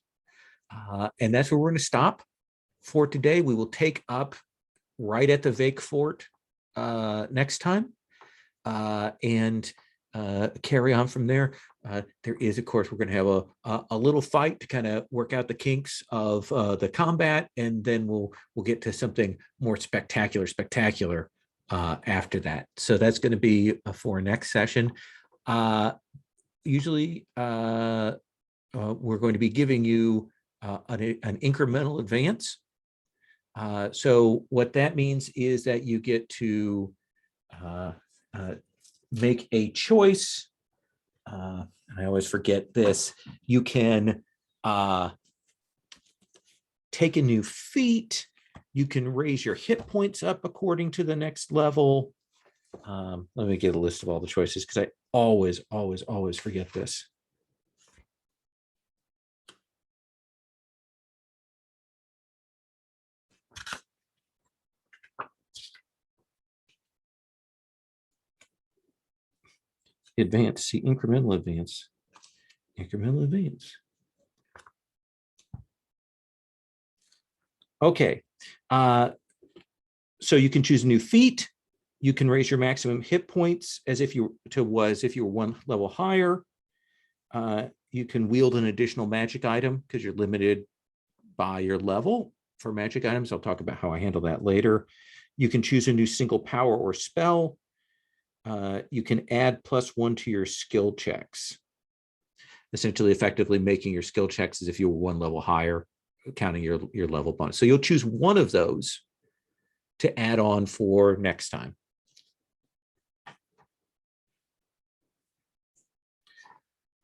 And that's where we're going to stop for today. We will take up right at the Vake Fort next time and carry on from there. There is, of course, we're going to have a little fight to kind of work out the kinks of the combat, and then we'll get to something more spectacular after that. So that's going to be for next session. Usually, we're going to be giving you an incremental advance. So what that means is that you get to make a choice. I always forget this. You can take a new feat. You can raise your hit points up according to the next level. Let me get a list of all the choices because I always forget this. Advance, see incremental advance. Okay, so you can choose a new feat. You can raise your maximum hit points as if you were one level higher. You can wield an additional magic item because you're limited by your level for magic items. I'll talk about how I handle that later. You can choose a new single power or spell. You can add +1 to your skill checks, essentially effectively making your skill checks as if you were one level higher, counting your level bonus. So you'll choose one of those to add on for next time.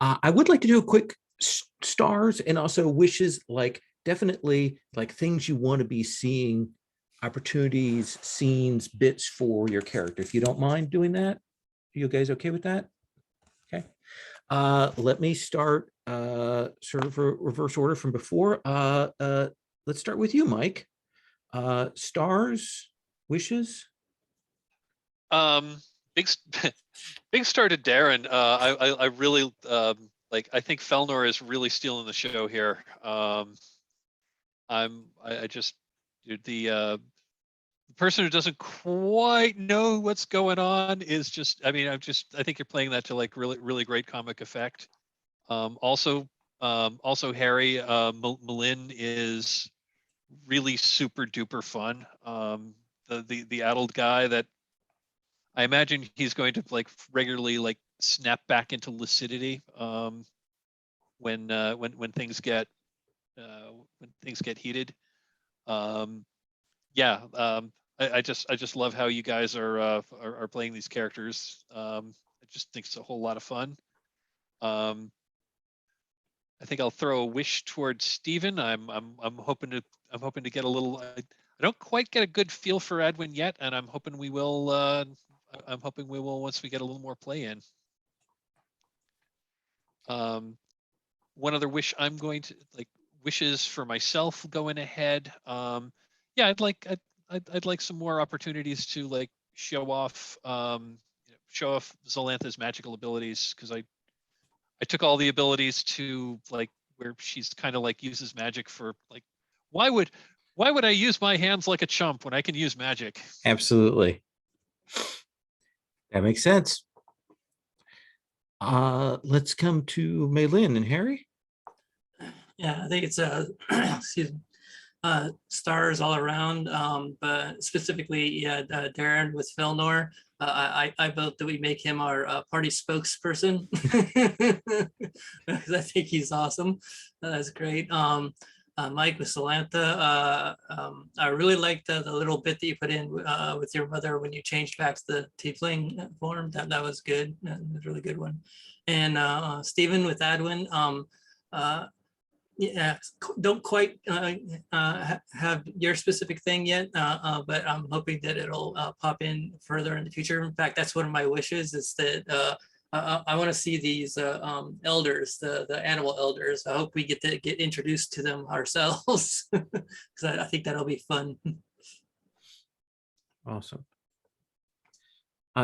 I would like to do a quick stars and also wishes, like definitely like things you want to be seeing, opportunities, scenes, bits for your character. If you don't mind doing that, are you guys okay with that? Okay. Let me start sort of reverse order from before. Let's start with you, Mike. Stars, wishes. Big star to Darren. I really I think Felnor is really stealing the show here. I just the person who doesn't quite know what's going on is just, I think you're playing that to like really great comic effect. Also Harry, Malin is really super duper fun. The adult guy that I imagine he's going to like regularly like snap back into lucidity when things get heated. I just love how you guys are playing these characters. I just think it's a whole lot of fun. I think I'll throw a wish towards Steven. I'm hoping to get a little. I don't quite get a good feel for Edwin yet, and I'm hoping we will. I'm hoping we will once we get a little more play in. One other wish I'm going to like wishes for myself going ahead. I'd like some more opportunities to like show off Zelantha's magical abilities, because I took all the abilities to like where she's kind of like uses magic for like, why would I use my hands like a chump when I can use magic? Absolutely. That makes sense. Let's come to Maylin and Harry. Yeah, I think it's excuse me, stars all around, but specifically, Darren with Felnor. I vote that we make him our party spokesperson because I think he's awesome. That's great. Mike with Zelantha. I really liked the little bit that you put in with your mother when you changed back to the tiefling form. That was good. That was a really good one. And Stephen with Adwin. yeah, don't quite have your specific thing yet, but I'm hoping that it'll pop in further in the future. In fact, that's one of my wishes, is that I want to see these elders, the animal elders. I hope we get to get introduced to them ourselves, because I think that'll be fun. Awesome.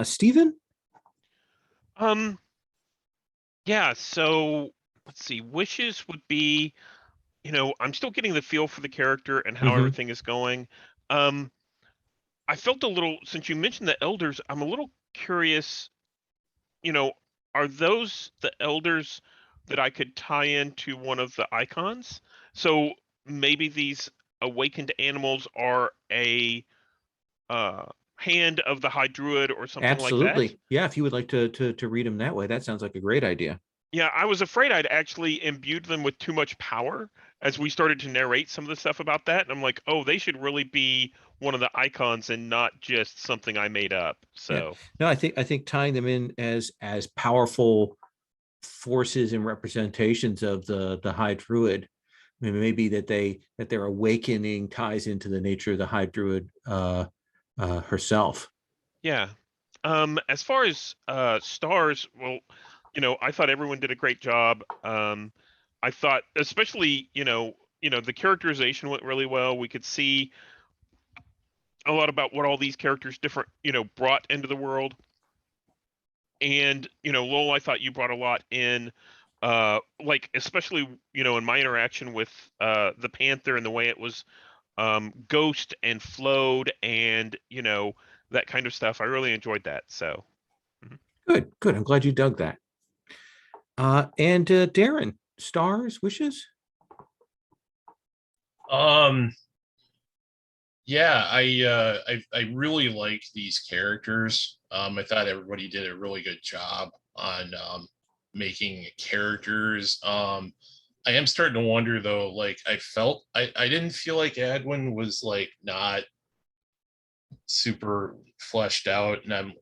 Stephen? Yeah, so let's see. Wishes would be, I'm still getting the feel for the character and how everything is going. I felt a little, since you mentioned the elders, I'm a little curious, are those the elders that I could tie into one of the icons? So maybe these awakened animals are a hand of the High Druid or something like that. Absolutely. Yeah, if you would like to read them that way, that sounds like a great idea. Yeah, I was afraid I'd actually imbued them with too much power as we started to narrate some of the stuff about that. And I'm like, oh, they should really be one of the icons and not just something I made up. So yeah. No, I think tying them in as powerful forces and representations of the High Druid, I mean, maybe that their awakening ties into the nature of the High Druid herself. Yeah. As far as stars, well, I thought everyone did a great job. I thought, especially, the characterization went really well. We could see a lot about what all these characters different, brought into the world. And, Lowell, I thought you brought a lot in, like, especially, in my interaction with the Panther and the way it was ghost and flowed and, that kind of stuff. I really enjoyed that. So. Good. I'm glad you dug that. And Darren, stars, wishes? Yeah, I really like these characters. I thought everybody did a really good job on making characters. I am starting to wonder though, like I didn't feel like Adwin was like not super fleshed out, and am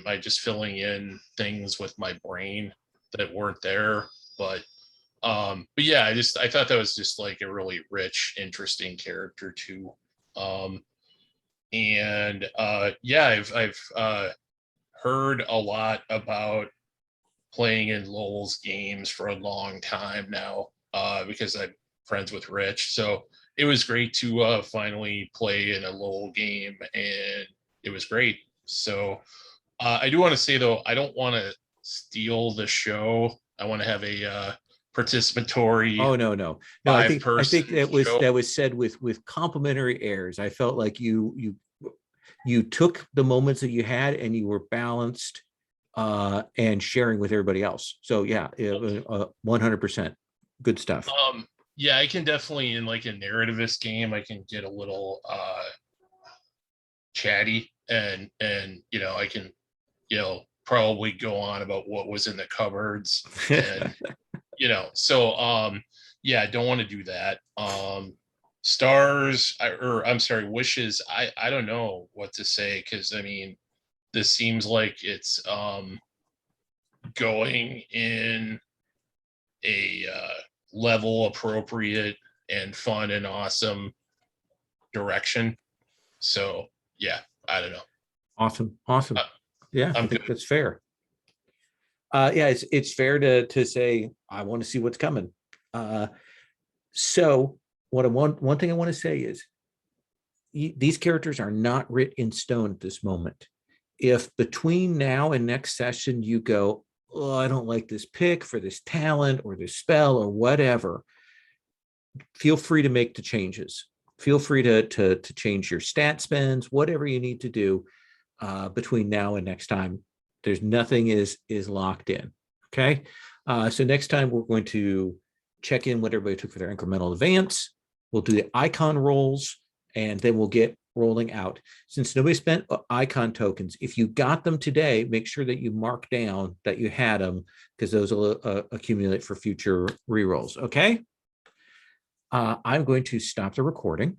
I just filling in things with my brain that weren't there? But yeah, I thought that was just like a really rich, interesting character too. And yeah, I've heard a lot about playing in Lowell's games for a long time now, because I'm friends with Rich. So it was great to finally play in a Lowell game, and it was great. So I do want to say though, I don't want to steal the show. I want to have a participatory. Oh no. I think that was said with complimentary airs. I felt like you took the moments that you had and you were balanced and sharing with everybody else. So yeah, 100% good stuff. Yeah, I can definitely, in like a narrativist game, I can get a little chatty and I can probably go on about what was in the cupboards and so yeah, I don't want to do that. Stars, I'm sorry, wishes, I don't know what to say, because I mean, this seems like it's going in a level appropriate and fun and awesome direction. So yeah, I don't know. Awesome. Yeah, I think that's fair. Yeah, it's fair to say I want to see what's coming. So one thing I want to say is these characters are not written in stone at this moment. If between now and next session you go, oh, I don't like this pick for this talent or this spell or whatever, feel free to make the changes. Feel free to change your stat spends, whatever you need to do between now and next time. There's nothing is locked in. Okay. So next time we're going to check in what everybody took for their incremental advance. We'll do the icon rolls, and then we'll get rolling out. Since nobody spent icon tokens, if you got them today, make sure that you mark down that you had them, because those will accumulate for future rerolls. Okay. I'm going to stop the recording.